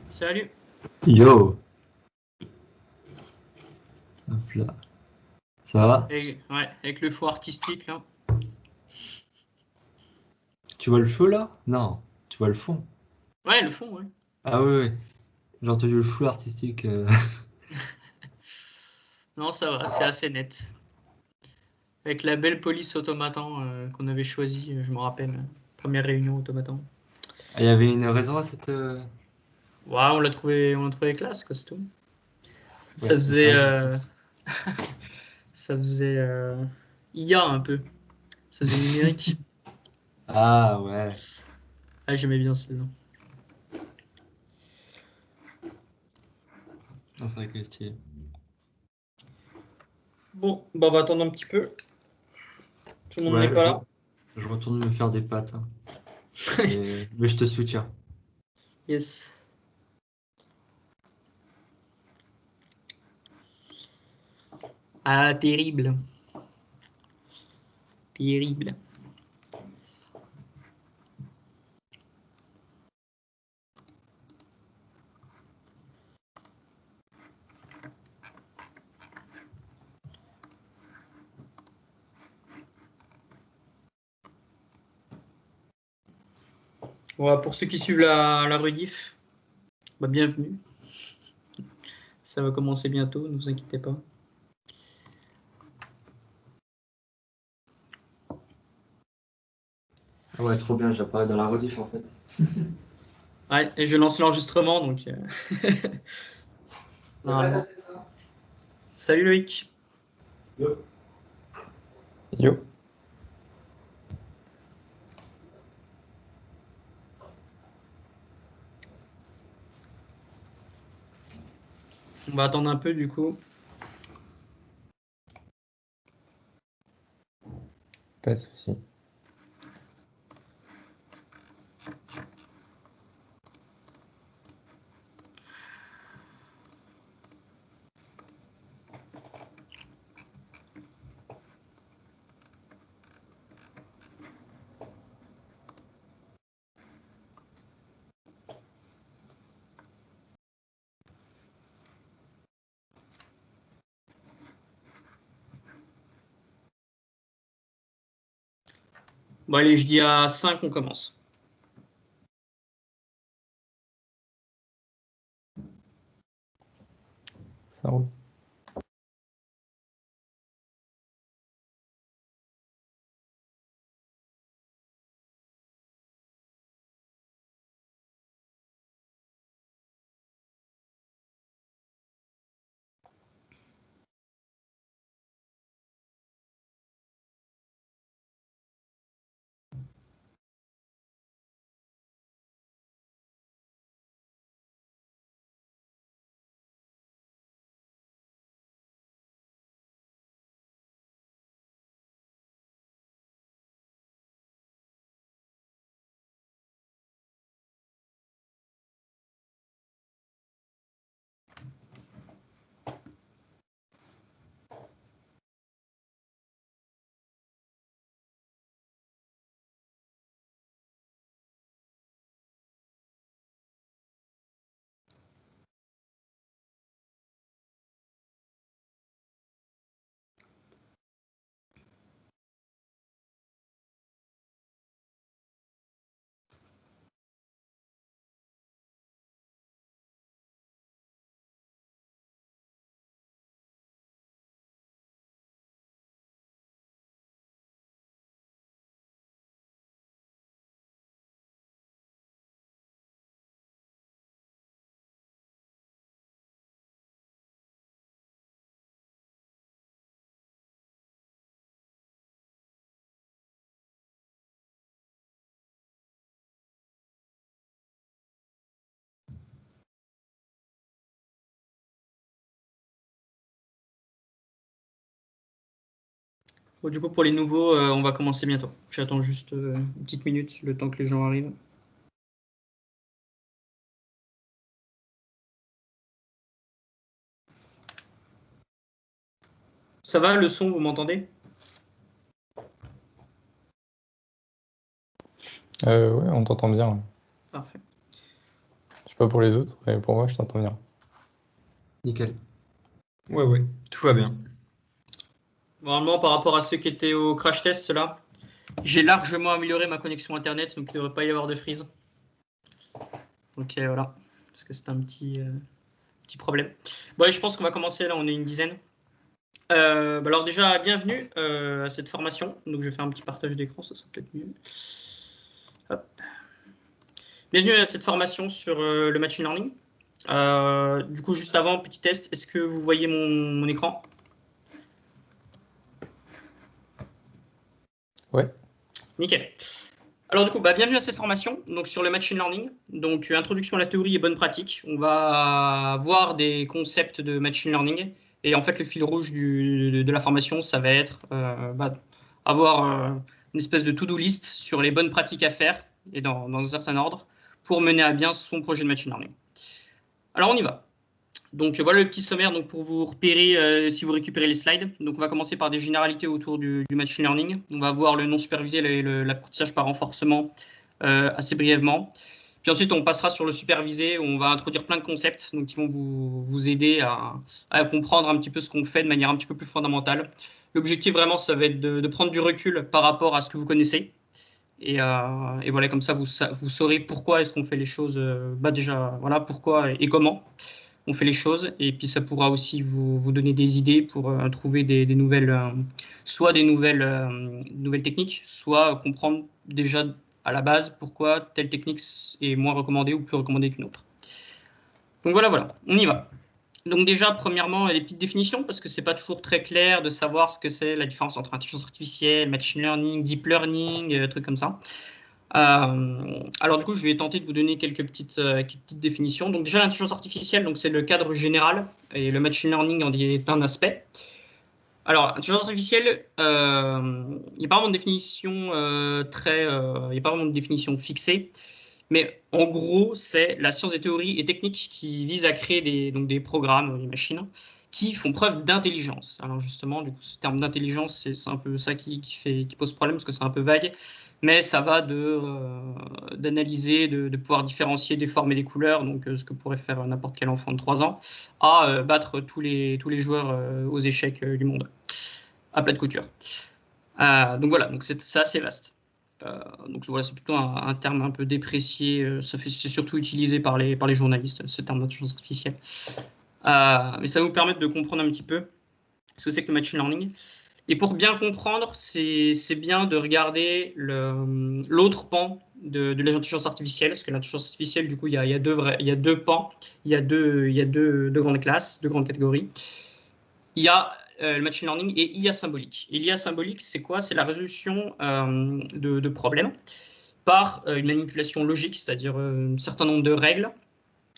Salut. Yo. Hop là. Ça va? Ouais, avec le faux artistique là. Tu vois le feu là? Non, tu vois le fond. Ouais, le fond, ouais. Ah oui, oui. J'ai entendu le flou artistique. Non, ça va, c'est assez net. Avec la belle police automaton qu'on avait choisie, je me rappelle. Première réunion automaton. Ah, il y avait une raison à cette. Ouais, on l'a trouvé classe, costaud. Ça Ouais, c'est faisait, vrai que tous. ça faisait IA un peu. Ça faisait numérique. Ah ouais. Ah, j'aimais bien celle-là. Ah, c'est vrai que stylé. Bon, bah on va attendre un petit peu. Tout le monde n'est Ouais, pas là. je retourne me faire des pâtes, hein. Mais je te soutiens. Yes. Ah, terrible. Terrible. Voilà, pour ceux qui suivent la rediff, bah, bienvenue. Ça va commencer bientôt, ne vous inquiétez pas. Ah ouais, trop bien, j'apparais dans la rediff en fait. Ouais, et je lance l'enregistrement, donc normalement. Salut Loïc. Yo. Yo. On va attendre un peu du coup. Pas de souci. Bon allez, je dis à 5, on commence. Ça roule. Bon, du coup, pour les nouveaux, on va commencer bientôt. J'attends juste une petite minute, le temps que les gens arrivent. Ça va, le son, vous m'entendez? Ouais, on t'entend bien. Ouais. Parfait. pas pour les autres, mais pour moi, je t'entends bien. Nickel. Ouais, tout va bien. Normalement, par rapport à ceux qui étaient au crash test, là, j'ai largement amélioré ma connexion Internet, donc il ne devrait pas y avoir de freeze. Donc voilà, parce que c'est un petit problème. Bon, et je pense qu'on va commencer, là, on est une dizaine. Alors déjà, bienvenue à cette formation. Donc je vais faire un petit partage d'écran, ça sera peut-être mieux. Hop. Bienvenue à cette formation sur le machine learning. Du coup, juste avant, petit test, est-ce que vous voyez mon écran? Ouais. Nickel. Alors du coup, bienvenue à cette formation donc, sur le machine learning. Donc introduction à la théorie et bonne pratique. On va voir des concepts de machine learning. Et en fait, le fil rouge de la formation, ça va être avoir une espèce de to-do list sur les bonnes pratiques à faire et dans un certain ordre pour mener à bien son projet de machine learning. Alors on y va. Donc voilà le petit sommaire donc, pour vous repérer si vous récupérez les slides. Donc on va commencer par des généralités autour du machine learning. On va voir le non supervisé et l'apprentissage par renforcement assez brièvement. Puis ensuite on passera sur le supervisé où on va introduire plein de concepts donc, qui vont vous aider à comprendre un petit peu ce qu'on fait de manière un petit peu plus fondamentale. L'objectif vraiment ça va être de prendre du recul par rapport à ce que vous connaissez. Et voilà, comme ça vous saurez pourquoi est-ce qu'on fait les choses, déjà voilà pourquoi et comment on fait les choses, et puis ça pourra aussi vous donner des idées pour trouver des nouvelles, soit des nouvelles techniques, soit comprendre déjà à la base pourquoi telle technique est moins recommandée ou plus recommandée qu'une autre. Donc voilà, on y va. Donc déjà, premièrement, les petites définitions, parce que c'est pas toujours très clair de savoir ce que c'est la différence entre intelligence artificielle, machine learning, deep learning, trucs comme ça. Alors du coup, je vais tenter de vous donner quelques petites définitions. Donc déjà, l'intelligence artificielle, donc c'est le cadre général, et le machine learning en est un aspect. Alors, l'intelligence artificielle, il n'y a pas vraiment de définition il n'y a pas vraiment de définition fixée, mais en gros, c'est la science des théories et techniques qui vise à créer des programmes, des machines, qui font preuve d'intelligence. Alors justement, du coup, ce terme d'intelligence, c'est un peu ça qui pose problème, parce que c'est un peu vague, mais ça va d'analyser, de pouvoir différencier des formes et des couleurs, donc ce que pourrait faire n'importe quel enfant de 3 ans, à battre tous les joueurs aux échecs du monde, à plat de couture. Donc voilà, donc c'est assez vaste. Donc voilà, c'est plutôt un terme un peu déprécié, c'est surtout utilisé par les journalistes, ce terme d'intelligence artificielle. Mais ça va vous permettre de comprendre un petit peu ce que c'est que le machine learning. Et pour bien comprendre, c'est bien de regarder l'autre pan de l'intelligence artificielle, parce que l'intelligence artificielle, du coup, il y a deux pans, il y a deux grandes classes, deux grandes catégories. Il y a le machine learning et IA symbolique. Et l'IA symbolique, c'est quoi? C'est la résolution de problèmes par une manipulation logique, c'est-à-dire un certain nombre de règles,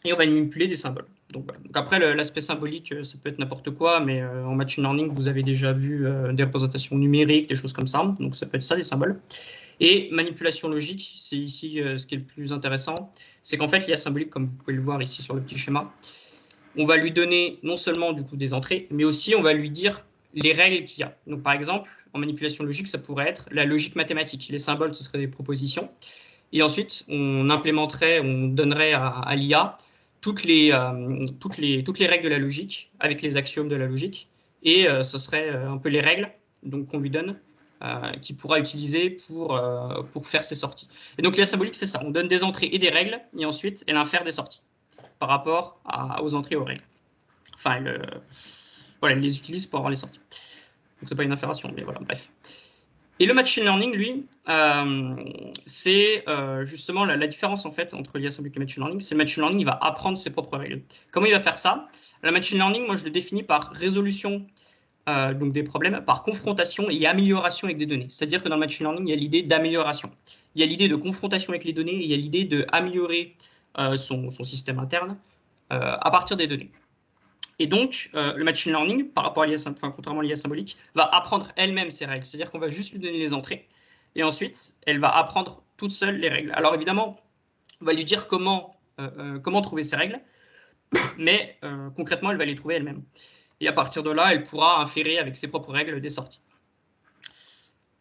et on va manipuler des symboles. Donc, voilà. Donc après, l'aspect symbolique, ça peut être n'importe quoi, mais en machine learning, vous avez déjà vu des représentations numériques, des choses comme ça. Donc ça peut être ça, des symboles. Et manipulation logique, c'est ici ce qui est le plus intéressant, c'est qu'en fait, l'IA symbolique, comme vous pouvez le voir ici sur le petit schéma, on va lui donner non seulement du coup des entrées, mais aussi on va lui dire les règles qu'il y a. Donc par exemple, en manipulation logique, ça pourrait être la logique mathématique. Les symboles, ce seraient des propositions. Et ensuite, on donnerait à l'IA toutes les règles de la logique, avec les axiomes de la logique. Et ce serait un peu les règles qu'on lui donne, qu'il pourra utiliser pour faire ses sorties. Et donc l'IA symbolique, c'est ça. On donne des entrées et des règles, et ensuite, elle infère des sorties par rapport aux entrées et aux règles. Enfin, elle les utilise pour avoir les sorties. Donc, c'est pas une infération, mais voilà, bref. Et le machine learning, lui, c'est justement la différence en fait entre l'IA symbolique et le machine learning. C'est le machine learning, il va apprendre ses propres règles. Comment il va faire ça? Le machine learning, moi, je le définis par résolution donc des problèmes, par confrontation et amélioration avec des données. C'est-à-dire que dans le machine learning, il y a l'idée d'amélioration. Il y a l'idée de confrontation avec les données et il y a l'idée d'améliorer son système interne à partir des données. Et donc, le machine learning, par rapport à l'IA, contrairement à l'IA symbolique, va apprendre elle-même ses règles. C'est-à-dire qu'on va juste lui donner les entrées, et ensuite, elle va apprendre toute seule les règles. Alors évidemment, on va lui dire comment trouver ces règles, mais concrètement, elle va les trouver elle-même. Et à partir de là, elle pourra inférer avec ses propres règles des sorties.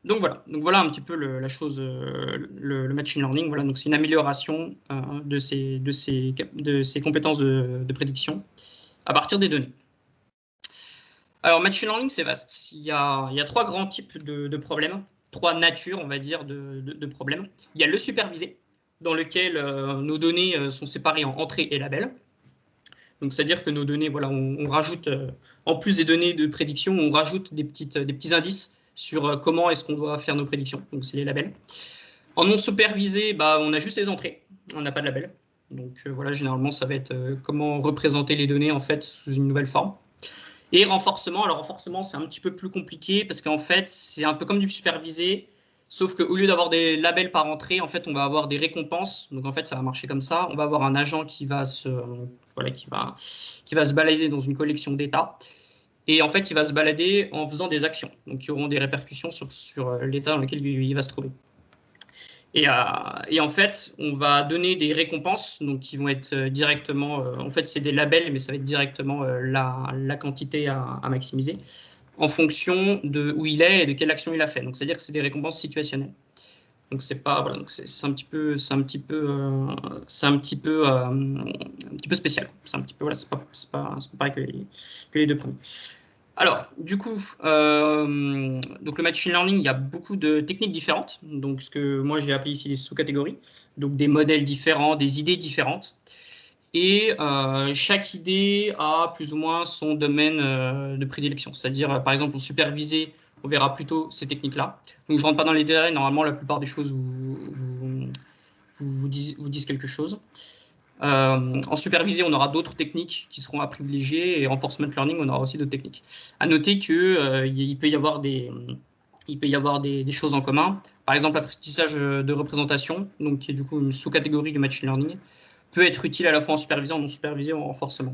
Donc voilà un petit peu la chose, le machine learning. Voilà, donc c'est une amélioration de ces compétences de prédiction à partir des données. Alors, machine learning, c'est vaste. Il y a trois grands types de problèmes, trois natures, on va dire, de problèmes. Il y a le supervisé, dans lequel nos données sont séparées en entrées et labels. Donc, c'est-à-dire que nos données, voilà, on rajoute, en plus des données de prédiction, on rajoute des petits indices sur comment est-ce qu'on doit faire nos prédictions. Donc, c'est les labels. En non supervisé, on a juste les entrées, on n'a pas de label. Donc, voilà, généralement, ça va être comment représenter les données, en fait, sous une nouvelle forme. Et renforcement, alors renforcement, c'est un petit peu plus compliqué parce qu'en fait, c'est un peu comme du supervisé, sauf qu'au lieu d'avoir des labels par entrée, en fait, on va avoir des récompenses. Donc, en fait, ça va marcher comme ça. On va avoir un agent qui va se balader dans une collection d'états. Et en fait, il va se balader en faisant des actions, donc qui auront des répercussions sur l'état dans lequel il va se trouver. Et en fait, on va donner des récompenses, donc qui vont être directement, en fait, c'est des labels, mais ça va être directement la quantité à maximiser en fonction de où il est et de quelle action il a fait. Donc, c'est-à-dire que c'est des récompenses situationnelles. Donc, c'est pas, voilà, donc c'est un petit peu spécial. C'est un petit peu, voilà, c'est pas pareil que les deux premiers. Alors, du coup, donc le machine learning, il y a beaucoup de techniques différentes. Donc, ce que moi j'ai appelé ici les sous-catégories. Donc, des modèles différents, des idées différentes. Et chaque idée a plus ou moins son domaine de prédilection. C'est-à-dire, par exemple, en supervisé, on verra plutôt ces techniques-là. Donc, je ne rentre pas dans les détails. Normalement, la plupart des choses vous disent quelque chose. En supervisé, on aura d'autres techniques qui seront à privilégier et en renforcement learning, on aura aussi d'autres techniques. À noter qu'il peut y avoir des choses en commun. Par exemple, l'apprentissage de représentation, donc qui est du coup une sous-catégorie du machine learning, peut être utile à la fois en supervisé, en non supervisé ou en renforcement.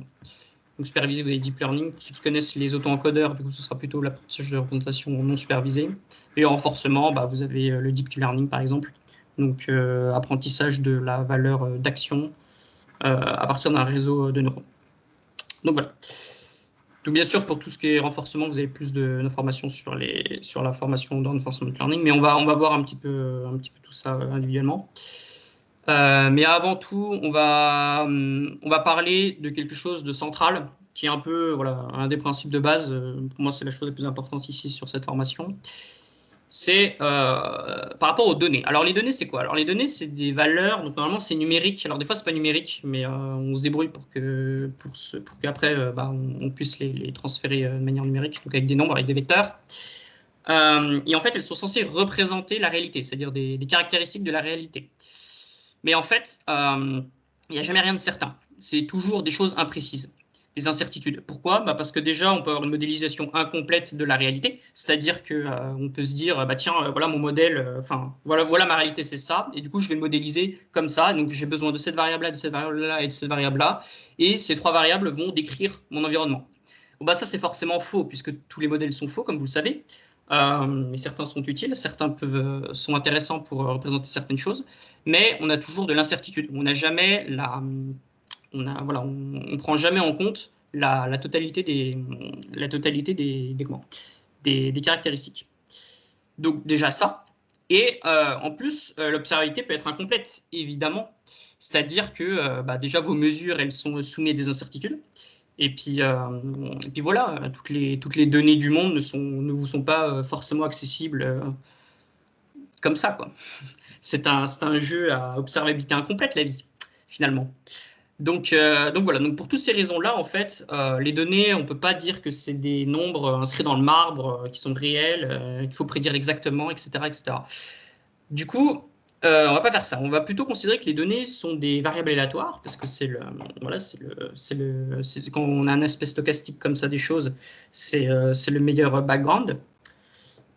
Donc supervisé, vous avez deep learning. Pour ceux qui connaissent les auto-encodeurs, du coup, ce sera plutôt l'apprentissage de représentation non supervisé. Et en renforcement, vous avez le deep learning, par exemple. Donc apprentissage de la valeur d'action à partir d'un réseau de neurones. Donc voilà. Donc bien sûr, pour tout ce qui est renforcement, vous avez plus d'informations sur la formation dans reinforcement learning, mais on va voir un petit peu tout ça individuellement. Mais avant tout, on va parler de quelque chose de central, qui est un peu un des principes de base. Pour moi, c'est la chose la plus importante ici sur cette formation. C'est par rapport aux données. Alors, les données, c'est quoi? Alors, les données, c'est des valeurs. Donc, normalement, c'est numérique. Alors, des fois, c'est pas numérique, mais on se débrouille pour qu'après, on puisse les transférer de manière numérique, donc avec des nombres, avec des vecteurs. Et en fait, elles sont censées représenter la réalité, c'est-à-dire des caractéristiques de la réalité. Mais en fait, il n'y a jamais rien de certain. C'est toujours des choses imprécises. Des incertitudes. Pourquoi? Parce que déjà, on peut avoir une modélisation incomplète de la réalité, c'est-à-dire qu'on peut se dire, tiens, voilà mon modèle, voilà ma réalité, c'est ça, et du coup, je vais le modéliser comme ça, donc j'ai besoin de cette variable-là, de cette variable-là et de cette variable-là, et ces trois variables vont décrire mon environnement. Bon, ça, c'est forcément faux, puisque tous les modèles sont faux, comme vous le savez, mais certains sont utiles, certains sont intéressants pour représenter certaines choses, mais on a toujours de l'incertitude, on n'a jamais on prend jamais en compte la totalité des caractéristiques. Donc déjà ça. Et en plus, l'observabilité peut être incomplète, évidemment. C'est-à-dire que déjà vos mesures, elles sont soumises à des incertitudes. Et puis voilà, toutes les données du monde ne vous sont pas forcément accessibles comme ça, quoi. C'est un jeu à observabilité incomplète, la vie, finalement. Donc voilà, donc pour toutes ces raisons-là, en fait, les données, on ne peut pas dire que c'est des nombres inscrits dans le marbre, qui sont réels, qu'il faut prédire exactement, etc., etc. Du coup, on ne va pas faire ça. On va plutôt considérer que les données sont des variables aléatoires, parce que quand on a un aspect stochastique comme ça des choses, c'est le meilleur background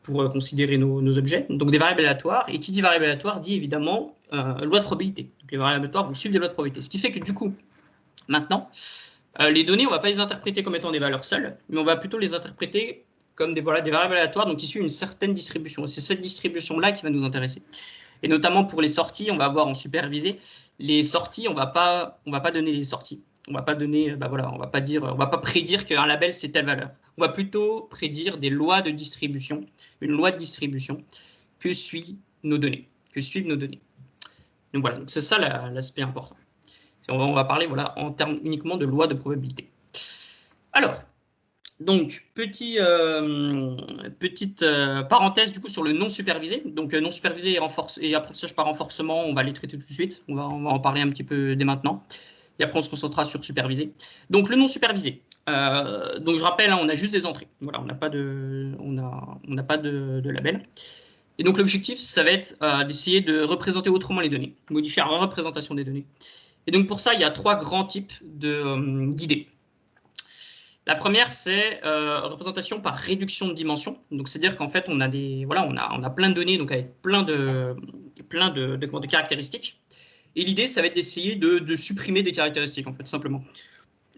pour considérer nos objets. Donc des variables aléatoires, et qui dit variable aléatoire dit évidemment loi de probabilité. Donc les variables aléatoires vont suivre des lois de probabilité. Ce qui fait que du coup, maintenant, les données, on ne va pas les interpréter comme étant des valeurs seules, mais on va plutôt les interpréter comme des variables aléatoires, donc qui suivent une certaine distribution. Et c'est cette distribution-là qui va nous intéresser. Et notamment pour les sorties, on va voir en supervisé, les sorties, on va pas donner les sorties. On va pas donner, on va pas prédire qu'un label c'est telle valeur. On va plutôt prédire des lois de distribution, une loi de distribution que suivent nos données. Donc voilà, c'est ça l'aspect important. On va parler voilà, en termes uniquement de loi de probabilité. Alors, donc, petite parenthèse du coup sur le non supervisé. Donc, non supervisé et apprentissage par renforcement, on va les traiter tout de suite. On va en parler un petit peu dès maintenant. Et après, on se concentrera sur supervisé. Donc, le non supervisé. Donc, je rappelle, hein, on a juste des entrées. Voilà, on n'a pas de label. Et donc, l'objectif, ça va être d'essayer de représenter autrement les données, modifier la représentation des données. Et donc, pour ça, il y a 3 grands types d'idées. La première, c'est représentation par réduction de dimension. Donc, c'est-à-dire qu'en fait, on a plein de données, donc avec plein de caractéristiques. Et l'idée, ça va être d'essayer de supprimer des caractéristiques, en fait, simplement.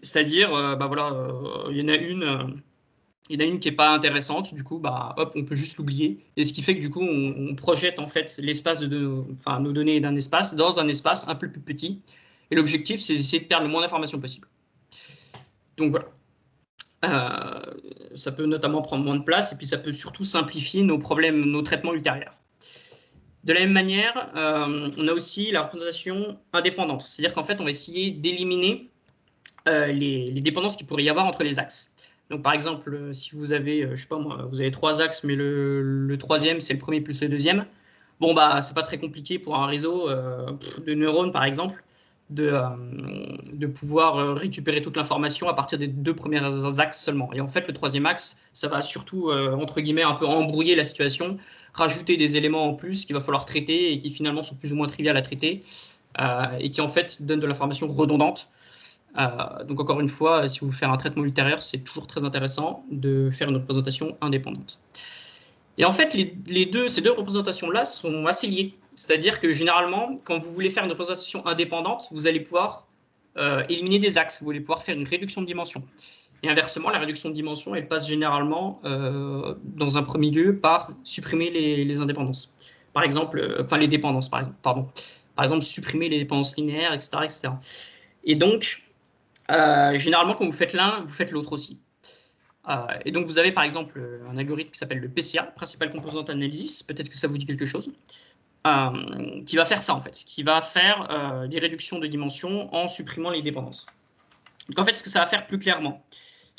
C'est-à-dire, il y en a une qui n'est pas intéressante, du coup, hop, on peut juste l'oublier. Et ce qui fait que du coup, on projette en fait l'espace nos données d'un espace dans un espace un peu plus petit. Et l'objectif, c'est d'essayer de perdre le moins d'informations possible. Donc voilà. Ça peut notamment prendre moins de place et puis ça peut surtout simplifier nos traitements ultérieurs. De la même manière, on a aussi la représentation indépendante. C'est-à-dire qu'en fait, on va essayer d'éliminer les dépendances qu'il pourrait y avoir entre les axes. Donc, par exemple, si vous avez, je sais pas moi, vous avez 3 axes, mais le troisième, c'est le premier plus le deuxième. Bon, c'est pas très compliqué pour un réseau de neurones, par exemple, de pouvoir récupérer toute l'information à partir des 2 premiers axes seulement. Et en fait, le troisième axe, ça va surtout, entre guillemets, un peu embrouiller la situation, rajouter des éléments en plus qu'il va falloir traiter et qui finalement sont plus ou moins triviales à traiter et qui en fait donnent de l'information redondante. Donc encore une fois, si vous voulez faire un traitement ultérieur, c'est toujours très intéressant de faire une représentation indépendante. Et en fait, ces deux représentations-là sont assez liées. C'est-à-dire que généralement, quand vous voulez faire une représentation indépendante, vous allez pouvoir éliminer des axes, vous allez pouvoir faire une réduction de dimension. Et inversement, la réduction de dimension, elle passe généralement, dans un premier lieu, par supprimer les indépendances. Par exemple, les dépendances, pardon. Par exemple, supprimer les dépendances linéaires, etc. etc. Et donc, généralement, quand vous faites l'un, vous faites l'autre aussi. Et donc, vous avez par exemple un algorithme qui s'appelle le PCA, Principal Composant Analysis, peut-être que ça vous dit quelque chose, qui va faire ça en fait, qui va faire des réductions de dimensions en supprimant les dépendances. Donc en fait, ce que ça va faire plus clairement,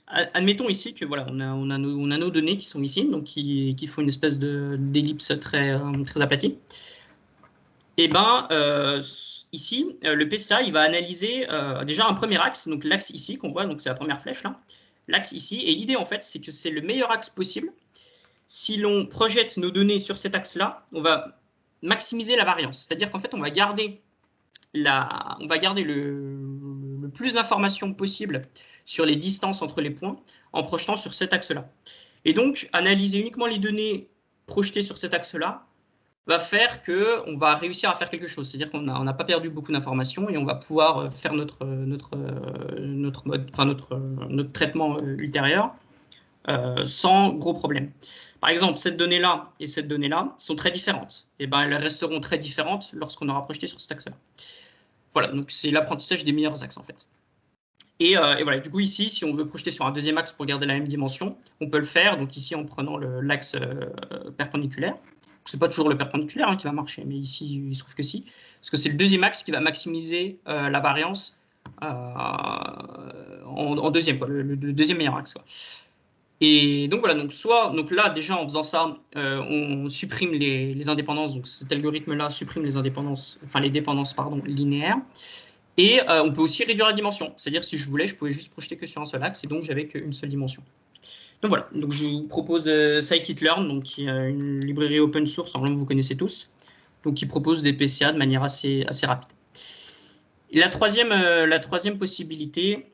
admettons ici que voilà, on a nos données qui sont ici, donc qui font une espèce d'ellipse très aplatie. Et ici, le PCA, il va analyser déjà un premier axe, donc l'axe ici qu'on voit, donc c'est la première flèche là, l'axe ici. Et l'idée en fait, c'est que c'est le meilleur axe possible. Si l'on projette nos données sur cet axe-là, on va maximiser la variance. C'est-à-dire qu'en fait, on va garder le plus d'informations possible sur les distances entre les points en projetant sur cet axe-là. Et donc, analyser uniquement les données projetées sur cet axe-là va faire qu'on va réussir à faire quelque chose. C'est-à-dire qu'on n'a pas perdu beaucoup d'informations et on va pouvoir faire notre traitement ultérieur sans gros problème. Par exemple, cette donnée-là et cette donnée-là sont très différentes. Et elles resteront très différentes lorsqu'on aura projeté sur cet axe-là. Voilà, donc c'est l'apprentissage des meilleurs axes en fait. Et voilà, du coup ici, si on veut projeter sur un deuxième axe pour garder la même dimension, on peut le faire, donc ici en prenant l'axe perpendiculaire. Ce n'est pas toujours le perpendiculaire qui va marcher, mais ici, il se trouve que si. Parce que c'est le deuxième axe qui va maximiser la variance en deuxième, le deuxième meilleur axe. Quoi. Et donc voilà, donc là, déjà en faisant ça, on supprime les indépendances. Donc cet algorithme-là supprime les indépendances, les dépendances linéaires. Et on peut aussi réduire la dimension. C'est-à-dire, si je voulais, je pouvais juste projeter que sur un seul axe, et donc j'avais qu'une seule dimension. Donc voilà, donc je vous propose scikit-learn, donc qui est une librairie open source, normalement vous connaissez tous, donc qui propose des PCA de manière assez rapide. Et la troisième possibilité,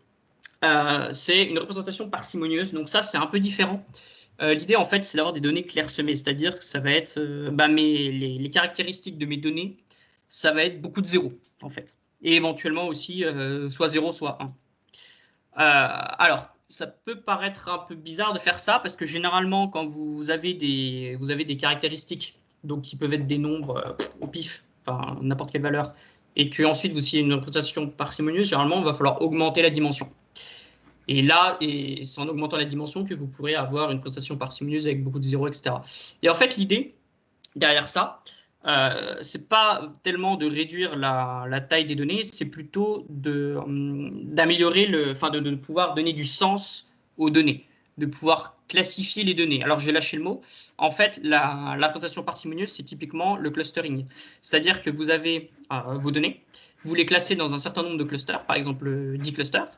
c'est une représentation parcimonieuse. Donc ça, c'est un peu différent. L'idée, en fait, c'est d'avoir des données clairsemées, c'est-à-dire que ça va être les caractéristiques de mes données, ça va être beaucoup de zéros, en fait. Et éventuellement aussi soit 0, soit 1. Alors, ça peut paraître un peu bizarre de faire ça parce que généralement, quand vous avez des caractéristiques donc qui peuvent être des nombres au pif, n'importe quelle valeur, et qu'ensuite vous ayez une représentation parcimonieuse, généralement, il va falloir augmenter la dimension. Et là, c'est en augmentant la dimension que vous pourrez avoir une présentation parcimonieuse avec beaucoup de zéros, etc. Et en fait, l'idée derrière ça, c'est pas tellement de réduire la taille des données, c'est plutôt d'améliorer de pouvoir donner du sens aux données, de pouvoir classifier les données. Alors, j'ai lâché le mot. En fait, la présentation parcimonieuse, c'est typiquement le clustering. C'est-à-dire que vous avez vos données, vous les classez dans un certain nombre de clusters, par exemple 10 clusters,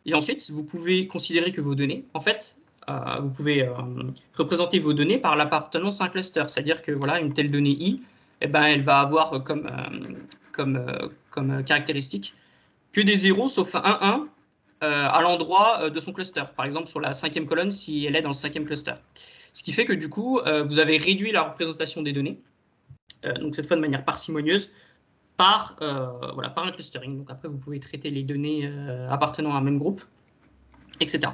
et ensuite, vous pouvez considérer que vos données, en fait, vous pouvez représenter vos données par l'appartenance à un cluster. C'est-à-dire que voilà, une telle donnée I, eh ben, elle va avoir comme caractéristique que des zéros sauf un 1 à l'endroit de son cluster. Par exemple, sur la 5e colonne, si elle est dans le 5e cluster. Ce qui fait que du coup, vous avez réduit la représentation des données, donc cette fois de manière parcimonieuse, par un clustering. Donc après, vous pouvez traiter les données appartenant à un même groupe, etc.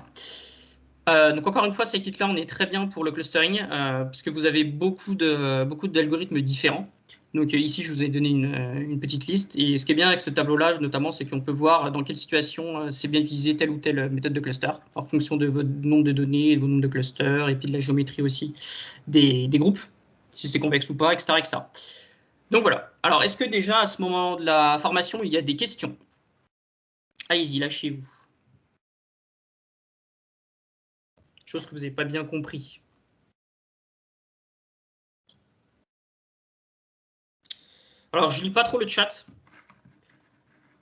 Donc encore une fois, ces kits-là, on est très bien pour le clustering, parce que vous avez beaucoup d'algorithmes différents. Donc ici, je vous ai donné une petite liste. Et ce qui est bien avec ce tableau-là, notamment, c'est qu'on peut voir dans quelle situation c'est bien d'utiliser telle ou telle méthode de cluster, en fonction de votre nombre de données, de vos nombres de clusters, et puis de la géométrie aussi des groupes, si c'est convexe ou pas, etc., etc. Donc voilà. Alors, est-ce que déjà, à ce moment de la formation, il y a des questions? Allez-y, lâchez-vous. Chose que vous n'avez pas bien compris. Alors, je lis pas trop le chat,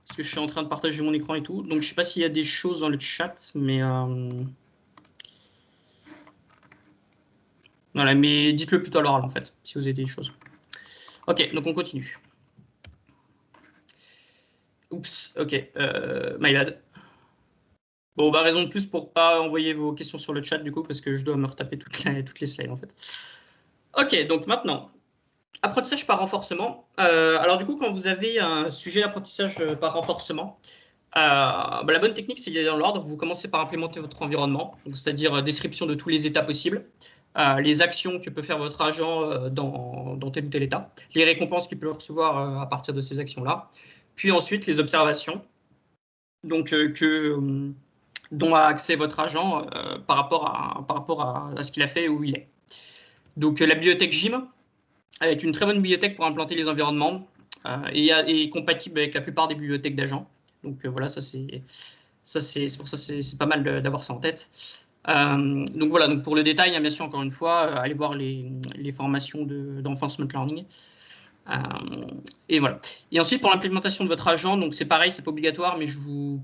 parce que je suis en train de partager mon écran et tout. Donc, je ne sais pas s'il y a des choses dans le chat, mais... Voilà, mais dites-le plutôt à l'oral, en fait, si vous avez des choses. Ok, donc on continue. Oups, ok, my bad. Bon, bah, raison de plus pour pas envoyer vos questions sur le chat, du coup, parce que je dois me retaper toutes les slides, en fait. Ok, donc maintenant, apprentissage par renforcement. Alors, du coup, quand vous avez un sujet d'apprentissage par renforcement, la bonne technique, c'est d'y aller dans l'ordre. Vous commencez par implémenter votre environnement, c'est-à-dire description de tous les états possibles, les actions que peut faire votre agent dans tel ou tel état, les récompenses qu'il peut recevoir à partir de ces actions-là, puis ensuite les observations, donc dont a accès votre agent par rapport à ce qu'il a fait ou où il est. Donc la bibliothèque GIM est une très bonne bibliothèque pour implanter les environnements et est compatible avec la plupart des bibliothèques d'agents. Donc voilà, c'est pour ça c'est pas mal d'avoir ça en tête. Donc voilà, donc pour le détail, hein, bien sûr, encore une fois, allez voir les formations d'enforcement learning. Et voilà. Et ensuite, pour l'implémentation de votre agent, donc c'est pareil, c'est pas obligatoire, mais je vous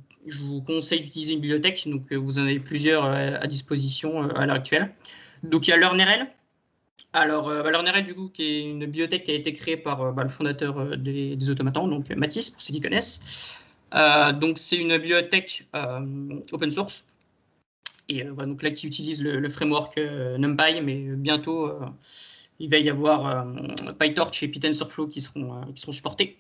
conseille d'utiliser une bibliothèque. Donc vous en avez plusieurs à disposition à l'heure actuelle. Donc il y a LearnRL. Alors, LearnRL, du coup, qui est une bibliothèque qui a été créée par le fondateur des automatons, donc Mathis, pour ceux qui connaissent. Donc c'est une bibliothèque open source. Et donc là, qui utilise le framework NumPy, mais bientôt, il va y avoir PyTorch et TensorFlow qui seront supportés.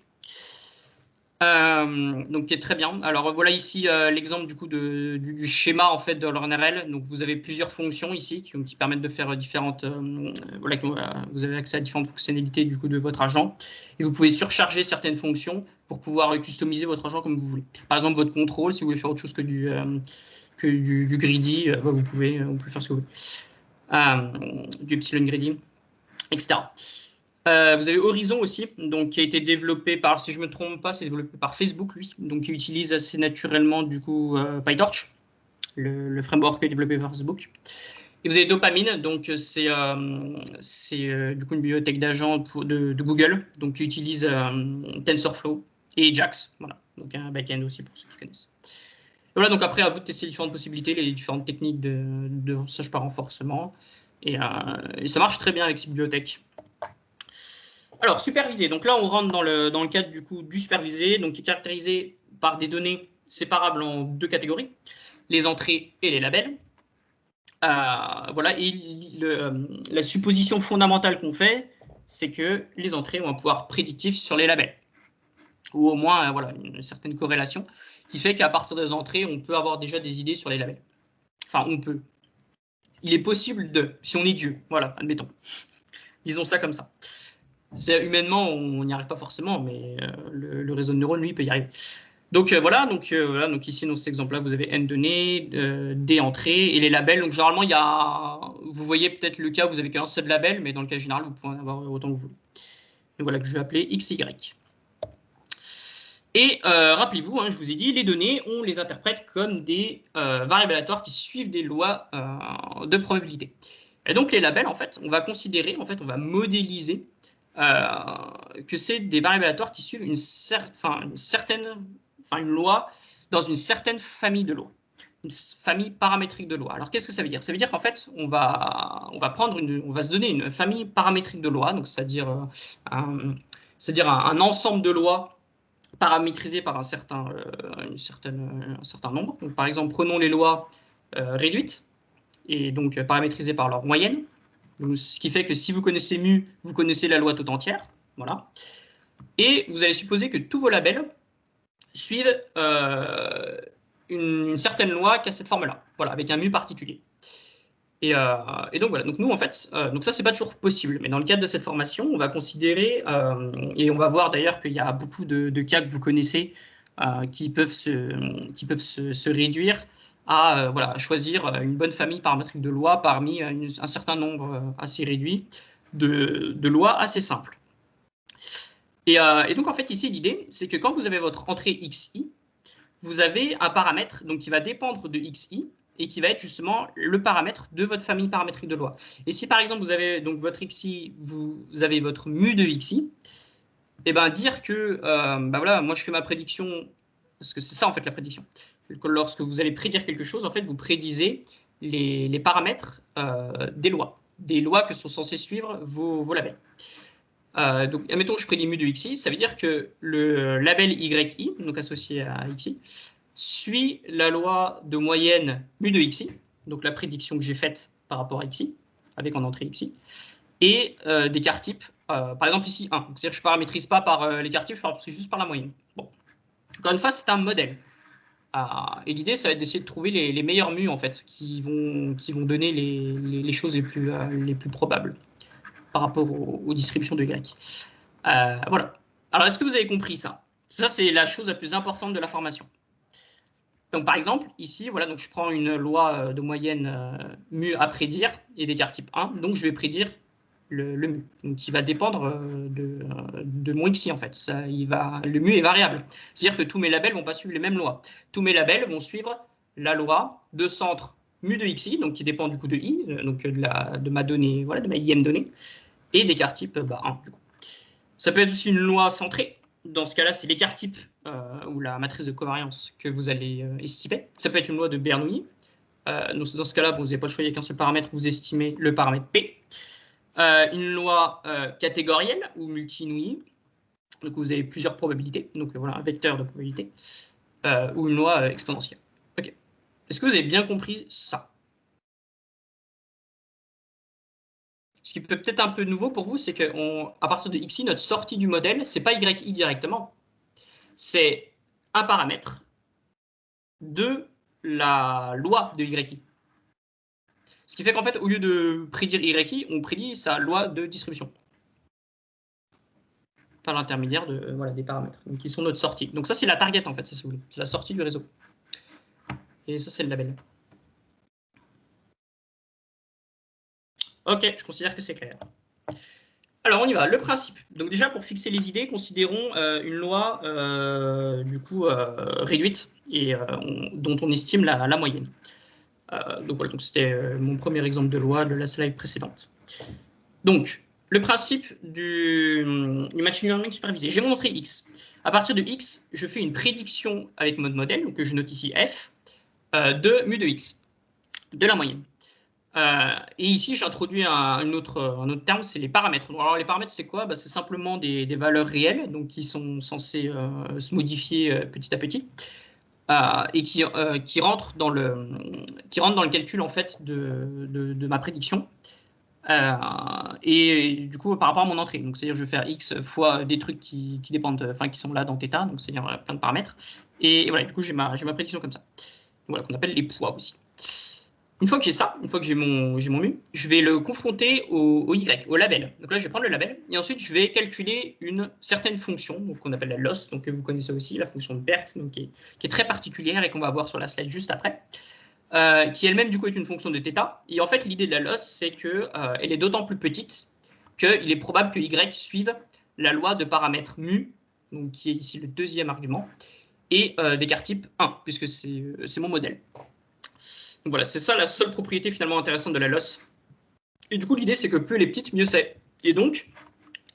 Donc qui est très bien. Alors voilà ici l'exemple du coup du schéma en fait de LearnRL. Donc vous avez plusieurs fonctions ici qui permettent de faire différentes. Vous avez accès à différentes fonctionnalités du coup de votre agent et vous pouvez surcharger certaines fonctions pour pouvoir customiser votre agent comme vous voulez. Par exemple votre contrôle, si vous voulez faire autre chose que du greedy, vous pouvez faire ce que vous voulez. Du epsilon greedy, etc. Vous avez Horizon aussi, donc qui a été développé par, si je ne me trompe pas, c'est développé par Facebook, lui, donc qui utilise assez naturellement du coup PyTorch, le framework qui est développé par Facebook. Et vous avez Dopamine, donc c'est du coup une bibliothèque d'agents de Google, donc qui utilise TensorFlow et Jax, voilà, donc un backend aussi pour ceux qui connaissent. Et voilà, donc après à vous de tester les différentes possibilités, les différentes techniques de renforçage par renforcement, et ça marche très bien avec ces bibliothèques. Alors, supervisé. Donc là, on rentre dans le cadre du coup du supervisé, donc qui est caractérisé par des données séparables en deux catégories, les entrées et les labels. Voilà, et la supposition fondamentale qu'on fait, c'est que les entrées ont un pouvoir prédictif sur les labels, ou au moins voilà, une certaine corrélation qui fait qu'à partir des entrées, on peut avoir déjà des idées sur les labels. Enfin, on peut. Il est possible si on est Dieu, voilà, admettons. Disons ça comme ça. Humainement, on n'y arrive pas forcément, mais le réseau de neurones, lui, peut y arriver. Donc voilà, donc ici dans cet exemple-là, vous avez n données, d entrées et les labels. Donc généralement, vous voyez peut-être le cas où vous avez qu'un seul label, mais dans le cas général, vous pouvez en avoir autant que vous voulez. Donc voilà que je vais appeler xy. Et rappelez-vous, je vous ai dit, les données, on les interprète comme des variables aléatoires qui suivent des lois de probabilité. Et donc les labels, en fait, on va considérer, on va modéliser que c'est des variables aléatoires qui suivent une loi dans une certaine famille de lois, une famille paramétrique de lois. Alors qu'est-ce que ça veut dire? Ça veut dire qu'en fait, on va se donner une famille paramétrique de lois, donc c'est-à-dire un ensemble de lois paramétrisées par un certain nombre. Donc, par exemple, prenons les lois réduites et donc paramétrisées par leur moyenne. Donc, ce qui fait que si vous connaissez mu, vous connaissez la loi tout entière. Voilà. Et vous allez supposer que tous vos labels suivent une certaine loi qui a cette forme-là, voilà, avec un mu particulier. Et donc voilà, donc nous en fait, donc ça c'est pas toujours possible, mais dans le cadre de cette formation, on va considérer, et on va voir d'ailleurs qu'il y a beaucoup de cas que vous connaissez qui peuvent se réduire à choisir une bonne famille paramétrique de lois parmi un certain nombre assez réduit de lois assez simples. Et donc en fait ici l'idée c'est que quand vous avez votre entrée xi, vous avez un paramètre donc, qui va dépendre de xi et qui va être justement le paramètre de votre famille paramétrique de lois. Et si par exemple vous avez donc votre xi, vous avez votre mu de xi, et ben dire que voilà, moi je fais ma prédiction, parce que c'est ça en fait la prédiction. Lorsque vous allez prédire quelque chose, en fait vous prédisez les paramètres des lois que sont censés suivre vos labels. Donc, admettons que je prédis mu de xi, ça veut dire que le label yi, donc associé à xi, suit la loi de moyenne mu de xi, donc la prédiction que j'ai faite par rapport à xi, avec en entrée xi, et des quarts types, par exemple ici 1. C'est-à-dire que je ne paramétrise pas par les quarts types, je paramétrise juste par la moyenne. Bon. Encore une fois, c'est un modèle. Et l'idée, ça va être d'essayer de trouver les meilleurs mu, en fait, qui vont donner les choses les plus probables par rapport aux distributions de Y. Voilà. Alors, est-ce que vous avez compris ça? Ça, c'est la chose la plus importante de la formation. Donc, par exemple, ici, voilà, donc je prends une loi de moyenne mu à prédire et d'écart type 1. Donc, je vais prédire le mu, donc, qui va dépendre de mon xi, en fait. Le mu est variable. C'est-à-dire que tous mes labels ne vont pas suivre les mêmes lois. Tous mes labels vont suivre la loi de centre mu de xi, donc qui dépend du coup de i, donc de ma donnée, voilà, de ma im donnée, et d'écart type 1. Du coup. Ça peut être aussi une loi centrée. Dans ce cas-là, c'est l'écart type ou la matrice de covariance que vous allez estimer. Ça peut être une loi de Bernoulli. Dans ce cas-là, vous n'avez pas le choix, il n'y a qu'un seul paramètre, vous estimez le paramètre P. Une loi catégorielle ou multi-Nouilly. Donc vous avez plusieurs probabilités, donc voilà, un vecteur de probabilité, ou une loi exponentielle. Ok. Est-ce que vous avez bien compris ça? Ce qui peut être un peu nouveau pour vous, c'est qu'à partir de xi, notre sortie du modèle, ce n'est pas yi directement. C'est un paramètre de la loi de yi. Ce qui fait qu'en fait, au lieu de prédire yi, on prédit sa loi de distribution par l'intermédiaire des paramètres, donc, qui sont notre sortie. Donc ça, c'est la target, en fait, si vous voulez. C'est la sortie du réseau. Et ça, c'est le label. Ok, je considère que c'est clair. Alors, on y va. Le principe. Donc déjà, pour fixer les idées, considérons une loi réduite et dont on estime la moyenne. Donc voilà, c'était mon premier exemple de loi de la slide précédente. Donc, le principe du machine learning supervisé. J'ai mon entrée x. À partir de x, je fais une prédiction avec mode modèle, donc que je note ici f, de mu de x, de la moyenne. Et ici, j'introduis un autre terme, c'est les paramètres. Alors, les paramètres, c'est quoi? C'est simplement des valeurs réelles, donc qui sont censées se modifier petit à petit, et qui rentrent dans le calcul en fait de ma prédiction. Et du coup, par rapport à mon entrée, donc c'est-à-dire je vais faire x fois des trucs qui dépendent, qui sont là dans θ, donc c'est-à-dire plein de paramètres. Et voilà, du coup, j'ai ma prédiction comme ça. Voilà, qu'on appelle les poids aussi. une fois que j'ai ça, une fois que j'ai mon mu, je vais le confronter au Y, au label. Donc là, je vais prendre le label et ensuite, je vais calculer une certaine fonction, donc qu'on appelle la loss, donc que vous connaissez aussi, la fonction de perte, donc qui est très particulière et qu'on va voir sur la slide juste après, qui elle-même, du coup, est une fonction de θ. Et en fait, l'idée de la loss, c'est qu'elle est d'autant plus petite qu'il est probable que Y suive la loi de paramètres mu, donc qui est ici le deuxième argument, et d'écart type 1, puisque c'est mon modèle. Donc voilà, c'est ça la seule propriété finalement intéressante de la loss. Et du coup, l'idée, c'est que plus elle est petite, mieux c'est. Et donc,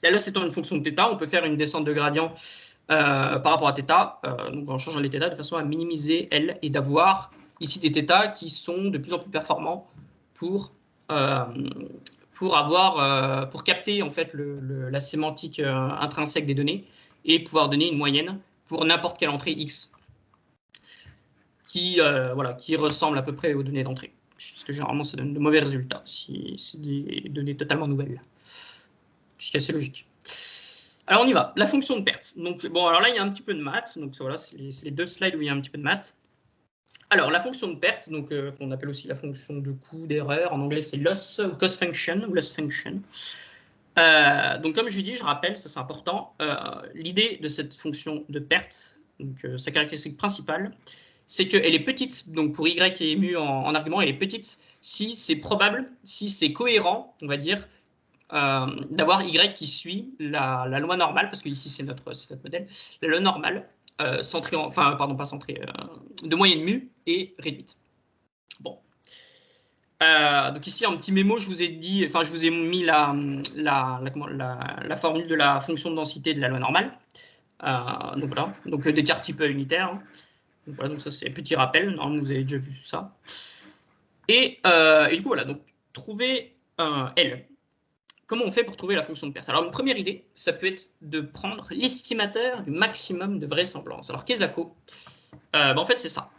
la loss étant une fonction de θ, on peut faire une descente de gradient par rapport à θ, donc en changeant les θ de façon à minimiser L et d'avoir ici des θ qui sont de plus en plus performants pour capter en fait la sémantique intrinsèque des données et pouvoir donner une moyenne pour n'importe quelle entrée X qui ressemble à peu près aux données d'entrée. Parce que généralement, ça donne de mauvais résultats si c'est des données totalement nouvelles. Ce qui est assez logique. Alors, on y va. La fonction de perte. Donc, bon, alors là, il y a un petit peu de maths. Donc, voilà, c'est les deux slides où il y a un petit peu de maths. Alors, la fonction de perte, donc qu'on appelle aussi la fonction de coût, d'erreur. En anglais, c'est loss ou cost function ou loss function. Donc, comme je dis, je rappelle, ça c'est important, l'idée de cette fonction de perte, donc sa caractéristique principale, c'est qu'elle est petite, donc pour Y et mu en argument, elle est petite si c'est probable, si c'est cohérent, on va dire, d'avoir Y qui suit la loi normale, parce que ici c'est notre modèle, la loi normale, centrée enfin, pardon, pas centrée, de moyenne mu et réduite. Bon. Donc ici, en petit mémo, je vous ai dit, enfin, je vous ai mis la formule de la fonction de densité de la loi normale. Donc voilà, donc d'écart type unitaire. Hein. Donc voilà, donc ça c'est petit rappel. Normalement, vous avez déjà vu ça. Et du coup, voilà, donc trouver L. Comment on fait pour trouver la fonction de perte? Alors, une première idée, ça peut être de prendre l'estimateur du maximum de vraisemblance. Alors, Kezako, en fait, c'est ça.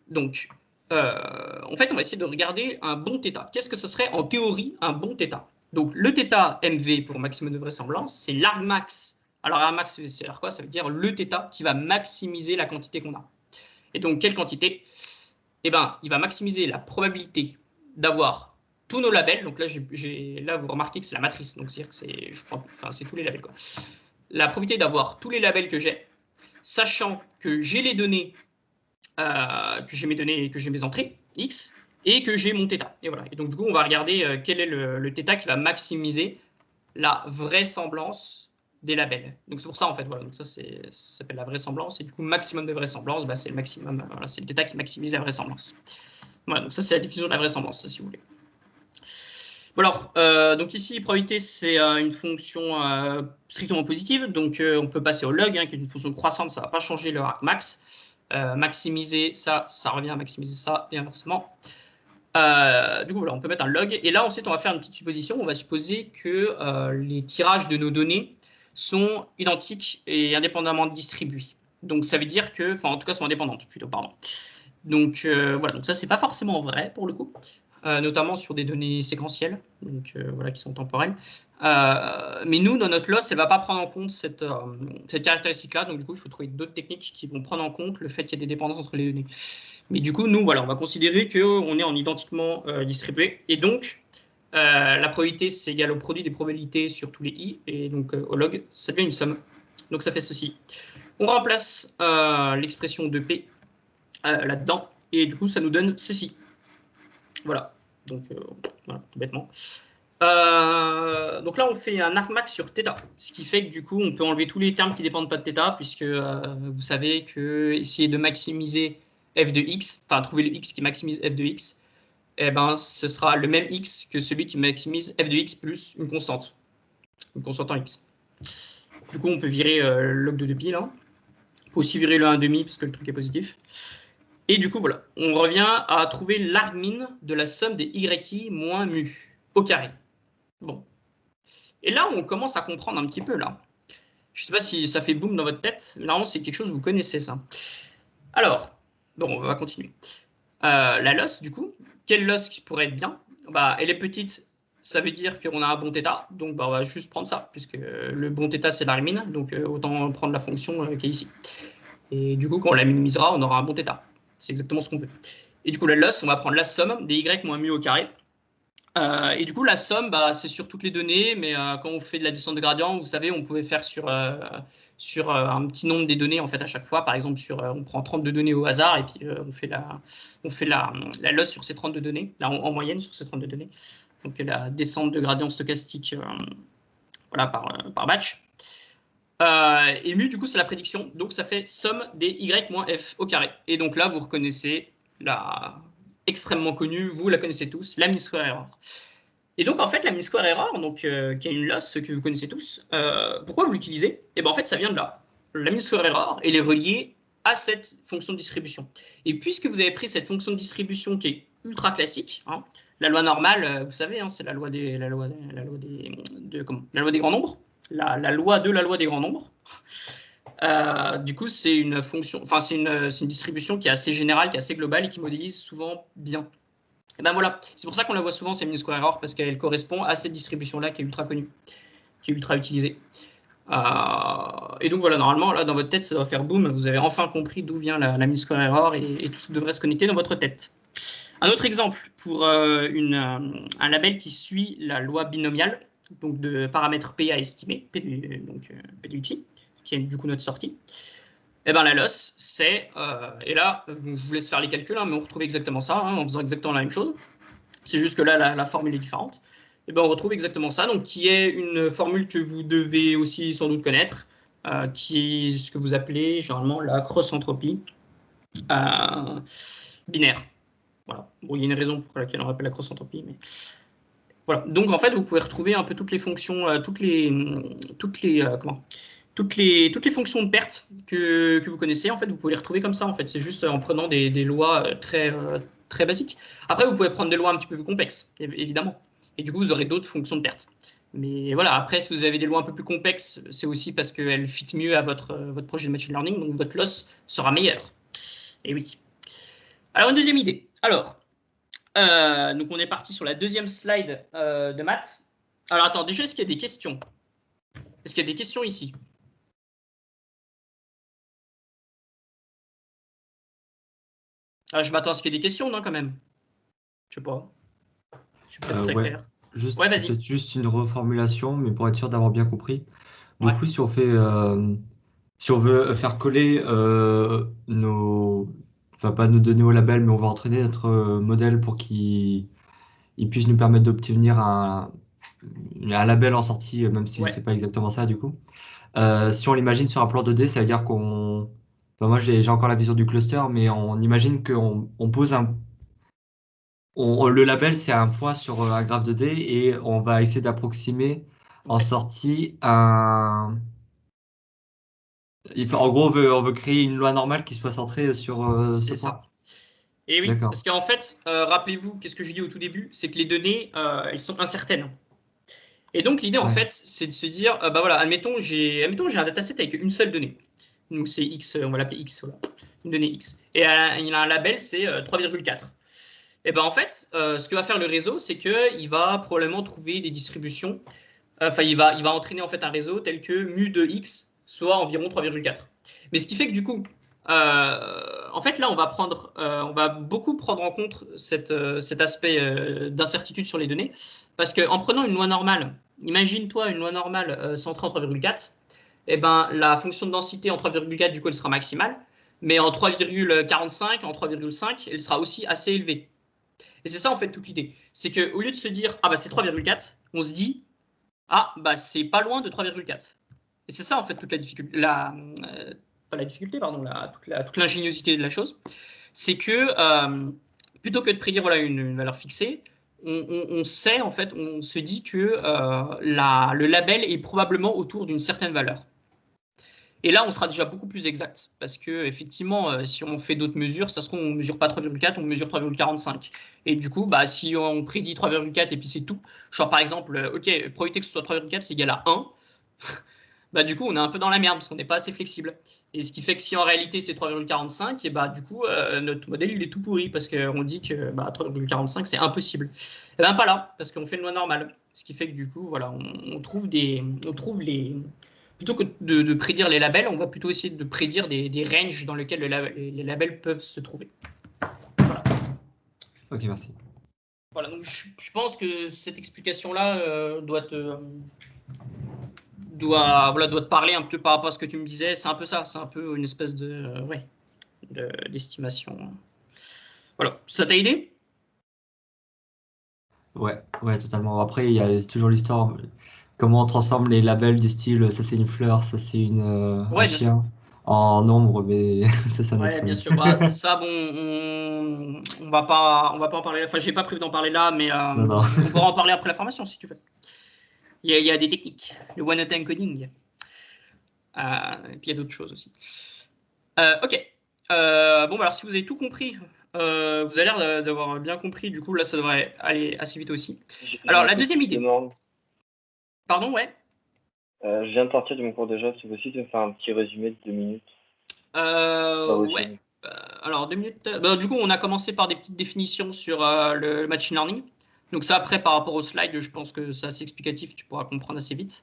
Donc, en fait, on va essayer de regarder un bon θ. Qu'est-ce que ce serait en théorie un bon θ? Donc, le θ MV pour maximum de vraisemblance, c'est l'argmax. Alors, argmax, ça veut dire quoi? Ça veut dire le θ qui va maximiser la quantité qu'on a. Et donc, quelle quantité? Eh bien, il va maximiser la probabilité d'avoir tous nos labels. Donc là, là vous remarquez que c'est la matrice. Donc, c'est-à-dire que c'est tous les labels, quoi. La probabilité d'avoir tous les labels que j'ai, sachant que j'ai les données, que j'ai mes entrées, X, et que j'ai mon θ. Et voilà. Et donc, du coup, on va regarder quel est le θ qui va maximiser la vraisemblance des labels. Donc, c'est pour ça, en fait, voilà. Donc, ça s'appelle la vraisemblance. Et du coup, maximum de vraisemblance, c'est le maximum, voilà, c'est le θ qui maximise la vraisemblance. Voilà, donc ça, c'est la diffusion de la vraisemblance, ça, si vous voulez. Bon, alors, donc ici, probabilité, c'est une fonction strictement positive. Donc, on peut passer au log, hein, qui est une fonction croissante. Ça ne va pas changer le argmax. Maximiser ça, ça revient à maximiser ça, et inversement. Du coup, voilà, on peut mettre un log. Et là, ensuite, on va faire une petite supposition. On va supposer que les tirages de nos données sont identiques et indépendamment distribués. Donc, ça veut dire que, enfin, en tout cas, sont indépendantes, plutôt, pardon. Donc, voilà, donc ça, c'est pas forcément vrai, pour le coup. Notamment sur des données séquentielles, donc voilà, qui sont temporelles. Mais nous, dans notre loss, elle ne va pas prendre en compte cette caractéristique-là. Donc, du coup, il faut trouver d'autres techniques qui vont prendre en compte le fait qu'il y a des dépendances entre les données. Mais du coup, nous, voilà, on va considérer qu'on est en identiquement distribué. Et donc, la probabilité, c'est égal au produit des probabilités sur tous les i. Et donc, au log, ça devient une somme. Donc, ça fait ceci. On remplace l'expression de p là-dedans. Et du coup, ça nous donne ceci. Voilà, donc voilà, tout bêtement. Donc là, on fait un argmax sur θ, ce qui fait que du coup, on peut enlever tous les termes qui ne dépendent pas de θ, puisque vous savez que essayer de maximiser f de x, enfin trouver le x qui maximise f de x, eh ben, ce sera le même x que celui qui maximise f de x plus une constante en x. Du coup, on peut virer log de 2pi là. On peut aussi virer le 1,5 parce que le truc est positif. Et du coup, voilà, on revient à trouver l'argmin de la somme des yi moins mu au carré. Bon. Et là, on commence à comprendre un petit peu, là. Je ne sais pas si ça fait boum dans votre tête. Normalement, c'est quelque chose que vous connaissez, ça. Alors, bon, on va continuer. La loss, du coup, quelle loss qui pourrait être bien? Elle est petite, ça veut dire qu'on a un bon θ. Donc, on va juste prendre ça, puisque le bon θ, c'est l'argmin. Donc, autant prendre la fonction qui est ici. Et du coup, quand on la minimisera, on aura un bon θ. C'est exactement ce qu'on veut. Et du coup, la loss, on va prendre la somme des y moins mu au carré. Et du coup, la somme, bah, c'est sur toutes les données, mais quand on fait de la descente de gradient, vous savez, on pouvait faire sur un petit nombre des données en fait à chaque fois. Par exemple, on prend 32 données au hasard et puis on fait la loss sur ces 32 données, là, en moyenne sur ces 32 données. Donc la descente de gradient stochastique voilà, par batch. Et mu, du coup, c'est la prédiction. Donc ça fait somme des y moins f au carré. Et donc là, vous reconnaissez la extrêmement connue, vous la connaissez tous, la mean square error. Et donc, en fait, la mean square error, donc, qui est une loss que vous connaissez tous, pourquoi vous l'utilisez? Et bien, en fait, ça vient de là. La mean square error, elle est reliée à cette fonction de distribution. Et puisque vous avez pris cette fonction de distribution qui est ultra classique, hein, la loi normale, vous savez, hein, c'est la loi des grands nombres, la loi des grands nombres. Du coup, c'est une fonction, enfin, c'est une distribution qui est assez générale, qui est assez globale et qui modélise souvent bien. Et ben voilà, c'est pour ça qu'on la voit souvent, c'est mean square error, parce qu'elle correspond à cette distribution-là qui est ultra connue, qui est ultra utilisée. Et donc voilà, normalement, là, dans votre tête, ça doit faire boum, vous avez enfin compris d'où vient la mean square error et tout devrait se connecter dans votre tête. Un autre exemple pour un label qui suit la loi binomiale, donc de paramètres P à estimer, P du T, qui est du coup notre sortie. Et ben la loss, c'est, et là, je vous laisse faire les calculs, hein, mais on retrouve exactement ça, hein, en faisant exactement la même chose. C'est juste que là, la formule est différente. Et ben on retrouve exactement ça, donc qui est une formule que vous devez aussi sans doute connaître, qui est ce que vous appelez généralement la cross-entropie binaire. Voilà. Bon, il y a une raison pour laquelle on appelle la cross-entropie, mais voilà. Donc en fait, vous pouvez retrouver un peu toutes les fonctions, toutes les fonctions de perte que vous connaissez, en fait, vous pouvez les retrouver comme ça, en fait. C'est juste en prenant des lois très basiques. Après, vous pouvez prendre des lois un petit peu plus complexes, évidemment. Et du coup, vous aurez d'autres fonctions de perte. Mais voilà, après, si vous avez des lois un peu plus complexes, c'est aussi parce qu'elles fit mieux à votre projet de machine learning, donc votre loss sera meilleur. Et oui. Alors, une deuxième idée. Alors, donc on est parti sur la deuxième slide de maths. Alors, attends, déjà, est-ce qu'il y a des questions? Est-ce qu'il y a des questions ici? Je m'attends à ce qu'il y ait des questions, non, quand même? Je sais pas. Je suis peut-être très Ouais. clair. Juste, Ouais, c'est vas-y. peut-être juste une reformulation, mais pour être sûr d'avoir bien compris. Du Ouais. coup, si on veut faire coller enfin pas nos données au label, mais on va entraîner notre modèle pour qu'il puisse nous permettre d'obtenir un label en sortie, même si Ouais. c'est pas exactement ça du coup. Si on l'imagine sur un plan 2D, ça veut dire enfin, moi j'ai encore la vision du cluster, mais on imagine qu'on pose le label, c'est un point sur un graphe 2D et on va essayer d'approximer en Ouais. sortie un. En gros, on veut créer une loi normale qui soit centrée sur ce C'est point. ça. Et oui, parce D'accord. qu'en fait, rappelez-vous, qu'est-ce que j'ai dit au tout début? C'est que les données, elles sont incertaines. Et donc, l'idée, en Ouais. fait, c'est de se dire, bah voilà, admettons, j'ai un dataset avec une seule donnée. Donc, c'est X, on va l'appeler X, voilà. Une donnée X. Et il a un label, c'est 3,4. Et ben en fait, ce que va faire le réseau, c'est qu'il va probablement trouver des distributions. Enfin, il va entraîner en fait un réseau tel que mu de x soit environ 3,4. Mais ce qui fait que du coup, en fait, là, on va beaucoup prendre en compte cet aspect d'incertitude sur les données, parce qu'en prenant une loi normale, imagine-toi une loi normale centrée en 3,4, et ben la fonction de densité en 3,4 du coup elle sera maximale, mais en 3,45, en 3,5, elle sera aussi assez élevée. Et c'est ça en fait toute l'idée. C'est qu'au lieu de se dire ah bah c'est 3,4, on se dit ah bah c'est pas loin de 3,4. Et c'est ça en fait toute la difficulté, pas la difficulté, pardon, toute l'ingéniosité de la chose. C'est que plutôt que de prédire voilà, une valeur fixée, on sait en fait, on se dit que le label est probablement autour d'une certaine valeur. Et là, on sera déjà beaucoup plus exact. Parce que, effectivement, si on fait d'autres mesures, ça se trouve, on ne mesure pas 3,4, on mesure 3,45. Et du coup, bah, si on prédit 3,4 et puis c'est tout, genre par exemple, OK, probabilité que ce soit 3,4, c'est égal à 1, bah, du coup, on est un peu dans la merde parce qu'on n'est pas assez flexible. Et ce qui fait que si en réalité c'est 3,45, et bah, du coup, notre modèle il est tout pourri parce qu'on dit que bah, 3,45 c'est impossible. Et bien, pas là, parce qu'on fait une loi normale. Ce qui fait que du coup, voilà, on trouve les. Plutôt que de prédire les labels, on va plutôt essayer de prédire des ranges dans lesquels les labels peuvent se trouver. Voilà. Ok, merci. Voilà, donc je pense que cette explication-là doit te parler un peu par rapport à ce que tu me disais. C'est un peu ça, c'est un peu une espèce d'estimation. Voilà, ça t'a aidé? Ouais, ouais, totalement. Après, il y a toujours l'histoire, comment on transforme les labels du style, ça c'est une fleur, ça c'est un Ouais, bien sûr. chien, en nombre, mais ça c'est un autre Ouais, bien problème. sûr. Bah, ça, bon, on va pas en parler. Enfin, j'ai pas prévu d'en parler là, mais Non, non. on pourra en parler après la formation si tu veux. Il y a des techniques, le one-time coding. Et puis il y a d'autres choses aussi. Ok. Bon, bah, alors si vous avez tout compris, vous avez l'air d'avoir bien compris. Du coup, là, ça devrait aller assez vite aussi. J'ai Alors, une la deuxième petite idée. demande. Pardon, ouais. Je viens de sortir de mon cours déjà, c'est possible de me faire un petit résumé de 2 minutes? Pas Ouais. possible. Alors, 2 minutes. Bah, du coup, on a commencé par des petites définitions sur le machine learning. Donc ça, après, par rapport au slide, je pense que c'est assez explicatif. Tu pourras comprendre assez vite.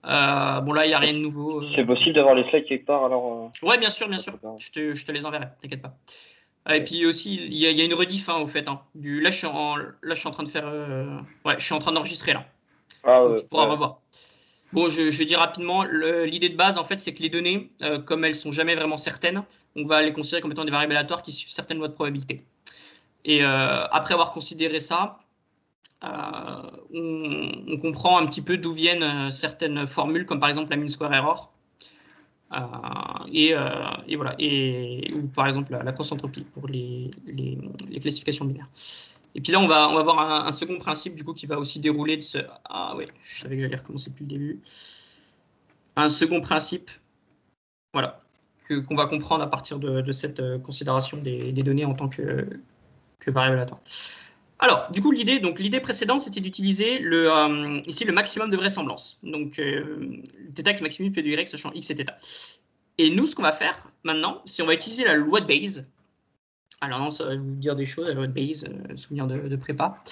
Bon, là, il n'y a rien de nouveau. C'est possible d'avoir les slides quelque part alors Ouais, bien sûr, bien sûr. Je te les enverrai, t'inquiète pas. Et puis aussi, il y a une rediff, au fait. Là, je suis en train de faire. Ouais, je suis en train d'enregistrer là. Ah Donc tu pourras ouais. revoir. Bon, je dis rapidement, l'idée de base, en fait, c'est que les données, comme elles sont jamais vraiment certaines, on va les considérer comme étant des variables aléatoires qui suivent certaines lois de probabilité. Et après avoir considéré ça, on comprend un petit peu d'où viennent certaines formules, comme par exemple la mean square error. Et voilà. Ou par exemple la cross-entropie pour les classifications binaires. Et puis là, on va voir un second principe du coup qui va aussi dérouler de ce. Ah ouais, je savais que j'allais recommencer depuis le début. Un second principe, voilà, qu'on va comprendre à partir de cette considération des données en tant que variable aléatoire. Alors, du coup, l'idée précédente, c'était d'utiliser ici le maximum de vraisemblance. Donc, θ qui maximise P de Y, sachant X et θ. Et nous, ce qu'on va faire maintenant, c'est on va utiliser la loi de Bayes. Alors non, ça va vous dire des choses, la loi de Bayes, souvenir de prépa.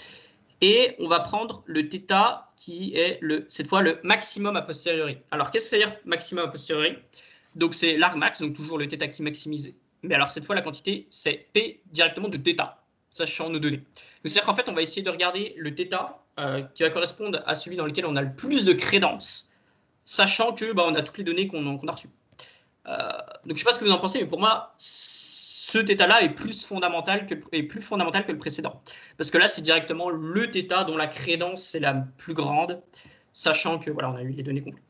Et on va prendre le θ qui est cette fois le maximum a posteriori. Alors, qu'est-ce que ça veut dire maximum a posteriori? Donc, c'est l'argmax, donc toujours le θ qui maximise. Mais alors, cette fois, la quantité, c'est P directement de θ, sachant nos données. C'est-à-dire qu'en fait, on va essayer de regarder le θ qui va correspondre à celui dans lequel on a le plus de crédence, sachant que on a toutes les données qu'on a reçues. Donc, je ne sais pas ce que vous en pensez, mais pour moi, ce θ-là est plus fondamental que le précédent. Parce que là, c'est directement le θ dont la crédence est la plus grande, sachant que voilà, on a eu les données complètes.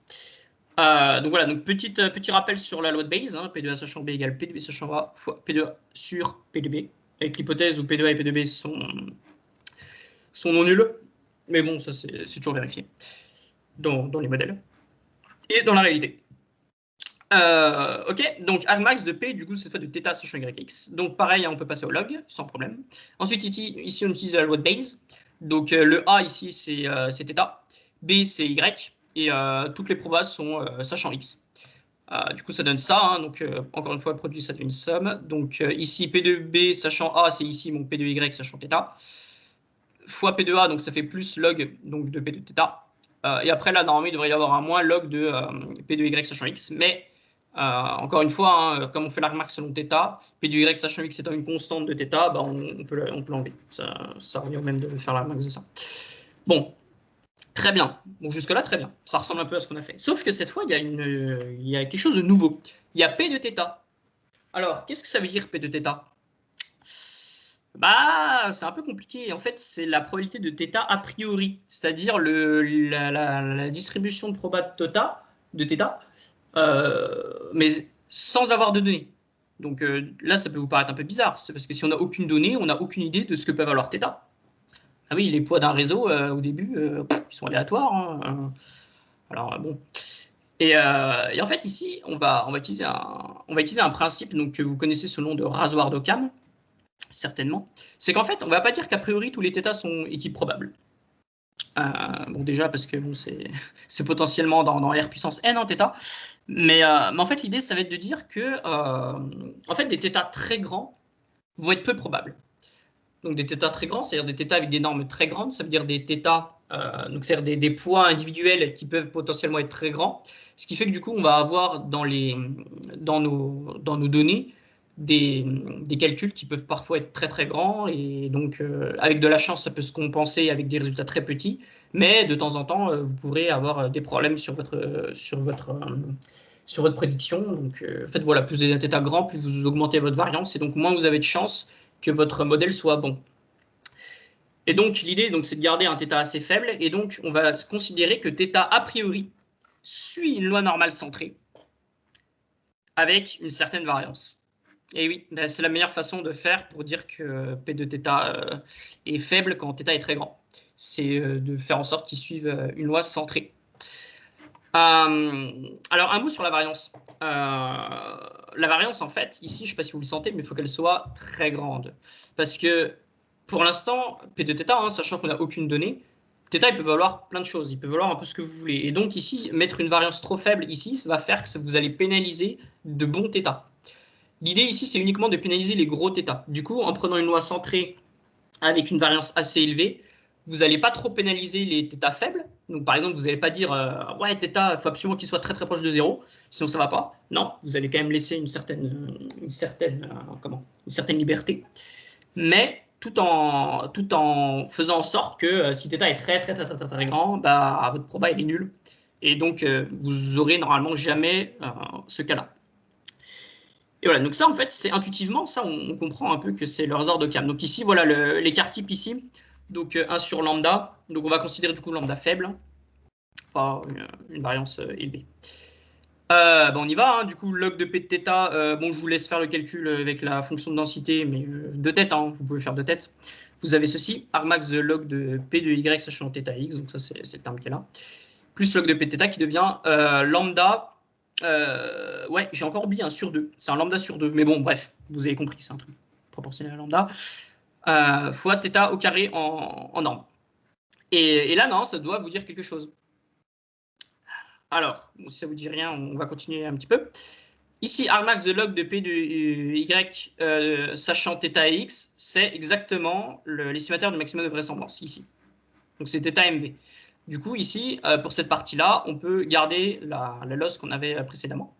Donc voilà, donc petit rappel sur la loi de Bayes, P2A sachant B égale P2B sachant A fois P2A sur P2B, avec l'hypothèse où P2A et P2B sont non nuls. Mais bon, ça c'est toujours vérifié dans les modèles et dans la réalité. Ok, donc argmax de P, du coup, cette fois de θ sachant YX. Donc pareil, on peut passer au log, sans problème. Ensuite, ici, on utilise la loi de Bayes. Donc le A ici, c'est θ. B, c'est Y. Et toutes les probas sont sachant X. Du coup, ça donne ça. Donc, encore une fois, le produit, ça donne une somme. Donc, ici, P de B sachant A, c'est ici mon P de Y sachant θ. Fois P de A, donc ça fait plus log donc, de P de θ. Et après, là, normalement, il devrait y avoir un moins log de P de Y sachant X. Mais encore une fois, comme on fait la remarque selon θ, P de Y sachant X étant une constante de θ, on peut l'enlever. Ça revient au même de faire la remarque de ça. Bon, très bien. Bon, jusque-là, très bien. Ça ressemble un peu à ce qu'on a fait. Sauf que cette fois, il y a quelque chose de nouveau. Il y a P de θ. Alors, qu'est-ce que ça veut dire P de θ? C'est un peu compliqué. En fait, c'est la probabilité de θ a priori, c'est-à-dire la distribution de proba de θ, mais sans avoir de données. Donc là, ça peut vous paraître un peu bizarre. C'est parce que si on n'a aucune donnée, on n'a aucune idée de ce que peut valoir θ. Ah oui, les poids d'un réseau, au début, ils sont aléatoires. Alors, bon. Et en fait, ici, on va utiliser un principe donc, que vous connaissez sous le nom de rasoir d'Occam, certainement. C'est qu'en fait, on ne va pas dire qu'a priori tous les θ sont équiprobables. Bon, déjà, parce que c'est potentiellement dans R puissance n en θ. Mais en fait, l'idée, ça va être de dire que en fait, des θ très grands vont être peu probables. Donc des θ très grands, c'est-à-dire des θ avec des normes très grandes, ça veut dire des θ, donc c'est-à-dire des poids individuels qui peuvent potentiellement être très grands, ce qui fait que du coup on va avoir dans nos données des calculs qui peuvent parfois être très très grands, et donc avec de la chance, ça peut se compenser avec des résultats très petits, mais de temps en temps, vous pourrez avoir des problèmes sur votre prédiction. Donc, en fait, voilà, plus vous avez un θ grand, plus vous augmentez votre variance, et donc moins vous avez de chances que votre modèle soit bon. Et donc, l'idée, c'est de garder un θ assez faible, et donc on va considérer que θ, a priori, suit une loi normale centrée avec une certaine variance. Et oui, c'est la meilleure façon de faire pour dire que P de θ est faible quand θ est très grand. C'est de faire en sorte qu'il suive une loi centrée. Alors, un mot sur la variance. La variance, en fait, ici, je ne sais pas si vous le sentez, mais il faut qu'elle soit très grande. Parce que, pour l'instant, P de θ, sachant qu'on n'a aucune donnée, θ, il peut valoir plein de choses. Il peut valoir un peu ce que vous voulez. Et donc, ici, mettre une variance trop faible, ici, ça va faire que vous allez pénaliser de bons θ. L'idée ici, c'est uniquement de pénaliser les gros θ. Du coup, en prenant une loi centrée avec une variance assez élevée, vous n'allez pas trop pénaliser les θ faibles. Donc, par exemple, vous n'allez pas dire ouais, θ, il faut absolument qu'il soit très très proche de 0, sinon ça ne va pas. Non, vous allez quand même laisser une certaine liberté. Mais tout en faisant en sorte que si θ est très très très très très grand, votre proba il est nul. Et donc, vous aurez normalement jamais ce cas-là. Et voilà, donc ça, en fait, c'est intuitivement, ça, on comprend un peu que c'est le hasard d'Occam. Donc ici, voilà l'écart type ici. Donc 1 sur lambda. Donc on va considérer du coup lambda faible, pas une variance élevée. On y va, du coup, log de P de θ. Bon, je vous laisse faire le calcul avec la fonction de densité, mais de tête, vous pouvez faire de tête. Vous avez ceci, argmax de log de P de Y sachant θx, donc ça, c'est le terme qui est là. Plus log de P de θ qui devient lambda. Ouais, j'ai encore oublié un sur 2. C'est un lambda sur 2. Mais bon, bref, vous avez compris, c'est un truc proportionnel à lambda. Fois θ au carré en norme. Et là, non, ça doit vous dire quelque chose. Alors, si ça ne vous dit rien, on va continuer un petit peu. Ici, argmax de log de P de Y sachant θ et x, c'est exactement l'estimateur du maximum de vraisemblance, ici. Donc c'est θ mv. Du coup, ici, pour cette partie-là, on peut garder la loss qu'on avait précédemment.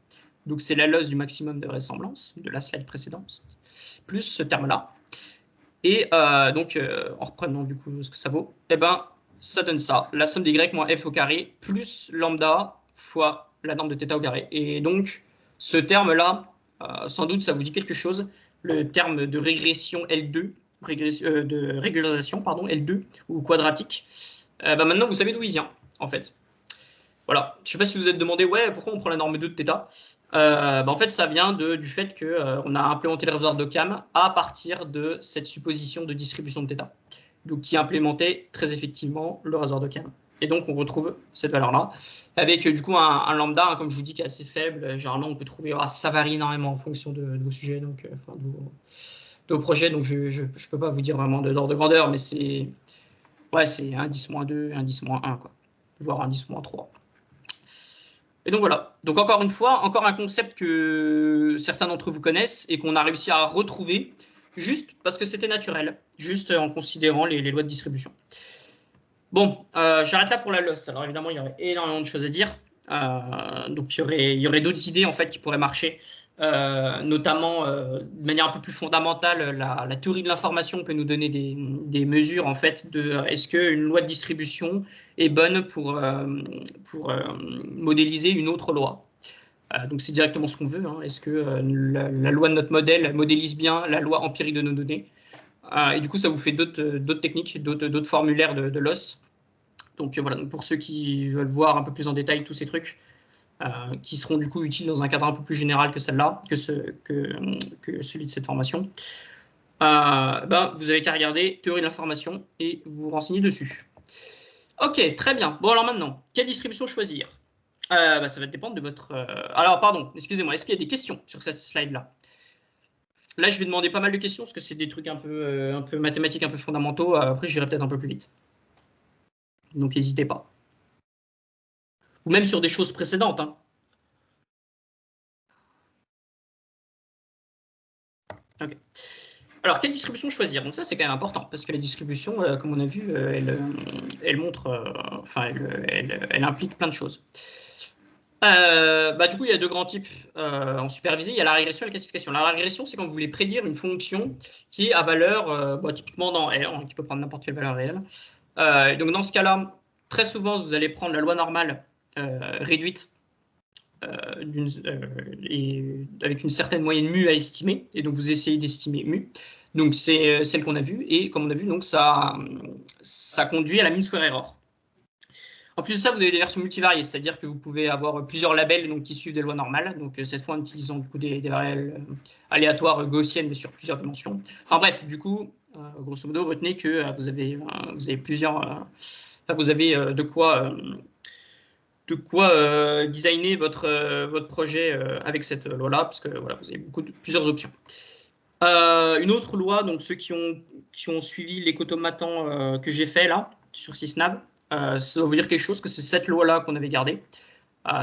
Donc, c'est la loss du maximum de vraisemblance de la slide précédente, plus ce terme-là. Et donc, en reprenant du coup ce que ça vaut, ça donne ça, la somme d'y moins f au carré plus lambda fois la norme de θ au carré. Et donc, ce terme-là, sans doute, ça vous dit quelque chose, le terme de régression L2, de régularisation, pardon, L2, ou quadratique. Maintenant, vous savez d'où il vient, en fait. Voilà. Je ne sais pas si vous vous êtes demandé, ouais, pourquoi on prend la norme 2 de θ. En fait, ça vient du fait qu'on a implémenté le réservoir d'Occam à partir de cette supposition de distribution de θ. Donc, qui implémentait très effectivement le réservoir d'Occam. Et donc, on retrouve cette valeur-là, avec du coup un lambda, comme je vous dis, qui est assez faible. Généralement, on peut trouver, ça varie énormément en fonction de vos sujets, donc, de vos projets. Donc, je ne peux pas vous dire vraiment d'ordre de grandeur, mais c'est... Ouais, c'est un 10-2, un 10-1, quoi. Voire un 10-3. Et donc voilà. Donc encore une fois, encore un concept que certains d'entre vous connaissent et qu'on a réussi à retrouver juste parce que c'était naturel, juste en considérant les lois de distribution. Bon, j'arrête là pour la loss. Alors évidemment, il y aurait énormément de choses à dire. Donc il y aurait d'autres idées en fait qui pourraient marcher. Notamment de manière un peu plus fondamentale, la théorie de l'information peut nous donner des mesures en fait de est-ce qu'une loi de distribution est bonne pour modéliser une autre loi. Donc c'est directement ce qu'on veut. Est-ce que la loi de notre modèle modélise bien la loi empirique de nos données? Et du coup, ça vous fait d'autres techniques, d'autres formulaires de loss. Donc voilà, donc pour ceux qui veulent voir un peu plus en détail tous ces trucs, qui seront du coup utiles dans un cadre un peu plus général que celle-là, que celui de cette formation. Vous avez qu'à regarder théorie de l'information et vous renseigner dessus. Ok, très bien. Bon, alors maintenant, quelle distribution choisir? Ça va dépendre de votre... Alors, pardon, excusez-moi, est-ce qu'il y a des questions sur cette slide-là? Là, je vais demander pas mal de questions, parce que c'est des trucs un peu mathématiques, un peu fondamentaux. Après, j'irai peut-être un peu plus vite. Donc, n'hésitez pas. Ou même sur des choses précédentes. Ok. Alors, quelle distribution choisir? Donc ça, c'est quand même important, parce que la distribution, comme on a vu, elle montre, elle implique plein de choses. Du coup, il y a deux grands types en supervisé. Il y a la régression et la classification. La régression, c'est quand vous voulez prédire une fonction qui est à valeur, typiquement dans R, hein, qui peut prendre n'importe quelle valeur réelle. Donc, dans ce cas-là, très souvent, vous allez prendre la loi normale réduite avec une certaine moyenne mu à estimer. Et donc, vous essayez d'estimer mu. Donc, c'est celle qu'on a vue. Et comme on a vu, donc, ça conduit à la mean square error. En plus de ça, vous avez des versions multivariées, c'est-à-dire que vous pouvez avoir plusieurs labels donc, qui suivent des lois normales, donc cette fois en utilisant du coup, des variables aléatoires gaussiennes, mais sur plusieurs dimensions. Enfin bref, du coup, grosso modo, retenez que vous avez plusieurs... vous avez de quoi designer votre projet avec cette loi-là, parce que voilà, vous avez plusieurs options. Une autre loi, donc ceux qui ont suivi l'écotomatan que j'ai fait là, sur Sysnab, ça va vous dire quelque chose, que c'est cette loi-là qu'on avait gardée.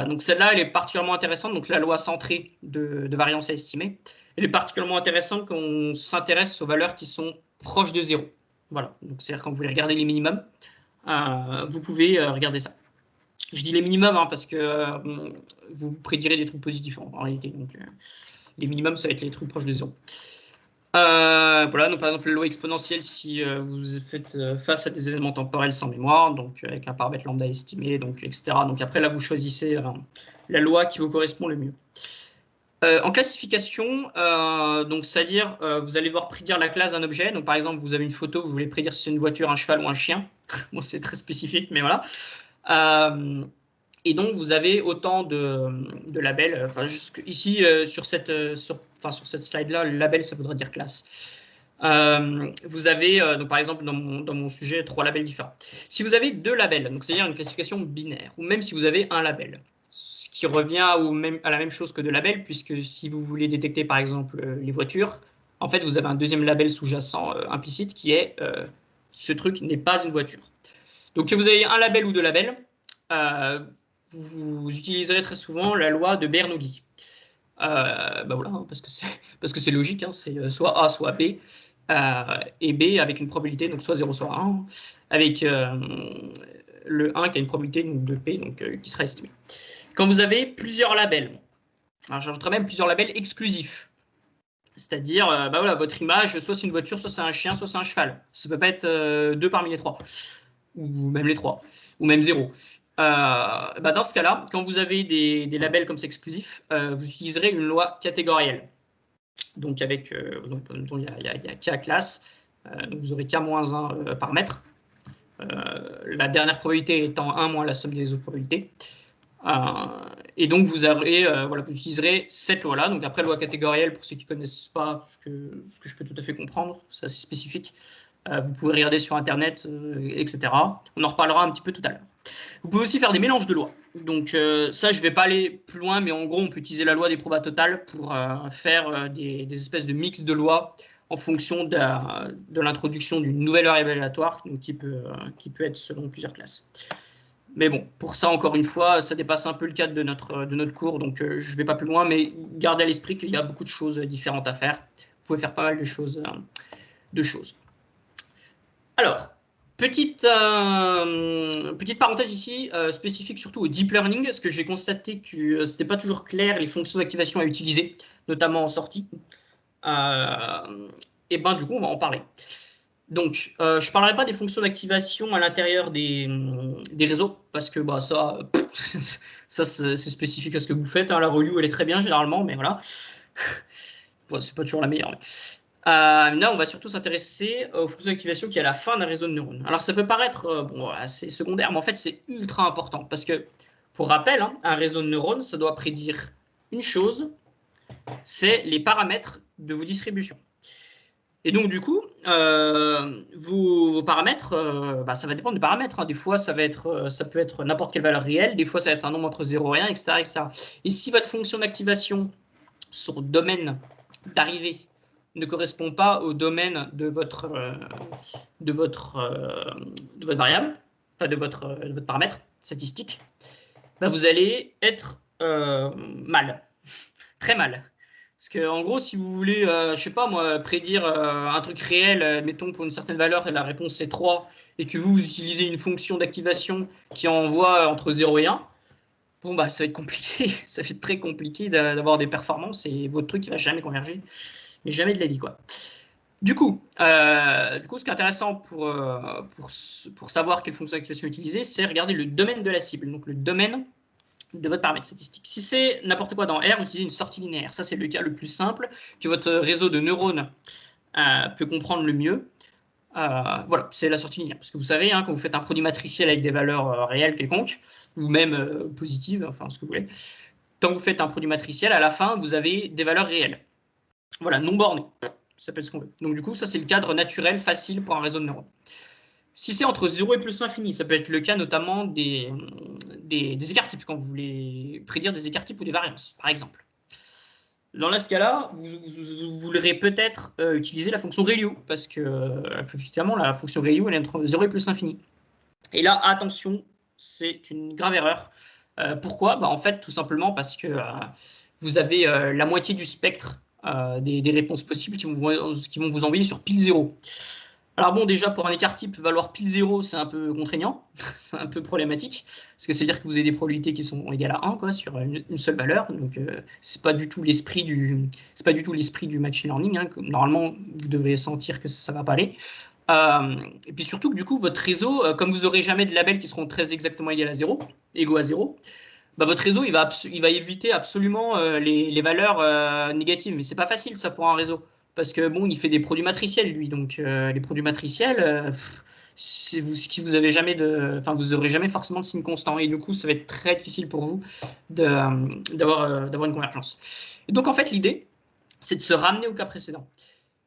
Donc celle-là, elle est particulièrement intéressante, donc la loi centrée de variance à estimer. Elle est particulièrement intéressante quand on s'intéresse aux valeurs qui sont proches de 0. Voilà, donc c'est-à-dire quand vous voulez regarder les minimums, vous pouvez regarder ça. Je dis les minimums hein, parce que vous prédirez des trucs positifs en réalité. Donc les minimums, ça va être les trucs proches de 0. Voilà, donc par exemple la loi exponentielle si vous faites face à des événements temporels sans mémoire, donc avec un paramètre lambda estimé, donc etc. Donc après là vous choisissez la loi qui vous correspond le mieux. En classification, donc c'est-à-dire vous allez devoir prédire la classe d'un objet. Donc par exemple vous avez une photo, vous voulez prédire si c'est une voiture, un cheval ou un chien. Bon c'est très spécifique, mais voilà. Et donc, vous avez autant de labels. Enfin, ici, sur cette slide-là, le label, ça voudrait dire classe. Vous avez, donc, par exemple, dans mon sujet, 3 labels différents. Si vous avez 2 labels, donc c'est-à-dire une classification binaire, ou même si vous avez un label, ce qui revient à la même chose que 2 labels, puisque si vous voulez détecter, par exemple, les voitures, en fait, vous avez un deuxième label sous-jacent implicite qui est ce truc n'est pas une voiture. Donc, que vous ayez un label ou 2 labels, vous utiliserez très souvent la loi de Bernoulli. Voilà, hein, parce que c'est logique, hein, c'est soit A, soit B, et B avec une probabilité, donc soit 0, soit 1, avec le 1 qui a une probabilité donc, de P, donc, qui sera estimée. Quand vous avez plusieurs labels, alors j'ajouterais même plusieurs labels exclusifs, c'est-à-dire, voilà, votre image, soit c'est une voiture, soit c'est un chien, soit c'est un cheval. Ça peut pas être 2 parmi les 3, ou même les 3, ou même 0. Dans ce cas-là, quand vous avez des labels comme ça exclusifs, vous utiliserez une loi catégorielle. Donc, avec, il y a K classe, donc vous aurez K-1 par mètre. La dernière probabilité étant 1 moins la somme des autres probabilités. Et donc, vous utiliserez cette loi-là. Donc, après, loi catégorielle, pour ceux qui ne connaissent pas, ce que je peux tout à fait comprendre, c'est assez spécifique. Vous pouvez regarder sur Internet, etc. On en reparlera un petit peu tout à l'heure. Vous pouvez aussi faire des mélanges de lois. Donc ça, je ne vais pas aller plus loin, mais en gros, on peut utiliser la loi des probas totales pour faire des espèces de mix de lois en fonction de l'introduction d'une nouvelle variable aléatoire qui peut être selon plusieurs classes. Mais bon, pour ça, encore une fois, ça dépasse un peu le cadre de notre cours, donc je ne vais pas plus loin, mais gardez à l'esprit qu'il y a beaucoup de choses différentes à faire. Vous pouvez faire pas mal de choses. Alors, petite parenthèse ici, spécifique surtout au deep learning, parce que j'ai constaté que ce n'était pas toujours clair les fonctions d'activation à utiliser, notamment en sortie. Et du coup, on va en parler. Donc, je ne parlerai pas des fonctions d'activation à l'intérieur des réseaux, parce que ça c'est spécifique à ce que vous faites. Hein. La review, elle est très bien généralement, mais voilà. C'est pas toujours la meilleure. Là, on va surtout s'intéresser aux fonctions d'activation qui est à la fin d'un réseau de neurones. Alors, ça peut paraître assez secondaire, mais en fait, c'est ultra important. Parce que, pour rappel, hein, un réseau de neurones, ça doit prédire une chose, c'est les paramètres de vos distributions. Et donc, du coup, vos paramètres, ça va dépendre des paramètres. Hein. Des fois, ça peut être n'importe quelle valeur réelle. Des fois, ça va être un nombre entre 0 et 1, etc., etc. Et si votre fonction d'activation, son domaine d'arrivée, ne correspond pas au domaine de votre variable, enfin de votre paramètre statistique, vous allez être mal, très mal. Parce que en gros, si vous voulez, je sais pas moi, prédire un truc réel, mettons pour une certaine valeur et la réponse c'est 3, et que vous utilisez une fonction d'activation qui envoie entre 0 et 1, bon, bah, ça va être compliqué. Ça va être très compliqué d'avoir des performances et votre truc, il va jamais converger. Mais jamais de la vie, quoi. Du coup, ce qui est intéressant pour savoir quelle fonction d'activation utiliser, c'est regarder le domaine de la cible, donc le domaine de votre paramètre statistique. Si c'est n'importe quoi dans R, vous utilisez une sortie linéaire. Ça, c'est le cas le plus simple que votre réseau de neurones peut comprendre le mieux. Voilà, c'est la sortie linéaire. Parce que vous savez, hein, quand vous faites un produit matriciel avec des valeurs réelles quelconques, ou même positives, enfin ce que vous voulez, quand vous faites un produit matriciel, à la fin, vous avez des valeurs réelles. Voilà, non bornées. Ça s'appelle ce qu'on veut. Donc du coup, ça c'est le cadre naturel, facile pour un réseau de neurones. Si c'est entre 0 et plus l'infini, ça peut être le cas notamment des écarts-types, quand vous voulez prédire des écarts-types ou des variances, par exemple. Dans ce cas-là, vous voudrez peut-être utiliser la fonction ReLU, parce que effectivement, la fonction ReLU, elle est entre 0 et plus l'infini. Et là, attention, c'est une grave erreur. Pourquoi? Bah, en fait, tout simplement parce que vous avez la moitié du spectre des réponses possibles qui vont vous envoyer sur pile 0. Alors bon, déjà, pour un écart type, valoir pile 0, c'est un peu contraignant, c'est un peu problématique, parce que ça veut dire que vous avez des probabilités qui sont égales à 1, quoi, sur une seule valeur, donc c'est pas du tout l'esprit du machine learning, hein. Normalement, vous devez sentir que ça va pas aller. Et puis surtout que du coup, votre réseau, comme vous n'aurez jamais de labels qui seront très exactement égaux à 0, bah, votre réseau, il va éviter absolument les valeurs négatives. Mais c'est pas facile, ça, pour un réseau. Parce que bon, il fait des produits matriciels, lui. Donc, les produits matriciels, vous avez jamais vous aurez jamais forcément de signe constant. Et du coup, ça va être très difficile pour vous d'avoir une convergence. Et donc, en fait, l'idée, c'est de se ramener au cas précédent.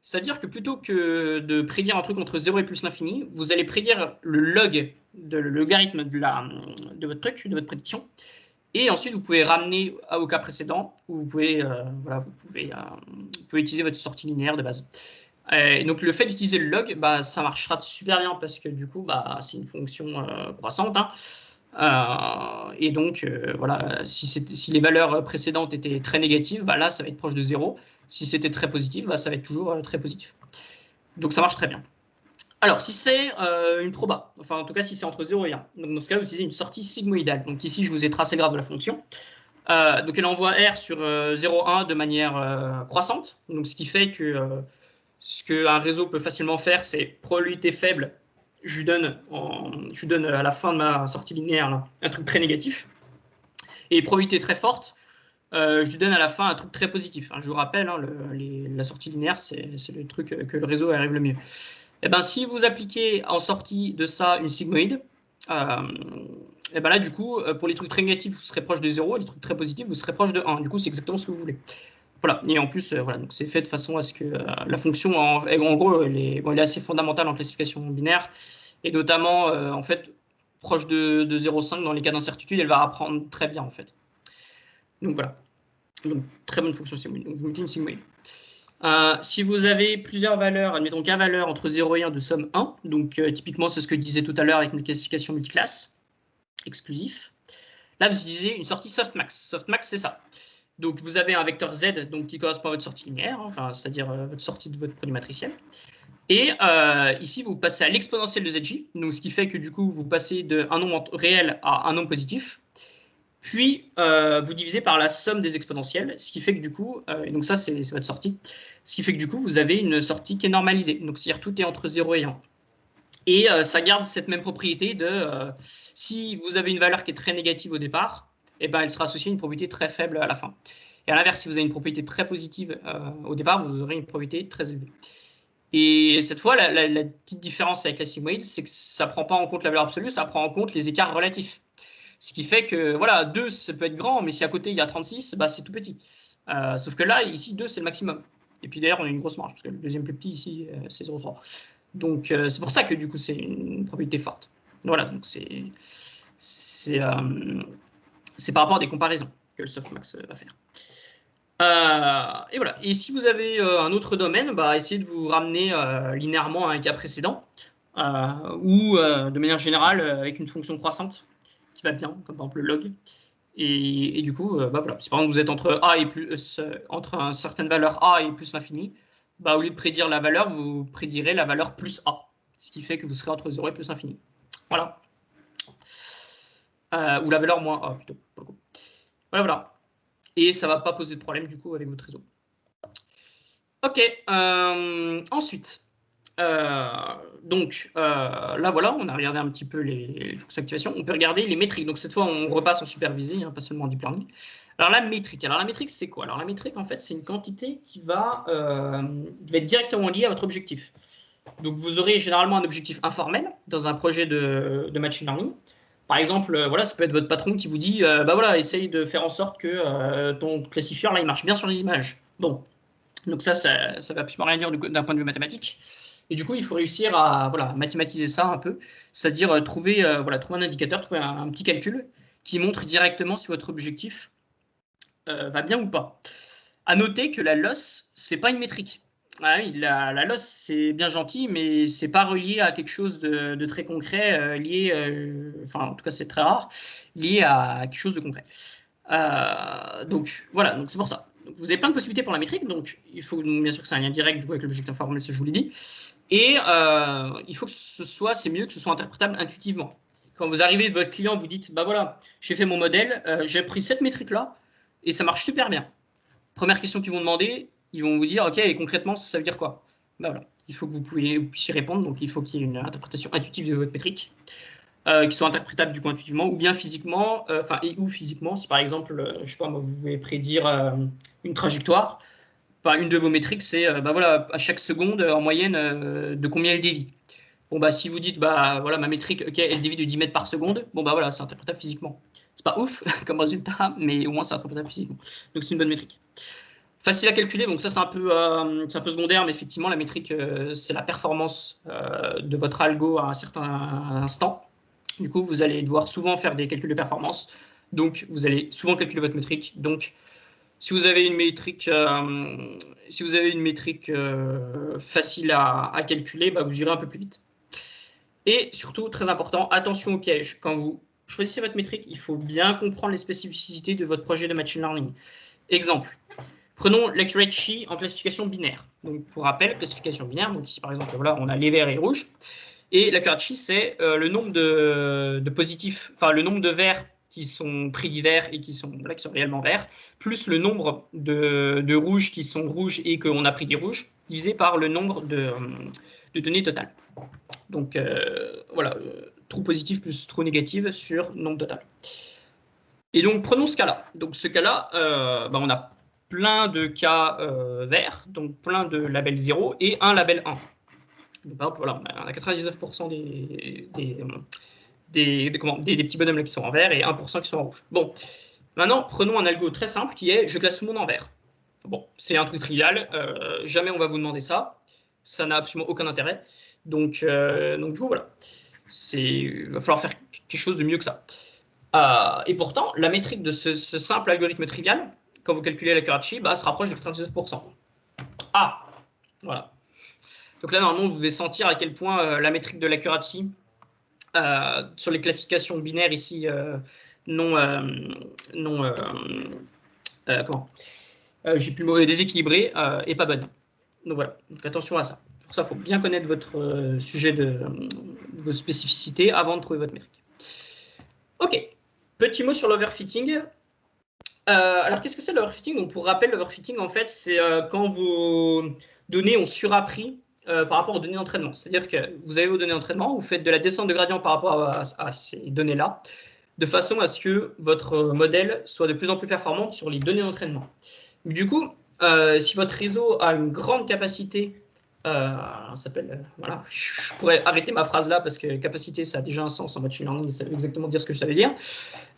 C'est-à-dire que plutôt que de prédire un truc entre 0 et plus l'infini, vous allez prédire le log, le logarithme de votre truc, de votre prédiction. Et ensuite, vous pouvez ramener au cas précédent, où vous pouvez utiliser votre sortie linéaire de base. Donc, le fait d'utiliser le log, bah, ça marchera super bien parce que du coup, bah, c'est une fonction croissante. Hein. Et donc, voilà, si les valeurs précédentes étaient très négatives, bah, là, ça va être proche de 0. Si c'était très positif, bah, ça va être toujours très positif. Donc, ça marche très bien. Alors, si c'est une proba, enfin en tout cas si c'est entre 0 et 1, donc dans ce cas-là, vous utilisez une sortie sigmoïdale. Donc ici, je vous ai tracé le graphe de la fonction. Donc elle envoie R sur 0, 1 de manière croissante. Donc ce qui fait que ce qu'un réseau peut facilement faire, c'est probabilité faible, je lui donne à la fin de ma sortie linéaire là, un truc très négatif. Et probabilité très forte, je lui donne à la fin un truc très positif. Hein, je vous rappelle, hein, la sortie linéaire, c'est le truc que le réseau arrive le mieux. Et ben, si vous appliquez en sortie de ça une sigmoïde, et ben là, du coup, pour les trucs très négatifs, vous serez proche de 0, et les trucs très positifs, vous serez proche de 1. Du coup, c'est exactement ce que vous voulez. Voilà. Et en plus, voilà, donc c'est fait de façon à ce que la fonction, en gros, elle est assez fondamentale en classification binaire, et notamment, en fait, proche de 0,5 dans les cas d'incertitude, elle va apprendre très bien, en fait. Donc voilà. Donc, très bonne fonction sigmoïde. Donc, vous mettez une sigmoïde. Si vous avez plusieurs valeurs, admettons qu'un valeur entre 0 et 1 de somme 1, donc typiquement c'est ce que je disais tout à l'heure avec une classification multiclasse, exclusif, là vous utilisez une sortie softmax. Softmax, c'est ça. Donc vous avez un vecteur z donc, qui correspond à votre sortie linéaire, hein, enfin, c'est-à-dire votre sortie de votre produit matriciel. Et ici vous passez à l'exponentielle de zj, donc ce qui fait que du coup vous passez d'un nombre réel à un nombre positif. Puis, vous divisez par la somme des exponentielles, ce qui fait que du coup, et donc ça c'est votre sortie, ce qui fait que du coup, vous avez une sortie qui est normalisée. Donc, c'est-à-dire tout est entre 0 et 1. Et ça garde cette même propriété de, si vous avez une valeur qui est très négative au départ, eh ben, elle sera associée à une probabilité très faible à la fin. Et à l'inverse, si vous avez une propriété très positive au départ, vous aurez une probabilité très élevée. Et cette fois, la petite différence avec la sigmoïde, c'est que ça ne prend pas en compte la valeur absolue, ça prend en compte les écarts relatifs. Ce qui fait que, voilà, 2, ça peut être grand, mais si à côté, il y a 36, bah, c'est tout petit. Sauf que là, ici, 2, c'est le maximum. Et puis d'ailleurs, on a une grosse marge, parce que le deuxième plus petit, ici, c'est 0,3. Donc, c'est pour ça que, du coup, c'est une probabilité forte. Voilà, donc c'est par rapport à des comparaisons que le softmax va faire. Et voilà. Et si vous avez un autre domaine, bah, essayez de vous ramener linéairement à un cas précédent, ou de manière générale, avec une fonction croissante qui va bien, comme par exemple le log. Et du coup, bah voilà. Si par exemple vous êtes entre A et plus, entre une certaine valeur A et plus l'infini, bah, au lieu de prédire la valeur, vous prédirez la valeur plus A. Ce qui fait que vous serez entre 0 et plus l'infini. Voilà. Ou la valeur moins A plutôt, pour le coup. Voilà. Et ça ne va pas poser de problème du coup avec votre réseau. Ok. Ensuite, donc là voilà, on a regardé un petit peu les fonctions d'activation. On peut regarder les métriques. Donc cette fois, on repasse en supervisé, pas seulement en deep learning. Alors la métrique. Alors la métrique, c'est quoi? Alors la métrique, en fait, c'est une quantité qui va être directement liée à votre objectif. Donc vous aurez généralement un objectif informel dans un projet de machine learning. Par exemple, voilà, ça peut être votre patron qui vous dit, bah voilà, essaye de faire en sorte que ton classifieur là, il marche bien sur les images. Bon, donc ça va absolument rien dire d'un point de vue mathématique. Et du coup, il faut réussir à mathématiser ça un peu, c'est-à-dire trouver un indicateur, trouver un petit calcul qui montre directement si votre objectif va bien ou pas. À noter que la loss, c'est pas une métrique. Ah oui, la loss, c'est bien gentil, mais c'est pas relié à quelque chose de très concret, lié, en tout cas c'est très rare, lié à quelque chose de concret. Donc voilà, donc c'est pour ça. Donc, vous avez plein de possibilités pour la métrique, donc il faut bien sûr que c'est un lien direct du coup, avec l'objectif informel, ça je vous l'ai dit. Et il faut que c'est mieux que ce soit interprétable intuitivement. Quand vous arrivez de votre client, vous dites, bah voilà, j'ai fait mon modèle, j'ai pris cette métrique-là, et ça marche super bien. Première question qu'ils vont demander, ils vont vous dire, ok, et concrètement, ça veut dire quoi? Ben voilà, il faut que vous puissiez répondre, donc il faut qu'il y ait une interprétation intuitive de votre métrique, qui soit interprétable du coup intuitivement, ou bien physiquement, ou physiquement, si par exemple, je sais pas, moi, vous voulez prédire une trajectoire, une de vos métriques, c'est, voilà, à chaque seconde, en moyenne, de combien elle dévie. Bon, bah, si vous dites, bah, voilà, ma métrique, ok, elle dévie de 10 mètres par seconde, bon, bah, voilà, c'est interprétable physiquement. C'est pas ouf comme résultat, mais au moins, c'est interprétable physiquement. Donc, c'est une bonne métrique. Facile à calculer, donc ça, c'est un peu secondaire, mais effectivement, la métrique, c'est la performance de votre algo à un certain instant. Du coup, vous allez devoir souvent faire des calculs de performance, donc vous allez souvent calculer votre métrique. Donc, si vous avez une métrique, facile à calculer, bah, vous irez un peu plus vite. Et surtout, très important, attention au piège. Quand vous choisissez votre métrique, il faut bien comprendre les spécificités de votre projet de machine learning. Exemple, prenons l'accuracy en classification binaire. Donc, pour rappel, classification binaire, donc ici par exemple, voilà, on a les verts et les rouges. Et l'accuracy, c'est le nombre de positifs, le nombre de verts qui sont prédits verts et qui sont réellement verts, plus le nombre de rouges qui sont rouges et qu'on a prédit rouges, divisé par le nombre de données totales. Donc voilà, trou positif plus trou négatif sur nombre total. Et donc prenons ce cas-là. Donc ce cas-là, on a plein de cas verts, donc plein de labels 0 et un label 1. Donc, par exemple, voilà, on a 99% des petits bonhommes là qui sont en vert et 1% qui sont en rouge. Bon, maintenant, prenons un algo très simple qui est « je classe tout le monde en vert ». Bon, c'est un truc trivial, jamais on va vous demander ça, ça n'a absolument aucun intérêt. Donc du coup, voilà, il va falloir faire quelque chose de mieux que ça. Et pourtant, la métrique de ce simple algorithme trivial, quand vous calculez l'accuracy, se rapproche de 99%. Ah, voilà. Donc là, normalement, vous devez sentir à quel point la métrique de l'accuracy sur les classifications binaires ici j'ai plus le mot, déséquilibré et pas bonne. Donc voilà, donc attention à ça. Pour ça, il faut bien connaître votre sujet de vos spécificités avant de trouver votre métrique. Ok, petit mot sur l'overfitting. Alors, qu'est-ce que c'est l'overfitting? Donc, pour rappel, l'overfitting, en fait, c'est quand vos données ont surappris par rapport aux données d'entraînement. C'est-à-dire que vous avez vos données d'entraînement, vous faites de la descente de gradient par rapport à ces données-là, de façon à ce que votre modèle soit de plus en plus performant sur les données d'entraînement. Du coup, si votre réseau a une grande capacité, voilà, je pourrais arrêter ma phrase là parce que capacité, ça a déjà un sens en machine learning, ça veut exactement dire ce que ça veut dire.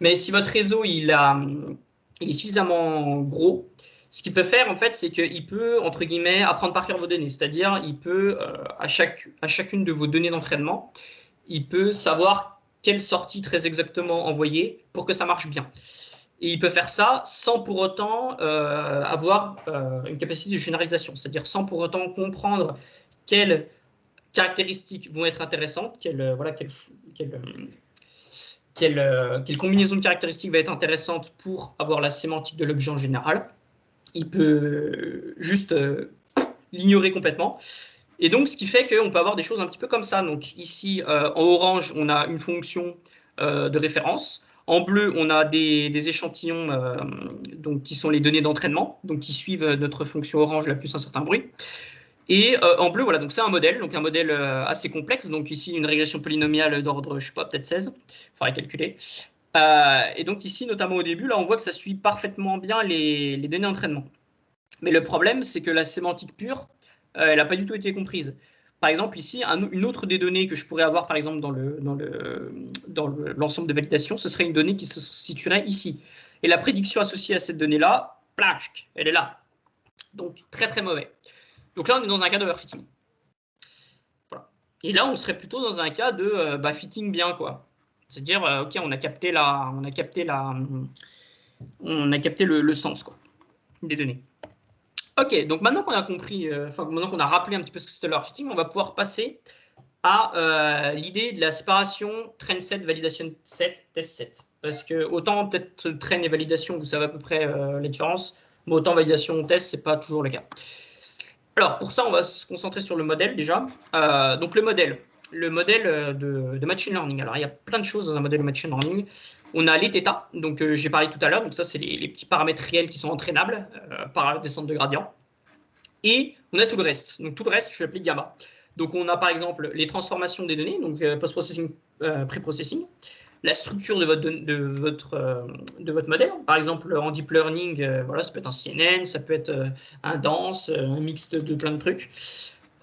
Mais si votre réseau il est suffisamment gros, ce qu'il peut faire en fait, c'est qu'il peut entre guillemets apprendre par cœur vos données. C'est-à-dire, il peut à chacune de vos données d'entraînement, il peut savoir quelle sortie très exactement envoyer pour que ça marche bien. Et il peut faire ça sans pour autant avoir une capacité de généralisation, c'est-à-dire sans pour autant comprendre quelles caractéristiques vont être intéressantes, quelle combinaison de caractéristiques va être intéressante pour avoir la sémantique de l'objet en général. Il peut juste l'ignorer complètement. Et donc, ce qui fait qu'on peut avoir des choses un petit peu comme ça. Donc ici, en orange, on a une fonction de référence. En bleu, on a des échantillons donc, qui sont les données d'entraînement, donc qui suivent notre fonction orange la plus un certain bruit. Et en bleu, voilà, donc c'est un modèle assez complexe. Donc ici, une régression polynomiale d'ordre, je sais pas, peut-être 16. Il faudrait calculer. Et donc ici, notamment au début, là, on voit que ça suit parfaitement bien les données d'entraînement. Mais le problème, c'est que la sémantique pure, elle n'a pas du tout été comprise. Par exemple, ici, une autre des données que je pourrais avoir, par exemple, dans l'ensemble de validation, ce serait une donnée qui se situerait ici. Et la prédiction associée à cette donnée-là, plaque, elle est là. Donc, très, très mauvais. Donc là, on est dans un cas d'overfitting. Voilà. Et là, on serait plutôt dans un cas de fitting bien, quoi. C'est-à-dire, OK, on a capté le sens, quoi, des données. Ok, donc maintenant qu'on a compris, maintenant qu'on a rappelé un petit peu ce que c'était l'overfitting, on va pouvoir passer à l'idée de la séparation train set, validation set, test set. Parce que autant peut-être train et validation, vous savez à peu près la différence, mais autant validation test, c'est pas toujours le cas. Alors pour ça, on va se concentrer sur le modèle déjà. Donc le modèle de machine learning. Alors il y a plein de choses dans un modèle de machine learning. On a les θ, donc j'ai parlé tout à l'heure, donc ça c'est les petits paramètres réels qui sont entraînables par la descente de gradient. Et on a tout le reste. Donc tout le reste, je vais appeler gamma. Donc on a par exemple les transformations des données, donc post-processing, pré-processing, la structure de votre modèle. Par exemple, en deep learning, voilà, ça peut être un CNN, ça peut être un dense, un mixte de plein de trucs.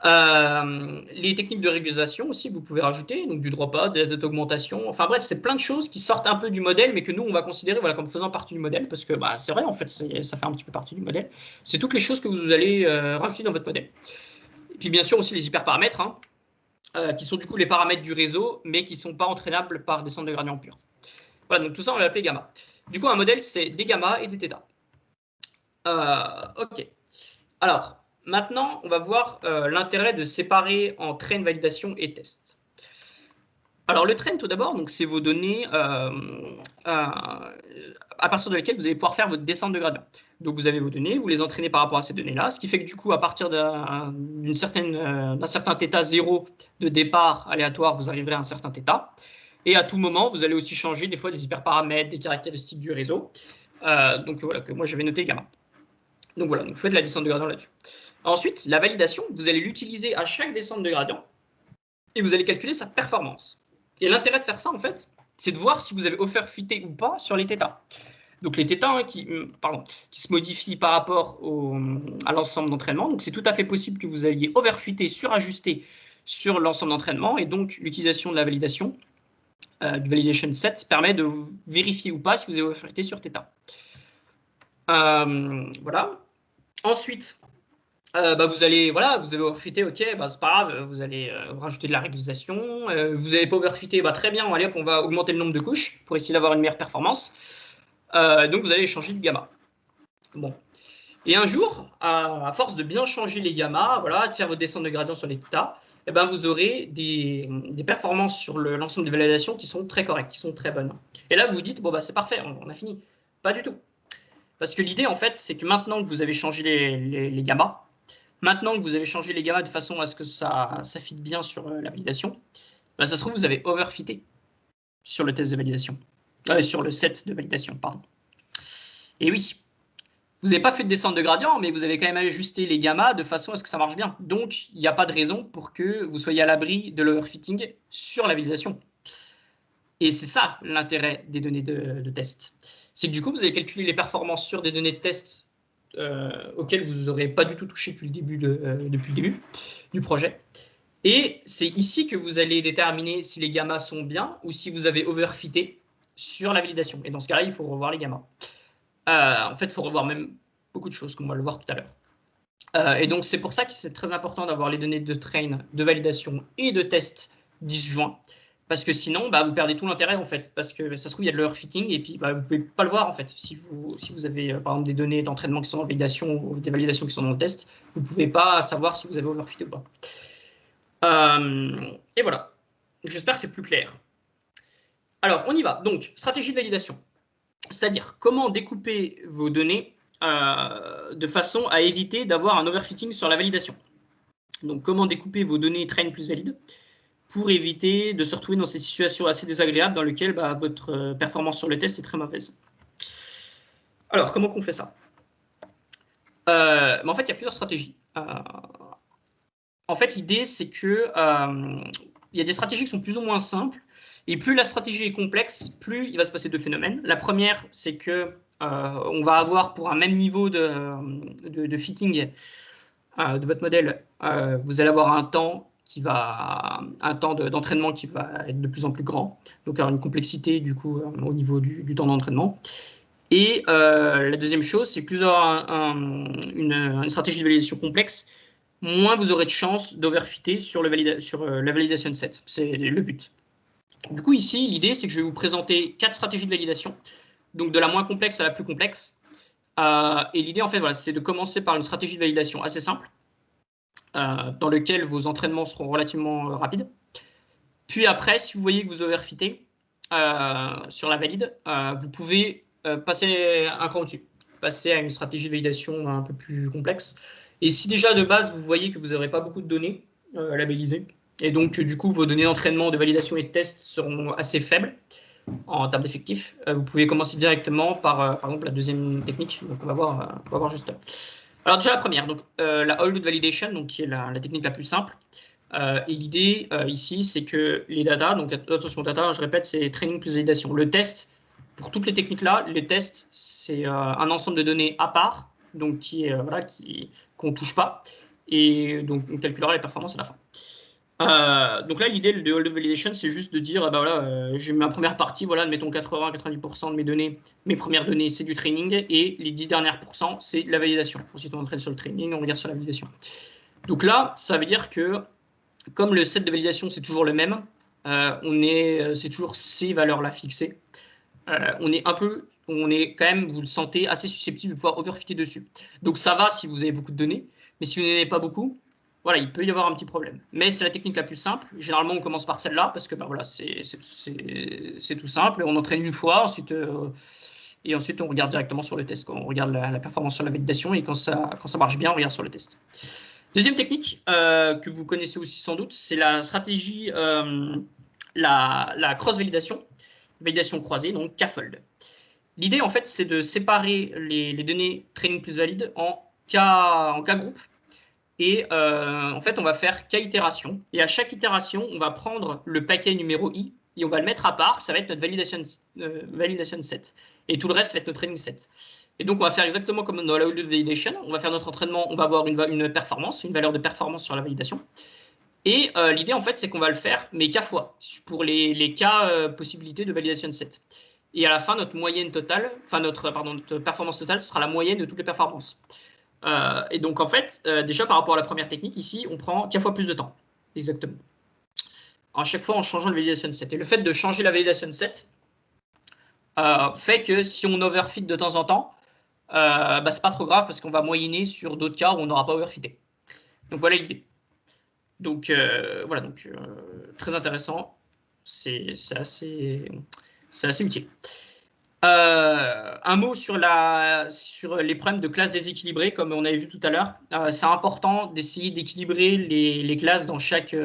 Les techniques de régularisation aussi, vous pouvez rajouter, donc du dropout, de l'augmentation. Enfin bref, c'est plein de choses qui sortent un peu du modèle, mais que nous, on va considérer comme faisant partie du modèle, parce que c'est vrai, en fait, ça fait un petit peu partie du modèle. C'est toutes les choses que vous allez rajouter dans votre modèle. Et puis bien sûr aussi les hyperparamètres, qui sont du coup les paramètres du réseau, mais qui ne sont pas entraînables par descente de gradient pur. Voilà, donc tout ça, on va l'appeler gamma. Du coup, un modèle, c'est des gamma et des θ. Ok. Alors, maintenant, on va voir l'intérêt de séparer en train, validation et test. Alors, le train, tout d'abord, c'est vos données à partir de lesquelles vous allez pouvoir faire votre descente de gradient. Donc, vous avez vos données, vous les entraînez par rapport à ces données-là, ce qui fait que du coup, à partir d'un certain θ 0 de départ aléatoire, vous arriverez à un certain θ. Et à tout moment, vous allez aussi changer des fois des hyperparamètres, des caractéristiques du réseau. Donc voilà, que moi j'avais noté gamma. Donc voilà, donc vous faites la descente de gradient là-dessus. Ensuite, la validation, vous allez l'utiliser à chaque descente de gradient et vous allez calculer sa performance. Et l'intérêt de faire ça, en fait, c'est de voir si vous avez overfité ou pas sur les θ. Donc les θ qui se modifient par rapport à l'ensemble d'entraînement. Donc c'est tout à fait possible que vous alliez overfiter, surajuster sur l'ensemble d'entraînement. Et donc l'utilisation de la validation, du validation set, permet de vérifier ou pas si vous avez overfité sur θ. Voilà. Ensuite, vous avez overfité, ok, c'est pas grave, vous allez rajouter de la régularisation. Vous n'avez pas overfité, très bien, allez hop, on va augmenter le nombre de couches pour essayer d'avoir une meilleure performance. Donc vous allez changer de gamma. Bon. Et un jour, à force de bien changer les gammas, voilà, de faire votre descente de gradient sur les θ, vous aurez des performances sur l'ensemble des validations qui sont très correctes, qui sont très bonnes. Et là, vous vous dites, bon, c'est parfait, on a fini. Pas du tout. Parce que l'idée, en fait, c'est que maintenant que vous avez changé les gammas, maintenant que vous avez changé les gammas de façon à ce que ça fit bien sur la validation, ça se trouve, vous avez overfité sur le test de validation. Sur le set de validation, pardon. Et oui, vous n'avez pas fait de descente de gradient, mais vous avez quand même ajusté les gammas de façon à ce que ça marche bien. Donc, il n'y a pas de raison pour que vous soyez à l'abri de l'overfitting sur la validation. Et c'est ça l'intérêt des données de test. C'est que du coup, vous allez calculer les performances sur des données de test auxquelles vous n'aurez pas du tout touché depuis le début du projet. Et c'est ici que vous allez déterminer si les gammas sont bien ou si vous avez overfité sur la validation. Et dans ce cas-là, il faut revoir les gammas. En fait, il faut revoir même beaucoup de choses, comme on va le voir tout à l'heure. Et donc, c'est pour ça que c'est très important d'avoir les données de train, de validation et de test disjoints. Parce que sinon, vous perdez tout l'intérêt, en fait. Parce que ça se trouve, il y a de l'overfitting et puis vous ne pouvez pas le voir, en fait. Si vous avez, par exemple, des données d'entraînement qui sont en validation ou des validations qui sont dans le test, vous ne pouvez pas savoir si vous avez overfité ou pas. Et voilà. J'espère que c'est plus clair. Alors, on y va. Donc, stratégie de validation. C'est-à-dire, comment découper vos données de façon à éviter d'avoir un overfitting sur la validation. Donc, comment découper vos données train plus valide pour éviter de se retrouver dans cette situation assez désagréable dans laquelle votre performance sur le test est très mauvaise. Alors, comment qu'on fait ça? En fait, il y a plusieurs stratégies. En fait, l'idée, c'est que il y a des stratégies qui sont plus ou moins simples, et plus la stratégie est complexe, plus il va se passer deux phénomènes. La première, c'est que on va avoir pour un même niveau de fitting de votre modèle, vous allez avoir un temps d'entraînement qui va être de plus en plus grand, donc avoir une complexité du coup au niveau du temps d'entraînement. Et la deuxième chose, c'est plus une stratégie de validation complexe, moins vous aurez de chances d'overfitter sur la validation set. C'est le but. Du coup, ici, l'idée, c'est que je vais vous présenter 4 stratégies de validation, donc de la moins complexe à la plus complexe. Et l'idée, en fait, voilà, c'est de commencer par une stratégie de validation assez simple, dans lequel vos entraînements seront relativement rapides. Puis après, si vous voyez que vous overfittez sur la valide, vous pouvez passer un cran au-dessus, passer à une stratégie de validation un peu plus complexe. Et si déjà de base, vous voyez que vous n'aurez pas beaucoup de données labellisées, et donc du coup, vos données d'entraînement, de validation et de test seront assez faibles en termes d'effectifs, vous pouvez commencer directement par exemple, la deuxième technique. Donc on va voir juste là. Alors déjà la première, donc la All Good Validation, donc, qui est la technique la plus simple. Et l'idée ici, c'est que les data, donc attention data, je répète, c'est training plus validation. Le test, pour toutes les techniques-là, les tests, c'est un ensemble de données à part, donc qu'on ne touche pas, et donc on calculera les performances à la fin. Donc là, l'idée de All Good Validation, c'est juste de dire, j'ai ma première partie, voilà, admettons 80-90% de mes données, mes premières données, c'est du training, et les 10 dernières pourcents, c'est de la validation. Ensuite, on entraîne sur le training, on regarde sur la validation. Donc là, ça veut dire que, comme le set de validation, c'est toujours le même, c'est toujours ces valeurs-là fixées, on est quand même, vous le sentez, assez susceptible de pouvoir overfitter dessus. Donc ça va si vous avez beaucoup de données, mais si vous n'en avez pas beaucoup, voilà, il peut y avoir un petit problème. Mais c'est la technique la plus simple. Généralement, on commence par celle-là parce que voilà, c'est tout simple. On entraîne une fois, et ensuite on regarde directement sur le test. On regarde la performance sur la validation, et quand ça marche bien, on regarde sur le test. Deuxième technique que vous connaissez aussi sans doute, c'est la stratégie, la cross-validation, validation croisée, donc K-fold. L'idée, en fait, c'est de séparer les données training plus valides en cas groupe. Et en fait, on va faire K itération. Et à chaque itération, on va prendre le paquet numéro I et on va le mettre à part. Ça va être notre validation set. Et tout le reste va être notre training set. Et donc, on va faire exactement comme dans la All Good Validation. On va faire notre entraînement, on va avoir une performance, une valeur de performance sur la validation. Et l'idée, en fait, c'est qu'on va le faire, mais K fois, pour les cas possibilités de validation set. Et à la fin, notre moyenne totale, notre performance totale, ce sera la moyenne de toutes les performances. Et donc, en fait, déjà par rapport à la première technique, ici, on prend K fois plus de temps. Exactement. À chaque fois en changeant le validation set. Et le fait de changer la validation set fait que si on overfit de temps en temps, c'est pas trop grave parce qu'on va moyenner sur d'autres cas où on n'aura pas overfité. Donc, voilà l'idée. Donc, très intéressant. C'est assez utile. Un mot sur les problèmes de classes déséquilibrées, comme on avait vu tout à l'heure. C'est important d'essayer d'équilibrer les classes dans chaque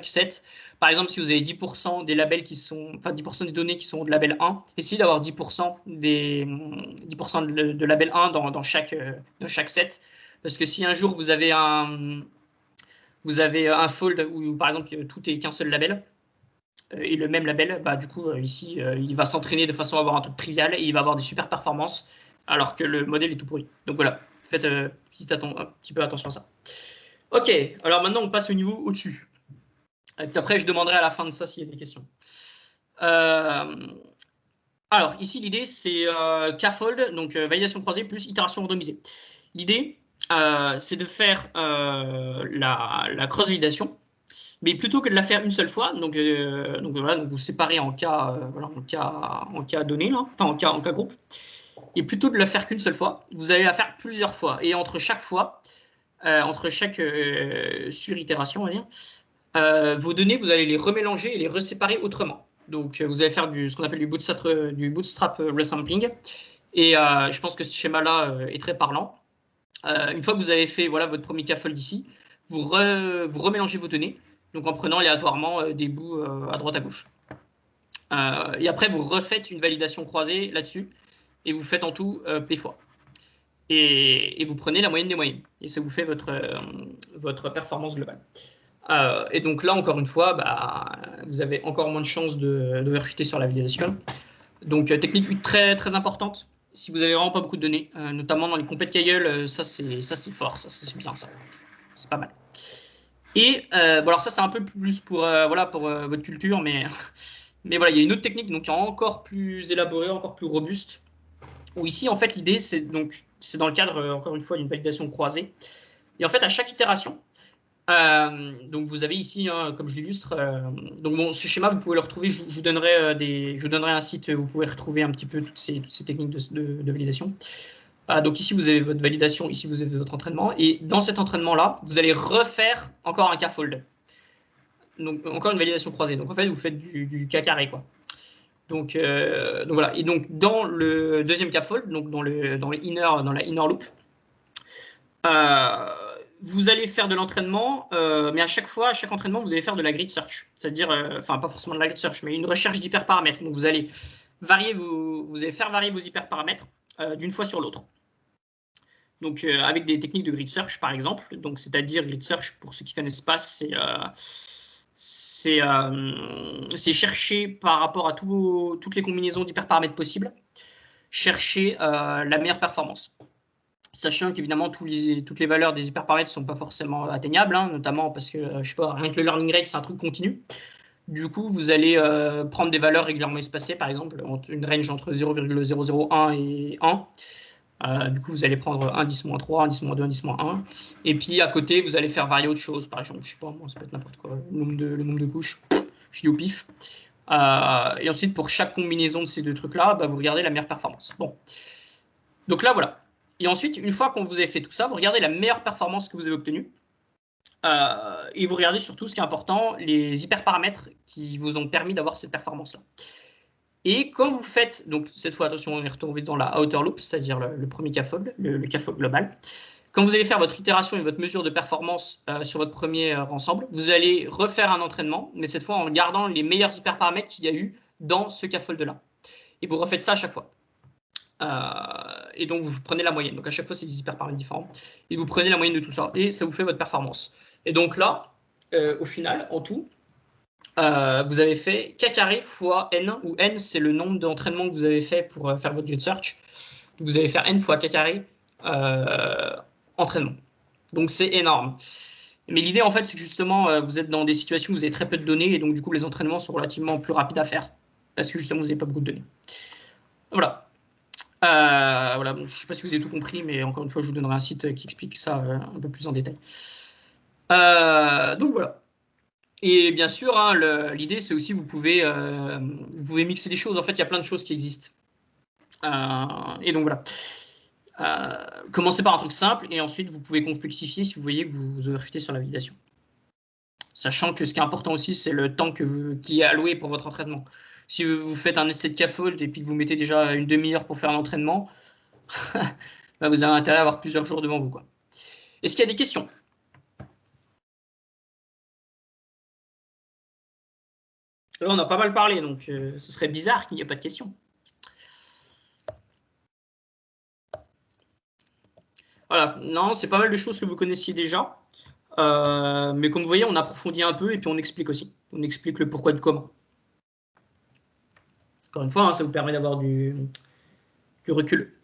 set. Par exemple, si vous avez 10% des labels 10% des données qui sont de label 1, essayez d'avoir 10% de label 1 dans chaque set. Parce que si un jour vous avez un fold où, par exemple, tout est qu'un seul label, et le même label, du coup, ici, il va s'entraîner de façon à avoir un truc trivial et il va avoir des super performances alors que le modèle est tout pourri. Donc voilà, faites un petit peu attention à ça. Ok, alors maintenant, on passe au niveau au-dessus. Et puis après, je demanderai à la fin de ça s'il y a des questions. Alors, ici, l'idée, c'est K-fold, donc validation croisée plus itération randomisée. L'idée, c'est de faire la cross-validation, mais plutôt que de la faire une seule fois, donc vous séparez en cas donné, en cas groupe, et plutôt de la faire qu'une seule fois, vous allez la faire plusieurs fois. Et entre chaque fois, sur-itération, on va dire, vos données, vous allez les remélanger et les reséparer autrement. Donc, vous allez faire ce qu'on appelle du bootstrap resampling. Et je pense que ce schéma-là est très parlant. Une fois que vous avez fait votre premier K-fold ici, vous remélangez vos données. donc en prenant aléatoirement des bouts à droite à gauche. Et après, vous refaites une validation croisée là-dessus, et vous faites en tout P fois. Et vous prenez la moyenne des moyennes, et ça vous fait votre performance globale. Et donc là, encore une fois, vous avez encore moins de chances d'overfitter sur la validation. Donc, technique très, très importante. Si vous n'avez vraiment pas beaucoup de données, notamment dans les compètes Kaggle, ça c'est fort, ça c'est bien ça. C'est pas mal. Et bon, alors ça c'est un peu plus pour, pour votre culture, mais voilà, il y a une autre technique donc, qui est encore plus élaborée, encore plus robuste, où ici en fait l'idée c'est dans le cadre, encore une fois, d'une validation croisée. Et en fait, à chaque itération, donc vous avez ici, comme je l'illustre, donc bon, ce schéma, vous pouvez le retrouver, je vous donnerai un site où vous pouvez retrouver un petit peu toutes ces techniques de validation. Donc ici, vous avez votre validation, ici, vous avez votre entraînement, et dans cet entraînement-là, vous allez refaire encore un K-fold. Donc encore une validation croisée. Donc en fait, vous faites du K carré, quoi. Donc voilà. Et donc dans le deuxième K-fold, donc dans la inner loop, vous allez faire de l'entraînement, mais à chaque entraînement, vous allez faire de la grid search. C'est-à-dire, enfin, pas forcément de la grid search, mais une recherche d'hyperparamètres. Donc, vous allez faire varier vos hyperparamètres d'une fois sur l'autre. Donc, avec des techniques de grid search, par exemple. Donc, c'est-à-dire, grid search, pour ceux qui ne connaissent pas, c'est chercher par rapport à toutes les combinaisons d'hyperparamètres possibles, chercher la meilleure performance. Sachant qu'évidemment, toutes les valeurs des hyperparamètres ne sont pas forcément atteignables, notamment parce que, je sais pas, rien que le learning rate, c'est un truc continu. Du coup, vous allez prendre des valeurs régulièrement espacées, par exemple, une range entre 0,001 et 1. Du coup, vous allez prendre 1, 10, 3, 1, 10, 2, 1, 10, 1. Et puis, à côté, vous allez faire varier autre chose. Par exemple, je sais pas, moi, ça peut être n'importe quoi, le nombre de couches. Je dis au pif. Et ensuite, pour chaque combinaison de ces deux trucs-là, vous regardez la meilleure performance. Bon. Donc là, voilà. Et ensuite, une fois qu'on vous avez fait tout ça, vous regardez la meilleure performance que vous avez obtenue. Et vous regardez surtout, ce qui est important, les hyperparamètres qui vous ont permis d'avoir cette performance-là. Et quand vous faites, donc cette fois, attention, on est retrouvé dans la outer loop, c'est-à-dire le premier K-fold, le K-fold global. Quand vous allez faire votre itération et votre mesure de performance sur votre premier ensemble, vous allez refaire un entraînement, mais cette fois en gardant les meilleurs hyperparamètres qu'il y a eu dans ce K-fold-là. Et vous refaites ça à chaque fois. Et donc, vous prenez la moyenne. Donc, à chaque fois, c'est des hyperparamètres différents. Et vous prenez la moyenne de tout ça. Et ça vous fait votre performance. Et donc là, au final, en tout, vous avez fait K carré fois N, où N, c'est le nombre d'entraînements que vous avez fait pour faire votre grid search. Vous allez faire N fois K carré entraînement. Donc, c'est énorme. Mais l'idée, en fait, c'est que justement, vous êtes dans des situations où vous avez très peu de données. Et donc, du coup, les entraînements sont relativement plus rapides à faire. Parce que justement, vous n'avez pas beaucoup de données. Voilà. Voilà, je ne sais pas si vous avez tout compris, mais encore une fois, je vous donnerai un site qui explique ça un peu plus en détail. Donc voilà. Et bien sûr, l'idée, c'est aussi vous pouvez mixer des choses. En fait, il y a plein de choses qui existent. Et donc voilà. Commencez par un truc simple et ensuite, vous pouvez complexifier si vous voyez que vous overfitez sur la validation. Sachant que ce qui est important aussi, c'est le temps qui est alloué pour votre entraînement. Si vous faites un essai de K-fold et puis que vous mettez déjà une demi-heure pour faire un entraînement, vous avez intérêt à avoir plusieurs jours devant vous, quoi. Est-ce qu'il y a des questions? Là, on a pas mal parlé, donc ce serait bizarre qu'il n'y ait pas de questions. Voilà, non, c'est pas mal de choses que vous connaissiez déjà. Mais comme vous voyez, on approfondit un peu et puis on explique aussi. On explique le pourquoi du comment. Encore une fois, ça vous permet d'avoir du recul.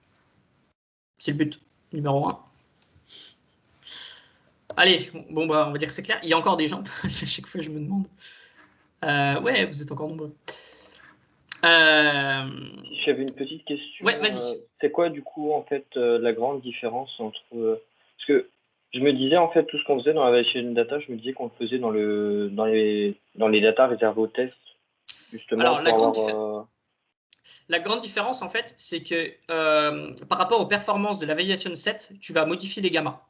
C'est le but, numéro 1. Allez, bon, on va dire que c'est clair. Il y a encore des gens, à chaque fois je me demande. Ouais, vous êtes encore nombreux. J'avais une petite question. Ouais, vas-y. C'est quoi, du coup, en fait, la grande différence entre... parce que je me disais, en fait, tout ce qu'on faisait dans la validation data, je me disais qu'on le faisait dans les datas réservées aux tests, justement. Alors, la grande différence, en fait, c'est que par rapport aux performances de la validation set, tu vas modifier les gammas.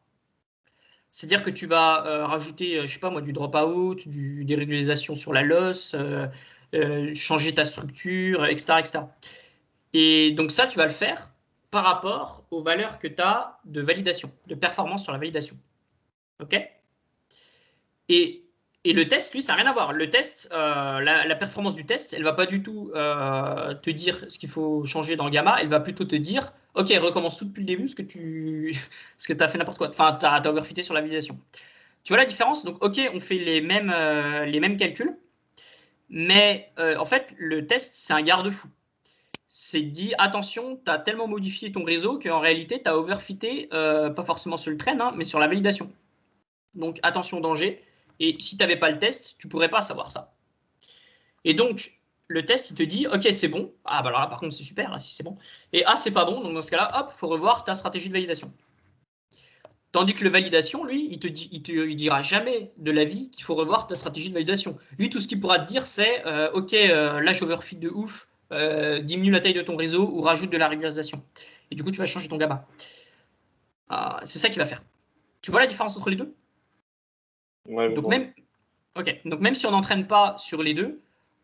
C'est-à-dire que tu vas rajouter, je sais pas moi, du dropout, des régularisations sur la loss, changer ta structure, etc., etc. Et donc ça, tu vas le faire par rapport aux valeurs que tu as de validation, de performance sur la validation. OK ? Et Et le test, lui, ça n'a rien à voir. Le test, la performance du test, elle ne va pas du tout te dire ce qu'il faut changer dans Gamma. Elle va plutôt te dire, OK, recommence tout depuis le début parce que tu as fait n'importe quoi. Enfin, tu as overfité sur la validation. Tu vois la différence? Donc, OK, on fait les mêmes calculs. Mais en fait, le test, c'est un garde-fou. C'est dit, attention, tu as tellement modifié ton réseau qu'en réalité, tu as overfité, pas forcément sur le train, hein, mais sur la validation. Donc, attention, danger. Et si tu n'avais pas le test, tu ne pourrais pas savoir ça. Et donc, le test, il te dit, OK, c'est bon. Ah, bah alors là, par contre, c'est super, là, si c'est bon. Et ah, c'est pas bon. Donc, dans ce cas-là, hop, il faut revoir ta stratégie de validation. Tandis que le validation, lui, il dira jamais de la vie qu'il faut revoir ta stratégie de validation. Lui, tout ce qu'il pourra te dire, c'est OK, là, j'overfit de ouf, diminue la taille de ton réseau ou rajoute de la régularisation. Et du coup, tu vas changer ton GABA. C'est ça qu'il va faire. Tu vois la différence entre les deux? Ouais, Donc même si on n'entraîne pas sur les deux,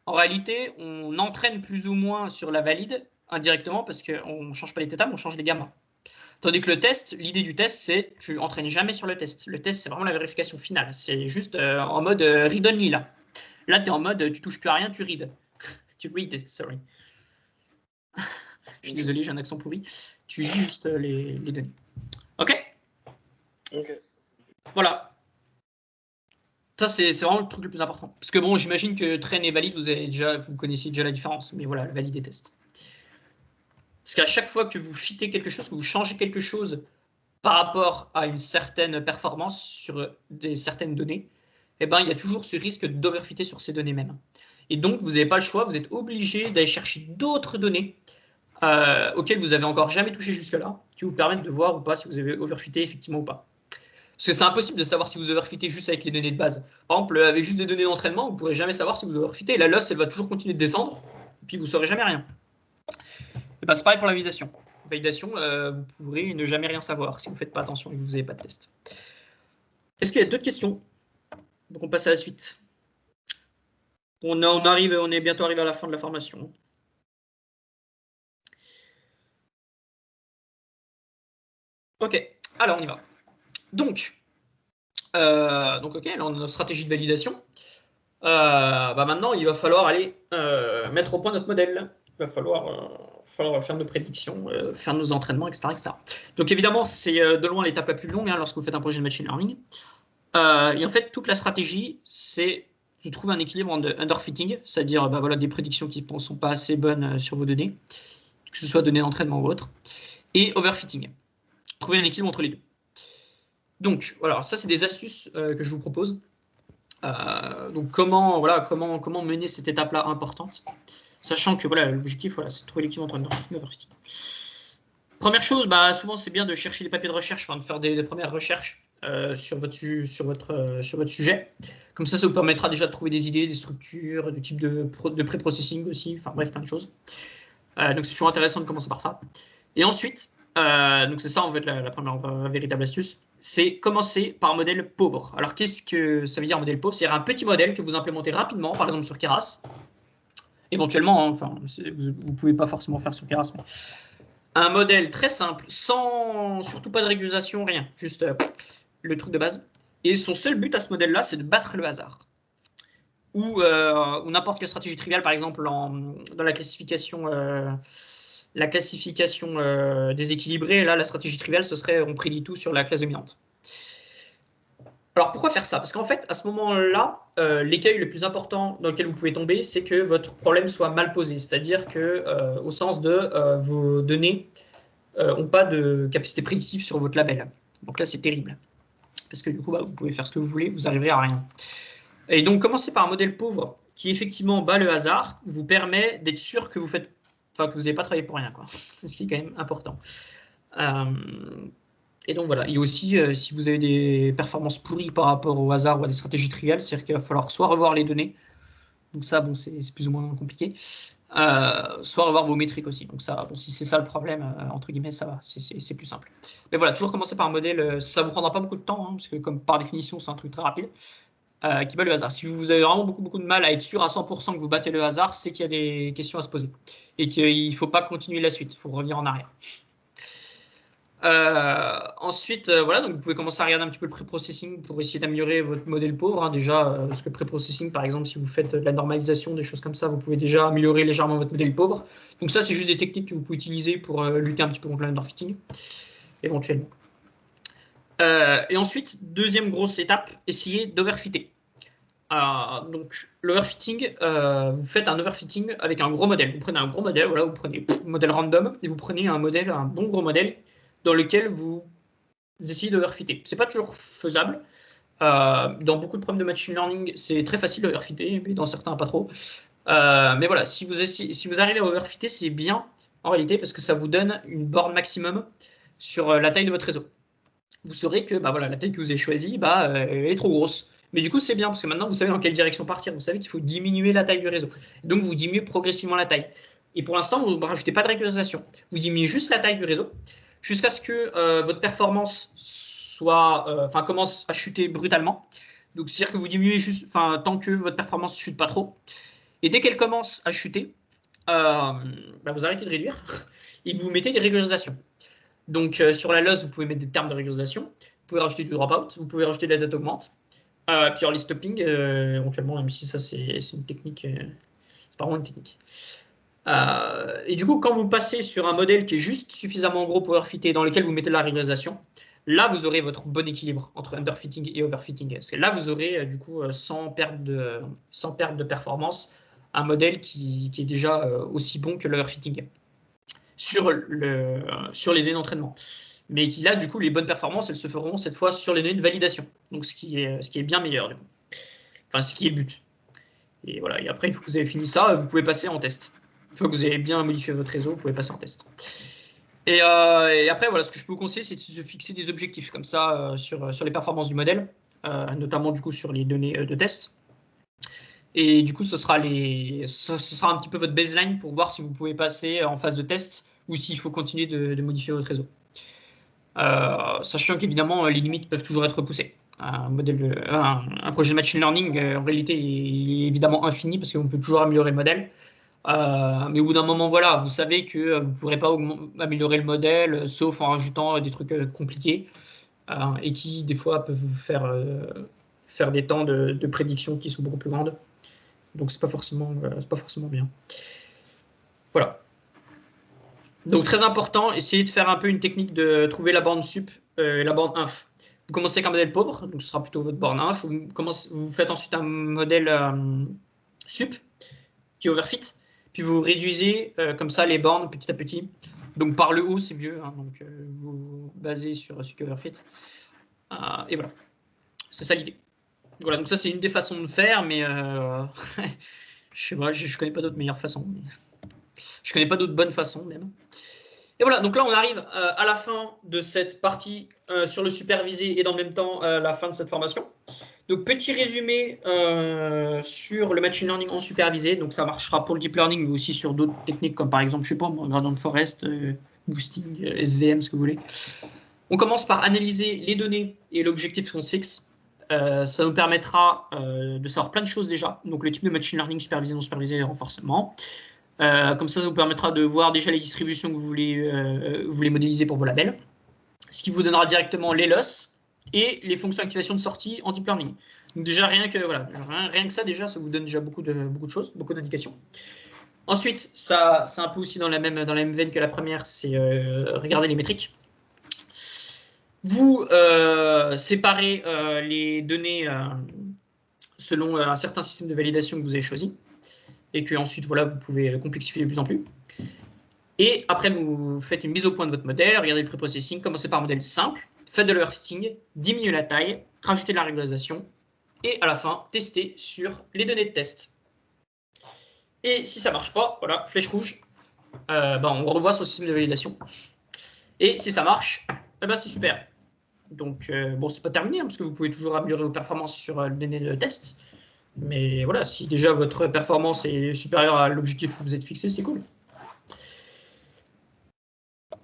en réalité, on entraîne plus ou moins sur la valide indirectement parce qu'on ne change pas les θ, mais on change les gammas. Tandis que le test, l'idée du test, c'est tu n'entraînes jamais sur le test. Le test, c'est vraiment la vérification finale. C'est juste en mode read only là. Là, tu es en mode tu touches plus à rien, tu read. Tu read, sorry. Je suis désolé, j'ai un accent pourri. Tu lis juste les données. OK? Voilà. Ça, c'est vraiment le truc le plus important. Parce que bon, j'imagine que train et valide, vous connaissez déjà la différence. Mais voilà, le valide et test. Parce qu'à chaque fois que vous fitez quelque chose, que vous changez quelque chose par rapport à une certaine performance sur certaines données, eh ben, il y a toujours ce risque d'overfitter sur ces données mêmes. Et donc, vous n'avez pas le choix, vous êtes obligé d'aller chercher d'autres données auxquelles vous n'avez encore jamais touché jusque-là, qui vous permettent de voir ou pas si vous avez overfité effectivement ou pas. Parce que c'est impossible de savoir si vous overfitez juste avec les données de base. Par exemple, avec juste des données d'entraînement, vous ne pourrez jamais savoir si vous overfitez. La loss, elle va toujours continuer de descendre, et puis vous ne saurez jamais rien. Et ben, c'est pareil pour la validation. La validation, vous pourrez ne jamais rien savoir si vous ne faites pas attention et que vous n'avez pas de test. Est-ce qu'il y a d'autres questions? Donc on passe à la suite. On est bientôt arrivé à la fin de la formation. Ok, alors on y va. Donc ok, là on a notre stratégie de validation. Maintenant, il va falloir aller mettre au point notre modèle. Il va falloir faire nos prédictions, faire nos entraînements, etc. Donc évidemment, c'est de loin l'étape la plus longue lorsque vous faites un projet de machine learning. Et en fait, toute la stratégie, c'est de trouver un équilibre entre underfitting, c'est-à-dire des prédictions qui ne sont pas assez bonnes sur vos données, que ce soit données d'entraînement ou autre, et overfitting. Trouver un équilibre entre les deux. Donc, voilà, ça, c'est des astuces que je vous propose. Donc, comment mener cette étape-là importante, sachant que l'objectif, c'est de trouver l'équilibre entre underfitting et overfitting. Première chose, souvent, c'est bien de chercher des papiers de recherche, de faire des premières recherches sur votre sujet. Comme ça vous permettra déjà de trouver des idées, des structures, des types de pré-processing aussi, enfin bref, plein de choses. Donc c'est toujours intéressant de commencer par ça. Et ensuite, donc c'est ça en fait la première véritable astuce, c'est commencer par un modèle pauvre. Alors qu'est-ce que ça veut dire un modèle pauvre? C'est un petit modèle que vous implémentez rapidement, par exemple sur Keras. Éventuellement, vous ne pouvez pas forcément faire sur Keras, mais un modèle très simple, sans surtout pas de régularisation, rien, juste le truc de base. Et son seul but à ce modèle-là, c'est de battre le hasard. Ou n'importe quelle stratégie triviale, par exemple dans la classification déséquilibrée. Là, la stratégie triviale, ce serait on prédit tout sur la classe dominante. Alors pourquoi faire ça? Parce qu'en fait, à ce moment-là, l'écueil le plus important dans lequel vous pouvez tomber, c'est que votre problème soit mal posé. C'est-à-dire que, au sens de vos données n'ont pas de capacité prédictive sur votre label. Donc là, c'est terrible. Parce que du coup, vous pouvez faire ce que vous voulez, vous n'arriverez à rien. Et donc, commencer par un modèle pauvre qui, effectivement, bat le hasard, vous permet d'être sûr que vous n'avez pas travaillé pour rien, quoi. C'est ce qui est quand même important. Et donc, voilà. Et aussi, si vous avez des performances pourries par rapport au hasard ou à des stratégies triviales, c'est-à-dire qu'il va falloir soit revoir les données, donc ça, c'est plus ou moins compliqué, soit revoir vos métriques aussi. Donc ça, si c'est ça le problème, entre guillemets, ça va, c'est plus simple. Mais voilà, toujours commencer par un modèle, ça ne vous prendra pas beaucoup de temps, parce que comme par définition, c'est un truc très rapide, qui bat le hasard. Si vous avez vraiment beaucoup de mal à être sûr à 100% que vous battez le hasard, c'est qu'il y a des questions à se poser. Et qu'il ne faut pas continuer la suite, il faut revenir en arrière. Ensuite, voilà, donc vous pouvez commencer à regarder un petit peu le pré-processing pour essayer d'améliorer votre modèle pauvre. Hein, déjà, parce que pré-processing, par exemple, si vous faites de la normalisation, des choses comme ça, vous pouvez déjà améliorer légèrement votre modèle pauvre. Donc ça, c'est juste des techniques que vous pouvez utiliser pour lutter un petit peu contre l'underfitting, éventuellement. Et ensuite, deuxième grosse étape, essayez d'overfitter. Donc, l'overfitting, vous faites un overfitting avec un gros modèle. Vous prenez un gros modèle, voilà, vous prenez un modèle random, et vous prenez un bon gros modèle, dans lequel vous essayez d'overfitter. C'est pas toujours faisable. Dans beaucoup de problèmes de machine learning, c'est très facile d'overfitter, mais dans certains, pas trop. Mais voilà, si vous arrivez à overfitter, c'est bien, en réalité, parce que ça vous donne une borne maximum sur la taille de votre réseau. Vous saurez que voilà, la taille que vous avez choisie elle est trop grosse. Mais du coup, c'est bien, parce que maintenant, vous savez dans quelle direction partir. Vous savez qu'il faut diminuer la taille du réseau. Donc, vous diminuez progressivement la taille. Et pour l'instant, vous ne rajoutez pas de régularisation. Vous diminuez juste la taille du réseau jusqu'à ce que votre performance commence à chuter brutalement. Donc, c'est-à-dire que vous diminuez juste tant que votre performance ne chute pas trop. Et dès qu'elle commence à chuter, vous arrêtez de réduire et vous mettez des régularisations. Donc, sur la loss, vous pouvez mettre des termes de régularisation. Vous pouvez rajouter du dropout. Vous pouvez rajouter de la date augmente. Puis les stopping, éventuellement, même si ça, c'est une technique. C'est pas vraiment une technique. Et du coup, quand vous passez sur un modèle qui est juste suffisamment gros pour overfitter, dans lequel vous mettez de la régularisation, là, vous aurez votre bon équilibre entre underfitting et overfitting. Parce que là, vous aurez, du coup, sans perte de performance, un modèle qui est déjà aussi bon que l'overfitting sur les données d'entraînement. Mais qui là, du coup, les bonnes performances, elles se feront cette fois sur les données de validation. Donc, ce qui est bien meilleur, du coup. Enfin, ce qui est le but. Et voilà. Et après, une fois que vous avez fini ça, vous pouvez passer en test. Une fois que vous avez bien modifié votre réseau, vous pouvez passer en test. Et après, voilà, ce que je peux vous conseiller, c'est de se fixer des objectifs comme ça sur les performances du modèle, notamment du coup sur les données de test. Et du coup, ce sera un petit peu votre baseline pour voir si vous pouvez passer en phase de test ou s'il faut continuer de modifier votre réseau. Sachant qu'évidemment, les limites peuvent toujours être repoussées. Un projet de machine learning, en réalité, est évidemment infini parce qu'on peut toujours améliorer le modèle. Mais au bout d'un moment, voilà, vous savez que vous ne pourrez pas améliorer le modèle, sauf en rajoutant des trucs compliqués et qui, des fois, peuvent vous faire des temps de prédiction qui sont beaucoup plus grandes. Donc, c'est pas forcément bien. Voilà. Donc, très important, essayez de faire un peu une technique de trouver la borne sup et la borne inf. Vous commencez avec un modèle pauvre, donc ce sera plutôt votre borne inf. Vous faites ensuite un modèle sup qui overfit, puis vous réduisez comme ça les bornes petit à petit. Donc, par le haut, c'est mieux. Hein, donc, vous basez sur ce qui overfit. Et voilà. C'est ça l'idée. Voilà, donc ça, c'est une des façons de faire, mais je sais pas, je connais pas d'autres meilleures façons. Je connais pas d'autres bonnes façons, même. Et voilà, donc là, on arrive à la fin de cette partie sur le supervisé et dans le même temps la fin de cette formation. Donc, petit résumé sur le machine learning en supervisé. Donc, ça marchera pour le deep learning, mais aussi sur d'autres techniques comme par exemple, je sais pas, gradient forest, boosting, SVM, ce que vous voulez. On commence par analyser les données et l'objectif qu'on se fixe. Ça nous permettra de savoir plein de choses déjà. Donc, le type de machine learning supervisé, non supervisé et renforcement. Comme ça vous permettra de voir déjà les distributions que vous voulez modéliser pour vos labels. Ce qui vous donnera directement les loss et les fonctions d'activation de sortie en deep learning. Donc déjà, rien que ça, déjà, ça vous donne déjà beaucoup de choses, beaucoup d'indications. Ensuite, ça, c'est un peu aussi dans la même veine que la première, c'est regarder les métriques. Vous séparez les données selon un certain système de validation que vous avez choisi et que ensuite, voilà, vous pouvez complexifier de plus en plus. Et après, vous faites une mise au point de votre modèle, regardez le pré-processing, commencez par un modèle simple, faites de l'overfitting, diminuez la taille, rajoutez de la régularisation, et à la fin, testez sur les données de test. Et si ça ne marche pas, voilà, flèche rouge, on revoit son système de validation. Et si ça marche, c'est super. Donc, c'est pas terminé, hein, parce que vous pouvez toujours améliorer vos performances sur les données de test. Mais voilà, si déjà votre performance est supérieure à l'objectif que vous êtes fixé, c'est cool.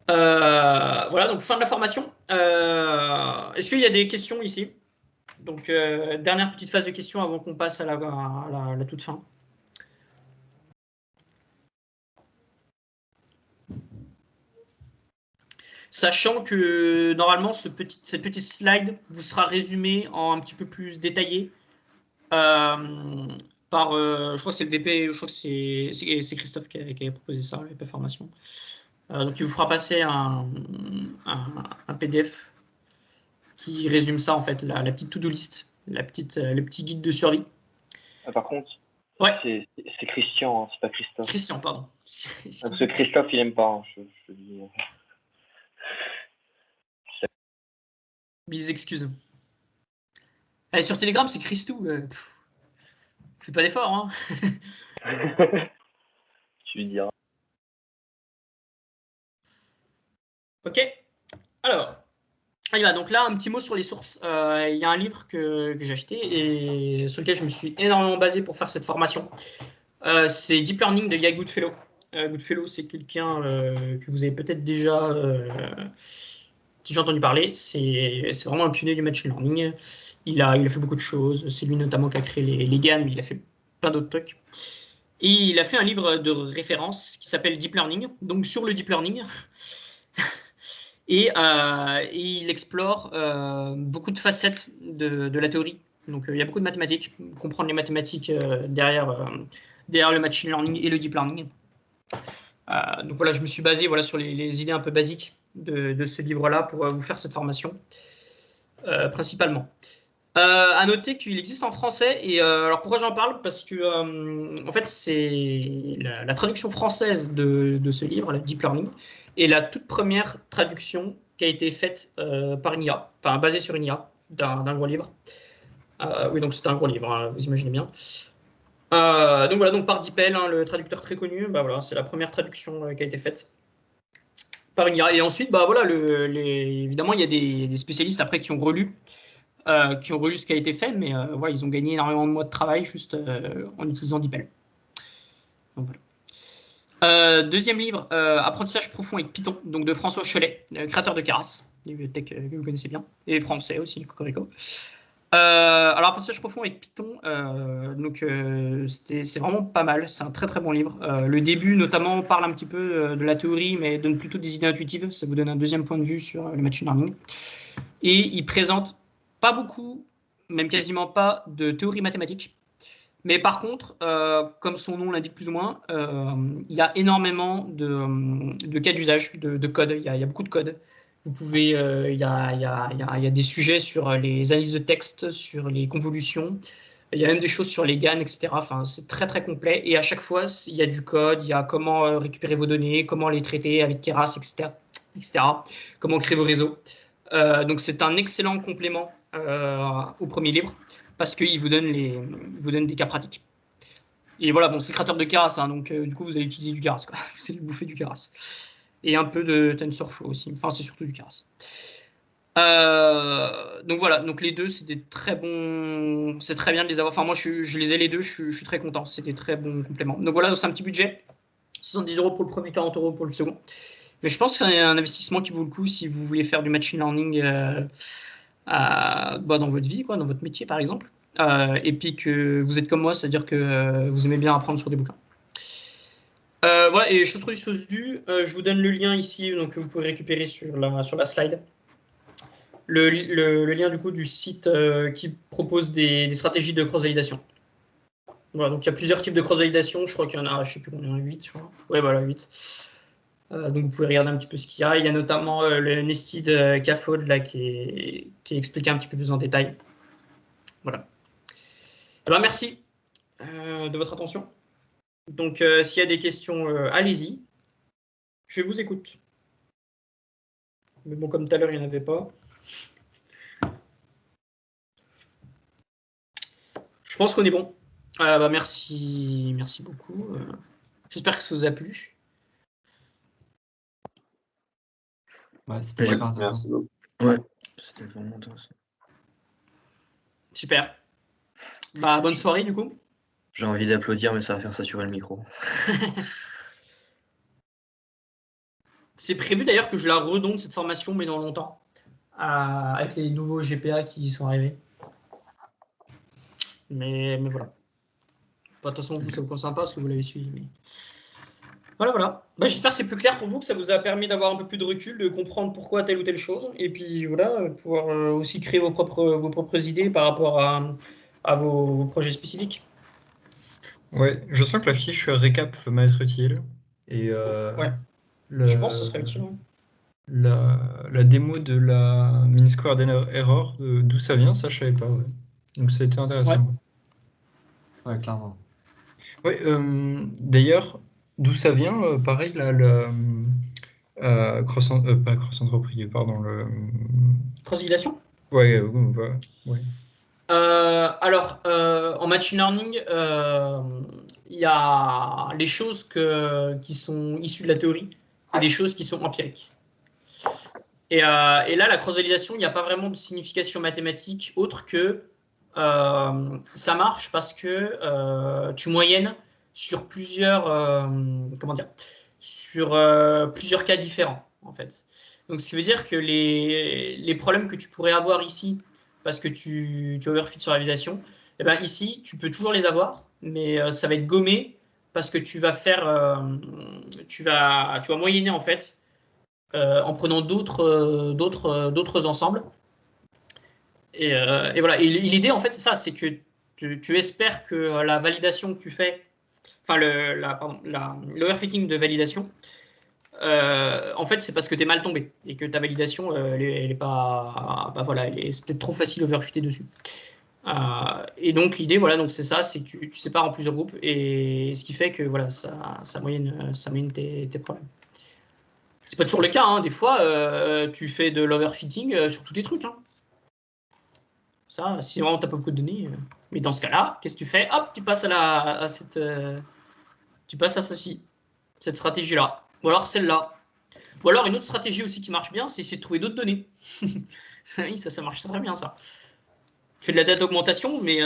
Voilà, donc fin de la formation. Est-ce qu'il y a des questions ici? Donc, dernière petite phase de questions avant qu'on passe à la toute fin. Sachant que normalement, cette petite slide vous sera résumée en un petit peu plus détaillé par, je crois que c'est le VP, je crois que c'est Christophe qui avait proposé ça, le VP formation. Donc il vous fera passer un PDF qui résume ça en fait, la petite to-do list, le petit guide de survie. Par contre, ouais. c'est Christian, hein, c'est pas Christophe. Christian, pardon. Parce que Christophe, il aime pas. Hein, je dis. Mes excuses. Allez, sur Telegram, c'est Christou. Fais pas d'effort, hein. Tu lui diras. Ok. Alors, on y va. Donc là, un petit mot sur les sources. Il y a un livre que j'ai acheté et sur lequel je me suis énormément basé pour faire cette formation. C'est Deep Learning de Guy Goodfellow. Goodfellow, c'est quelqu'un que vous avez peut-être déjà entendu parler. C'est vraiment un pionnier du machine learning. Il a fait beaucoup de choses. C'est lui notamment qui a créé les GAN, mais il a fait plein d'autres trucs. Et il a fait un livre de référence qui s'appelle Deep Learning, donc sur le Deep Learning. Et il explore beaucoup de facettes de la théorie. Donc il y a beaucoup de mathématiques, comprendre les mathématiques derrière le machine learning et le deep learning. Donc voilà, je me suis basé sur les idées un peu basiques de ce livre-là pour vous faire cette formation, principalement. À noter qu'il existe en français. Et alors pourquoi j'en parle? Parce que en fait, c'est la traduction française de ce livre, le Deep Learning, est la toute première traduction qui a été faite par une IA, enfin basée sur une IA d'un gros livre. Oui, donc c'est un gros livre, hein, vous imaginez bien. Donc voilà, donc par DeepL, hein, le traducteur très connu, voilà, c'est la première traduction qui a été faite par une IA. Et ensuite, évidemment, il y a des spécialistes après qui ont relu ce qui a été fait, mais voilà, ils ont gagné énormément de mois de travail juste en utilisant DeepL. Donc, voilà. Deuxième livre, Apprentissage profond avec Python, donc de François Cholet, créateur de Keras, une bibliothèque que vous connaissez bien, et français aussi, Cocorico. Alors, Apprentissage profond avec Python, c'est vraiment pas mal, c'est un très très bon livre. Le début, notamment, parle un petit peu de la théorie, mais donne plutôt des idées intuitives, ça vous donne un deuxième point de vue sur le machine learning. Et il présente pas beaucoup, même quasiment pas, de théorie mathématique. Mais par contre, comme son nom l'indique plus ou moins, il y a énormément de cas d'usage, de code. Il y a beaucoup de code. Vous pouvez, il y a des sujets sur les analyses de texte, sur les convolutions. Il y a même des choses sur les GAN, etc. Enfin, c'est très très complet. Et à chaque fois, il y a du code, il y a comment récupérer vos données, comment les traiter avec Keras, etc. Comment créer vos réseaux. Donc c'est un excellent complément au premier livre parce qu'il vous donne des cas pratiques. Et voilà, bon, c'est le créateur de Keras, hein, donc du coup vous allez utiliser du Keras, quoi. Vous allez bouffer du Keras. Et un peu de TensorFlow aussi. Enfin, c'est surtout du Keras. Donc voilà, donc les deux, c'est des très bons. C'est très bien de les avoir. Enfin, moi, je les ai les deux, je suis très content. C'est des très bons compléments. Donc voilà, c'est un petit budget. 70 € pour le premier, 40 € pour le second. Mais je pense que c'est un investissement qui vaut le coup si vous voulez faire du machine learning dans votre vie, quoi, dans votre métier par exemple. Et puis que vous êtes comme moi, c'est-à-dire que vous aimez bien apprendre sur des bouquins. Voilà, et chose due, je vous donne le lien ici, donc que vous pouvez récupérer sur la slide. Le lien du coup du site qui propose des stratégies de cross-validation. Voilà, donc il y a plusieurs types de cross-validation, je crois qu'il y en a, je sais plus combien, 8, je crois. Ouais, voilà, 8. Donc vous pouvez regarder un petit peu ce qu'il y a. Il y a notamment le nested cathode là, qui est expliqué un petit peu plus en détail. Voilà. Alors, merci de votre attention. Donc s'il y a des questions, allez-y. Je vous écoute. Mais bon, comme tout à l'heure, il n'y en avait pas. Je pense qu'on est bon. Merci beaucoup. J'espère que ça vous a plu. Ouais, c'était super intéressant. Merci beaucoup. Ouais, c'était vraiment intéressant. Super. Bonne soirée du coup. J'ai envie d'applaudir, mais ça va faire saturer le micro. C'est prévu d'ailleurs que je la redonne cette formation, mais dans longtemps, avec les nouveaux GPA qui sont arrivés. Mais voilà. De toute façon, vous, ça vous concerne pas parce que vous l'avez suivi. Mais... Voilà, voilà. Bah, j'espère que c'est plus clair pour vous, que ça vous a permis d'avoir un peu plus de recul, de comprendre pourquoi telle ou telle chose, et puis voilà, pouvoir aussi créer vos propres idées par rapport à vos projets spécifiques. Ouais, je sens que la fiche récap va m'être utile. Et Ouais, je pense que ce serait utile. Ouais. la démo de la Mean Squared Error, d'où ça vient, ça je savais pas. Ouais. Donc ça a été intéressant. Ouais, clairement. Ouais, d'ailleurs, d'où ça vient, pareil, là, le pas cross-entroprie, pardon, Cross-validation. ouais, ouais. Alors, en machine learning, il y a les choses qui sont issues de la théorie et des choses qui sont empiriques. Et là, la cross-validation, il n'y a pas vraiment de signification mathématique autre que ça marche parce que tu moyennes sur comment dire, sur plusieurs cas différents, en fait. Donc, ce qui veut dire que les problèmes que tu pourrais avoir ici, parce que tu overfit sur la validation, eh ben, ici, tu peux toujours les avoir, mais ça va être gommé parce que tu vas moyenner, en fait, en prenant d'autres ensembles. Et voilà. Et l'idée, en fait, c'est ça, c'est que tu espères que la validation que tu fais, enfin, l'overfitting de validation, en fait, c'est parce que tu es mal tombé et que ta validation, elle est pas, bah, voilà, c'est peut-être trop facile d'overfitter dessus. Et donc, l'idée, voilà, donc c'est ça, c'est que tu sépares en plusieurs groupes et ce qui fait que voilà, ça moyenne tes problèmes. C'est pas toujours le cas, hein. Des fois, tu fais de l'overfitting sur tous tes trucs. Hein. Ça, si vraiment t'as pas beaucoup de données. Mais dans ce cas-là, qu'est-ce que tu fais? Hop, tu passes tu passes à ceci, cette stratégie-là. Ou alors celle-là. Ou alors une autre stratégie aussi qui marche bien, c'est essayer de trouver d'autres données. Oui, ça marche très bien, ça. Tu fais de la data augmentation, mais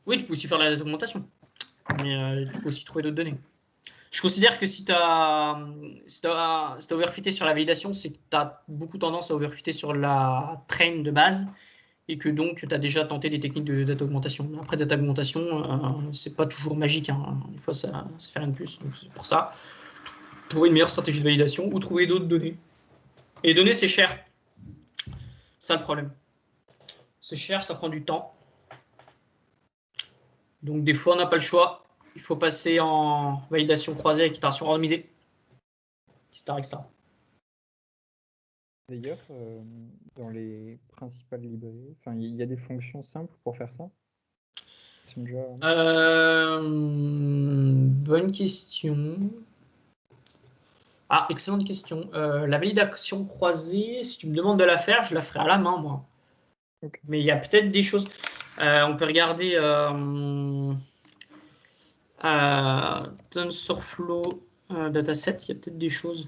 oui, tu peux aussi faire de la data augmentation. Mais tu peux aussi trouver d'autres données. Je considère que si tu as overfité sur la validation, c'est que tu as beaucoup tendance à overfiter sur la train de base et que donc tu as déjà tenté des techniques de data augmentation. Après, data augmentation, c'est pas toujours magique. Hein. Des fois, ça fait rien de plus. Donc, c'est pour ça, trouver une meilleure stratégie de validation ou trouver d'autres données. Et les données, c'est cher. Ça, le problème. C'est cher, ça prend du temps. Donc, des fois, on n'a pas le choix. Il faut passer en validation croisée avec itération randomisée, etc. D'ailleurs, dans les principales librairies, il y a des fonctions simples pour faire ça? Qui sont déjà... Bonne question. Ah, excellente question. La validation croisée, si tu me demandes de la faire, je la ferai à la main, moi. Ok. Mais il y a peut-être des choses. On peut regarder TensorFlow dataset, il y a peut-être des choses.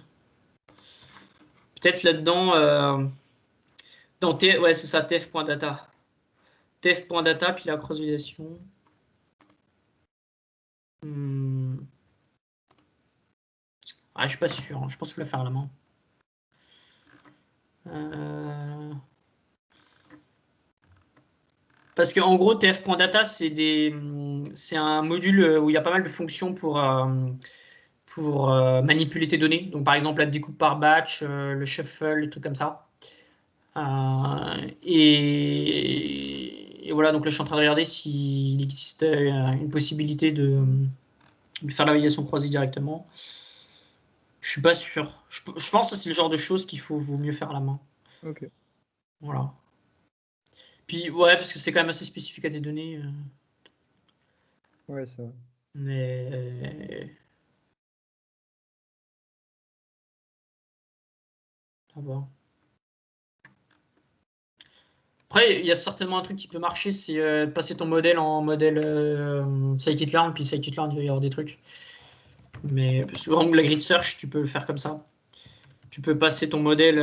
Peut-être là-dedans, ouais, c'est ça, tf.data. tf.data, puis la cross-validation. Ah, je suis pas sûr, hein. Je pense qu'il faut la faire à la main. Parce qu'en gros, tf.data, c'est un module où il y a pas mal de fonctions pour manipuler tes données. Donc, par exemple, la découpe par batch, le shuffle, les trucs comme ça. Et voilà, donc là, je suis en train de regarder s'il existe une possibilité de faire la validation croisée directement. Je suis pas sûr. Je pense que c'est le genre de choses vaut mieux faire à la main. Ok. Voilà. Puis, ouais, parce que c'est quand même assez spécifique à des données. Ouais, c'est vrai. Mais. À voir. Après, il y a certainement un truc qui peut marcher, c'est de passer ton modèle en modèle scikit-learn, puis scikit-learn, il va y avoir des trucs. Mais souvent, la grid search, tu peux le faire comme ça. Tu peux passer ton modèle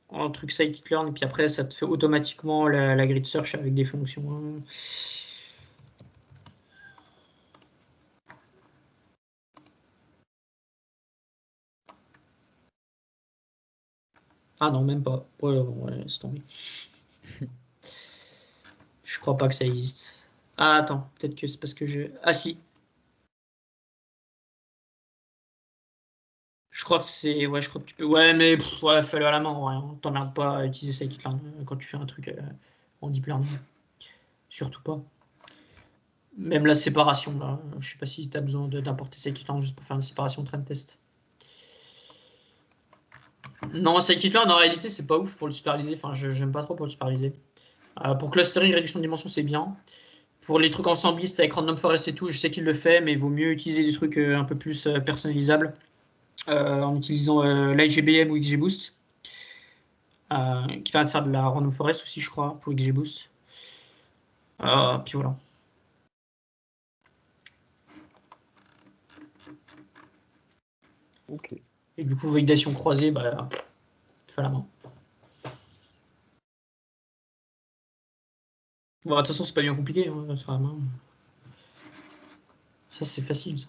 en truc scikit-learn, et puis après, ça te fait automatiquement la grid search avec des fonctions. Hein. Ah non, même pas. Ouais, c'est tombé. Je crois pas que ça existe. Ah, attends, peut-être que c'est parce que je. Ah si. crois que c'est. Ouais, je crois que tu peux. Ouais, mais ouais, fais-le à la main, ouais, hein. T'emmerdes pas à utiliser scikit-learn quand tu fais un truc en deep learning. Surtout pas. Même la séparation, là. Je sais pas si tu as besoin d'importer scikit-learn juste pour faire une séparation train test. Non, scikit-learn, en réalité, c'est pas ouf pour le superviser. Enfin, j'aime pas trop pour le superviser. Pour clustering, réduction de dimension, c'est bien. Pour les trucs ensemblistes avec Random Forest et tout, je sais qu'il le fait, mais il vaut mieux utiliser des trucs un peu plus personnalisables en utilisant l'IGBM ou XGBoost, qui permet de faire de la Random Forest aussi, je crois, pour XGBoost. Puis voilà. Ok. Et du coup, validation croisée, bah, fais à la main. Bon, de toute façon, c'est pas bien compliqué, hein, faire à la main. Ça, c'est facile. Ça.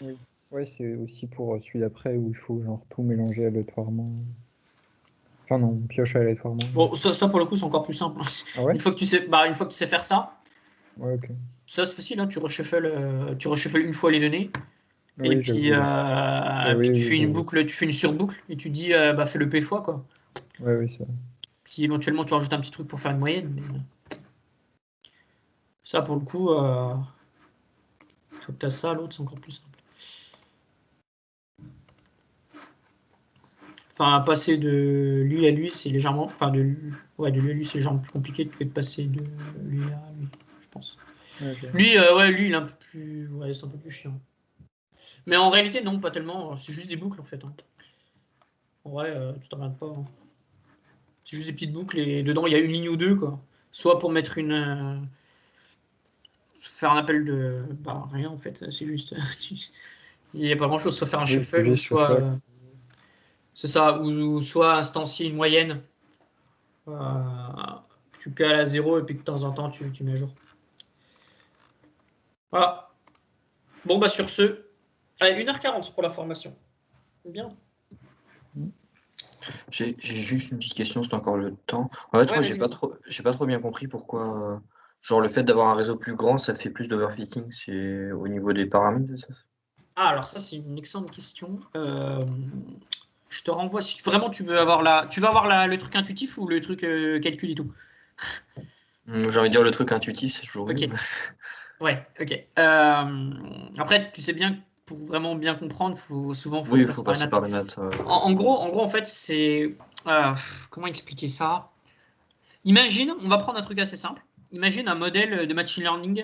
Oui. Ouais, c'est aussi pour celui d'après où il faut genre tout mélanger aléatoirement. Enfin non, on pioche aléatoirement. Bon, ça pour le coup, c'est encore plus simple. Ah ouais? Une fois que tu sais faire ça, Ouais, ok. ça c'est facile, hein, tu reshuffles une fois les données. Et Oui, puis, j'avoue. puis tu Oui, fais une j'avoue. boucle, tu fais une surboucle et tu dis bah fais le P fois quoi. Ouais, oui, c'est vrai. Puis éventuellement tu rajoutes un petit truc pour faire une moyenne. Mais ça pour le coup, une fois que tu as ça, l'autre c'est encore plus simple. Enfin, passer de lui à lui, c'est légèrement. Enfin, de lui à lui, c'est légèrement plus compliqué que de passer de lui à lui, je pense. Ok. Lui, lui, il est un peu plus. Ouais, c'est un peu plus chiant. Mais en réalité, non, pas tellement. C'est juste des boucles en fait. Hein. En vrai, tu t'emmerdes pas. Hein. C'est juste des petites boucles et dedans, il y a une ligne ou deux, quoi. Soit pour mettre une. Faire un appel de. Bah, rien en fait, c'est juste. Il n'y a pas grand chose, soit faire un Oui, shuffle, ou juste soit. ça. C'est ça, ou soit instancier une moyenne. Que tu cales à 0 et puis que de temps en temps, tu mets à jour. Voilà. Bon, bah, sur ce. Allez, 1h40 pour la formation. Bien. J'ai juste une petite question, c'est encore le temps. En fait, je crois que j'ai pas trop bien compris pourquoi, genre le fait d'avoir un réseau plus grand, ça fait plus d'overfitting, c'est au niveau des paramètres, c'est ça? Ah, alors ça, c'est une excellente question. Je te renvoie, si vraiment tu veux avoir le truc intuitif ou le truc calcul et tout. J'ai envie de dire le truc intuitif, c'est toujours Ok. mieux. Ouais, ok. Après, tu sais bien que pour vraiment bien comprendre, souvent Oui, il passer faut par passer une par les maths. En gros, en fait, c'est comment expliquer ça? Imagine, on va prendre un truc assez simple. Imagine un modèle de machine learning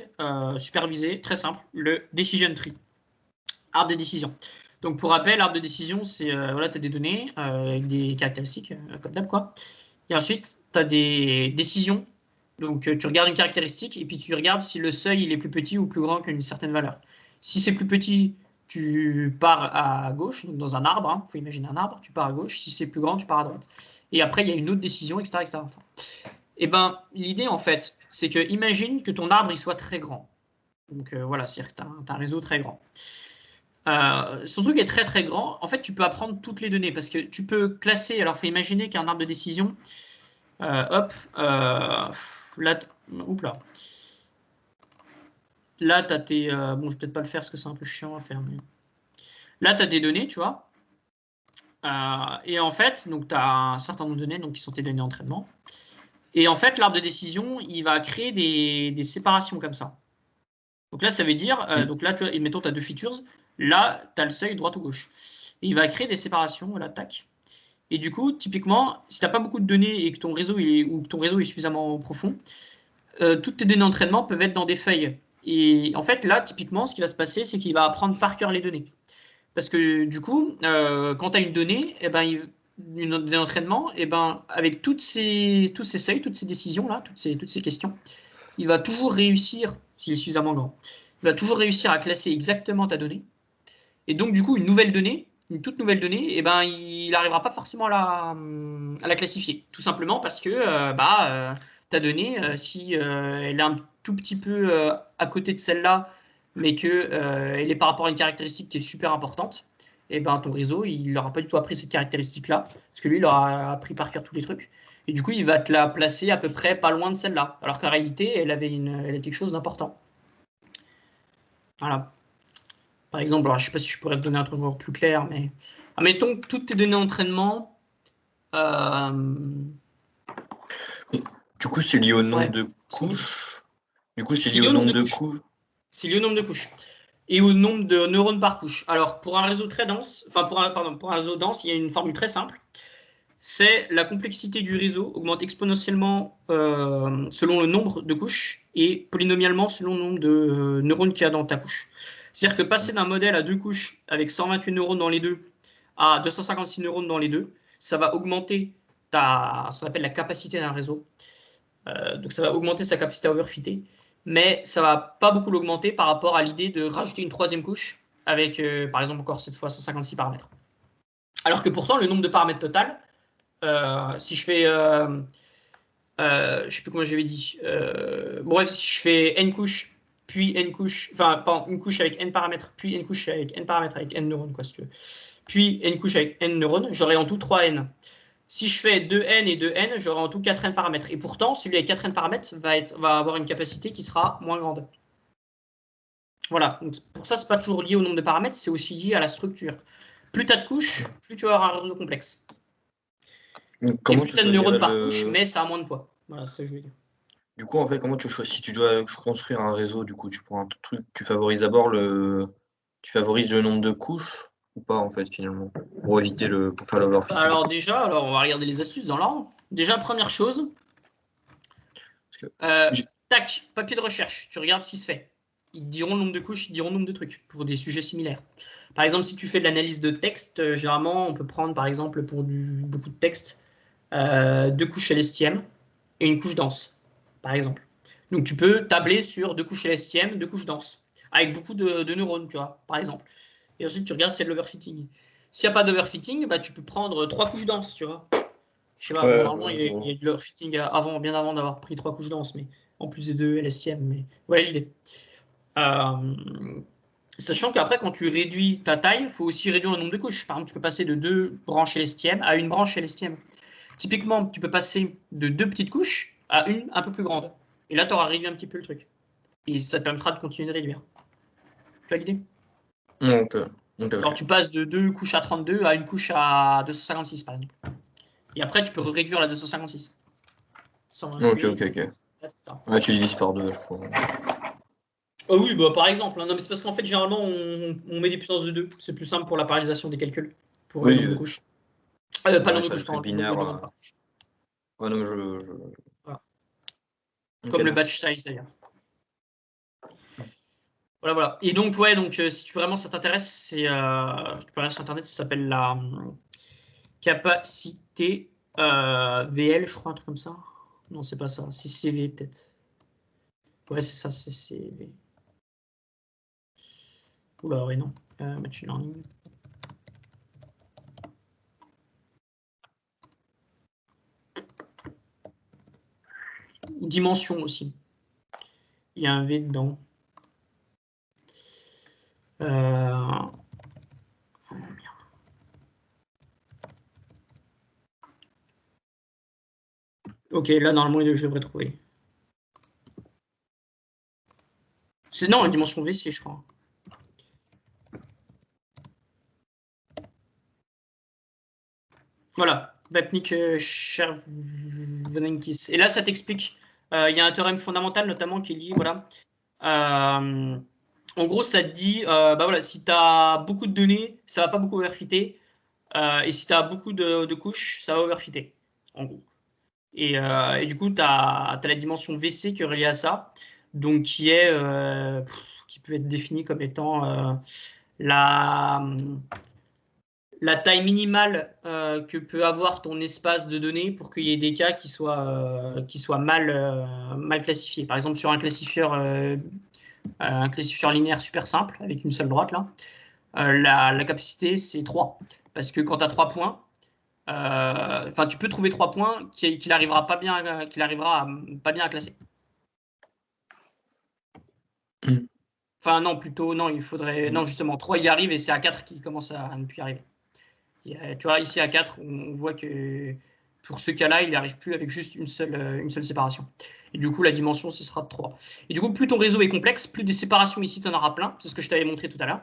supervisé, très simple, le decision tree, arbre de décision. Donc pour rappel, arbre de décision, c'est voilà, tu as des données avec des caractéristiques comme d'hab quoi. Et ensuite, tu as des décisions. Donc tu regardes une caractéristique et puis tu regardes si le seuil il est plus petit ou plus grand qu'une certaine valeur. Si c'est plus petit, tu pars à gauche, donc dans un arbre, il faut imaginer un arbre, tu pars à gauche. Si c'est plus grand, tu pars à droite. Et après, il y a une autre décision, etc. etc. Et ben, l'idée en fait, c'est que imagine que ton arbre il soit très grand. Donc voilà, c'est-à-dire que tu as un réseau très grand. Son truc est très très grand. En fait, tu peux apprendre toutes les données parce que tu peux classer. Alors, il faut imaginer qu'un arbre de décision, hop, là, oups là. Là, tu as tes. Bon, je vais peut-être pas le faire parce que c'est un peu chiant à faire. Mais... Là, tu as des données, tu vois. Et en fait, donc tu as un certain nombre de données donc, qui sont tes données d'entraînement. Et en fait, l'arbre de décision, il va créer des séparations comme ça. Donc là, ça veut dire, donc là, tu vois, mettons, tu as deux features. Là, tu as le seuil droite ou gauche. Et il va créer des séparations, voilà, tac. Et du coup, typiquement, si tu n'as pas beaucoup de données et que ton réseau est suffisamment profond, toutes tes données d'entraînement peuvent être dans des feuilles. Et en fait, là, typiquement, ce qui va se passer, c'est qu'il va apprendre par cœur les données. Parce que du coup, quand tu as une donnée, une donnée d'entraînement, avec tous ces seuils, toutes ces décisions-là, toutes ces questions, il va toujours réussir, s'il est suffisamment grand, il va toujours réussir à classer exactement ta donnée. Et donc, du coup, une toute nouvelle donnée, il n'arrivera pas forcément à la classifier. Tout simplement parce que ta donnée, si elle est un tout petit peu à côté de celle-là, mais qu'elle est par rapport à une caractéristique qui est super importante, ton réseau, il n'aura pas du tout appris cette caractéristique-là, parce que lui, il aura appris par cœur tous les trucs. Et du coup, il va te la placer à peu près pas loin de celle-là, alors qu'en réalité, elle avait quelque chose d'important. Voilà. Par exemple, alors, je ne sais pas si je pourrais te donner un truc encore plus clair, mais admettons que toutes tes données d'entraînement. Du coup, c'est lié au nombre Ouais. de couches. Du coup, c'est C'est lié au nombre de couches. C'est lié au nombre de couches et au nombre de neurones par couche. Alors, pour un réseau très dense, enfin pour un réseau dense, il y a une formule très simple. C'est la complexité du réseau augmente exponentiellement selon le nombre de couches et polynomialement selon le nombre de neurones qu'il y a dans ta couche. C'est-à-dire que passer d'un modèle à 2 couches avec 128 neurones dans les deux à 256 neurones dans les deux, ça va augmenter ce qu'on appelle la capacité d'un réseau. Donc ça va augmenter sa capacité à overfitter, mais ça va pas beaucoup l'augmenter par rapport à l'idée de rajouter une troisième couche avec, par exemple, encore cette fois 156 paramètres. Alors que pourtant, le nombre de paramètres total, si je fais, je sais plus comment j'avais dit, bref, si je fais n couches, puis n couches, enfin, pas une couche avec n paramètres, puis n couches avec n paramètres avec n neurones, quoi, si tu veux, puis n couches avec n neurones, j'aurai en tout 3n. Si je fais 2n et 2n, j'aurai en tout 4n paramètres. Et pourtant, celui avec 4n paramètres va avoir une capacité qui sera moins grande. Voilà. Donc pour ça, ce n'est pas toujours lié au nombre de paramètres, c'est aussi lié à la structure. Plus tu as de couches, plus tu vas avoir un réseau complexe. Comment et plus tu as de neurones par couche, mais ça a moins de poids. Voilà, c'est ça que je veux dire. Du coup, en fait, comment tu choisis? Si tu dois construire un réseau, du coup, tu prends un truc, tu favorises d'abord tu favorises le nombre de couches ou pas, en fait, finalement, pour éviter pour faire l'overfitting? Alors déjà, on va regarder les astuces dans l'ordre. Déjà, première chose, tac, papier de recherche, tu regardes ce qui se fait. Ils te diront le nombre de couches, ils te diront le nombre de trucs pour des sujets similaires. Par exemple, si tu fais de l'analyse de texte, généralement, on peut prendre, par exemple, pour beaucoup de texte, 2 couches LSTM et une couche dense, par exemple. Donc, tu peux tabler sur 2 couches LSTM, 2 couches denses, avec beaucoup de neurones, tu vois, par exemple. Et ensuite, tu regardes si c'est de l'overfitting. S'il n'y a pas d'overfitting, bah, tu peux prendre 3 couches denses, tu vois. Je sais pas, Ouais, normalement, il y a de l'overfitting bien avant d'avoir pris 3 couches denses, mais en plus des 2 LSTM. Mais voilà l'idée. Sachant qu'après, quand tu réduis ta taille, il faut aussi réduire le nombre de couches. Par exemple, tu peux passer de 2 branches LSTM à une branche LSTM. Typiquement, tu peux passer de 2 petites couches à une un peu plus grande. Et là, tu auras réduit un petit peu le truc. Et ça te permettra de continuer de réduire. Tu as l'idée? Okay. Alors, tu passes de 2 couches à 32 à une couche à 256, par exemple. Et après, tu peux réduire la 256. Ok. Ouais, tu divises par 2, je crois. Oh oui, bah, par exemple. Hein. Non, mais c'est parce qu'en fait, généralement, on met des puissances de 2. C'est plus simple pour la parallélisation des calculs. Pour le nombre de couches. Pas le nombre de couches, pardon. Binaire. Ouais, non, voilà. Comme le batch size, d'ailleurs. Voilà. Et donc, ouais, si vraiment ça t'intéresse, tu peux aller sur Internet, ça s'appelle la capacité VL, je crois, un truc comme ça. Non, c'est pas ça. C'est CV, peut-être. Ouais, c'est ça, c'est CV. Oula, ouais, non. Machine learning. Dimension aussi. Il y a un V dedans. Ok, là, normalement, je devrais trouver. Non, la dimension VC, je crois. Voilà, Vapnik Chervenkis. Et là, ça t'explique. Il y a un théorème fondamental, notamment, qui est lié, voilà. En gros, ça te dit, si tu as beaucoup de données, ça va pas beaucoup overfitter. Et si tu as beaucoup de couches, ça va overfitter, en gros. Et du coup, tu as la dimension VC qui est reliée à ça, donc qui peut être définie comme étant la taille minimale que peut avoir ton espace de données pour qu'il y ait des cas qui soient mal classifiés. Par exemple, sur un classifieur linéaire super simple, avec une seule droite, là, la capacité, c'est 3. Parce que quand tu as 3 points, tu peux trouver 3 points qu'il arrivera pas bien à classer. Enfin, non, plutôt, non, il faudrait. Non, justement, 3 y arrive et c'est à 4 qui commence à ne plus y arriver. Tu vois, ici à 4, on voit que pour ce cas-là, il n'y arrive plus avec juste une seule séparation. Et du coup, la dimension, ce sera de 3. Et du coup, plus ton réseau est complexe, plus des séparations ici, tu en auras plein. C'est ce que je t'avais montré tout à l'heure.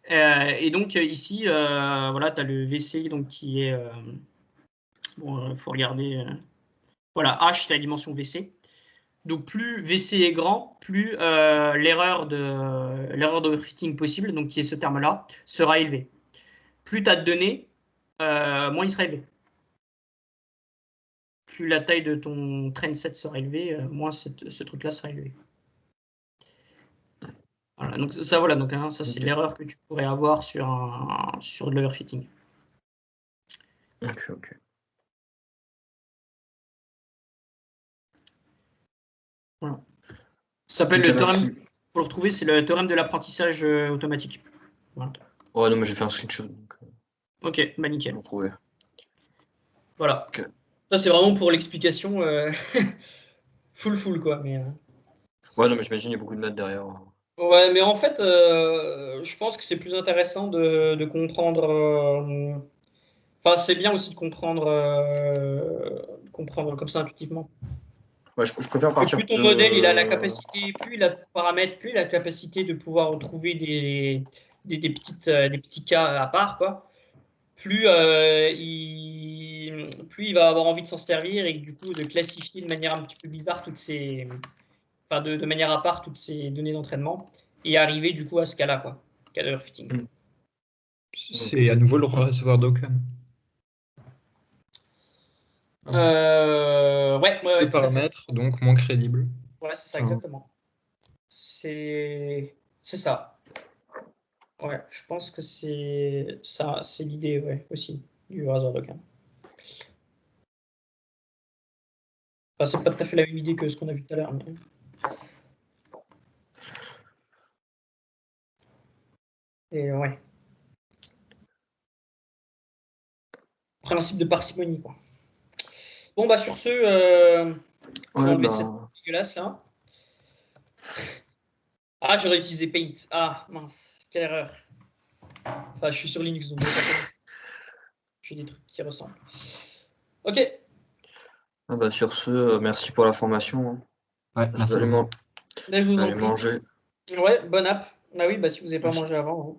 Et donc ici, voilà, tu as le VC donc, qui est... bon, il faut regarder... voilà, H, c'est la dimension VC. Donc plus VC est grand, plus l'erreur d'overfitting possible, donc qui est ce terme-là, sera élevée. Plus tu as de données, moins il sera élevé. Plus la taille de ton train set sera élevée, moins ce truc-là sera élevé. Voilà, donc ça, voilà, donc, hein, ça c'est l'erreur que tu pourrais avoir sur de l'overfitting. Ok. Voilà. Ça s'appelle le théorème, pour le retrouver, c'est le théorème de l'apprentissage automatique. Voilà. Ouais, non, mais j'ai fait un screenshot. Donc, ok, bah nickel. Retrouver. Voilà. Okay. Ça, c'est vraiment pour l'explication full, quoi. Mais, ouais, non, mais j'imagine qu'il y a beaucoup de maths derrière. Ouais, mais en fait, je pense que c'est plus intéressant de comprendre. Enfin, c'est bien aussi de comprendre comme ça intuitivement. Ouais, je préfère partir. Plus ton modèle il a la capacité, plus il a de paramètres, plus il a la capacité de pouvoir retrouver des petits cas à part, quoi. Plus il va avoir envie de s'en servir et du coup de classifier de manière un petit peu bizarre de manière à part toutes ces données d'entraînement et arriver du coup à ce cas-là, quoi, cas d'overfitting. C'est à nouveau le réservoir d'Occam. Ouais, Plus de paramètres, donc moins crédible. Ouais, c'est ça, exactement. C'est ça. Ouais, je pense que c'est ça, c'est l'idée, ouais, aussi, du réservoir d'Occam. Enfin, c'est pas tout à fait la même idée que ce qu'on a vu tout à l'heure, mais... Et ouais. Principe de parcimonie, quoi. Bon, bah, sur ce, je vais enlever cette dégueulasse, là. Ah, j'aurais utilisé Paint. Ah, mince, quelle erreur. Enfin, je suis sur Linux, donc j'ai des trucs qui ressemblent. Ok. Ah bah, sur ce, merci pour la formation. Ouais, je vais aller manger. Ouais, bonne app. Ah oui, bah si vous n'avez pas mangé avant. Hein.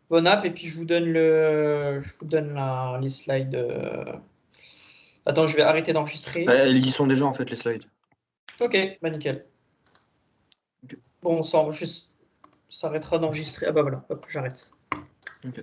Bonne app, et puis je vous donne les slides. Attends, je vais arrêter d'enregistrer. Elles y sont déjà en fait les slides. Ok, bah nickel. Okay. Bon, on s'arrêtera d'enregistrer. Ah bah voilà, hop, j'arrête. Ok.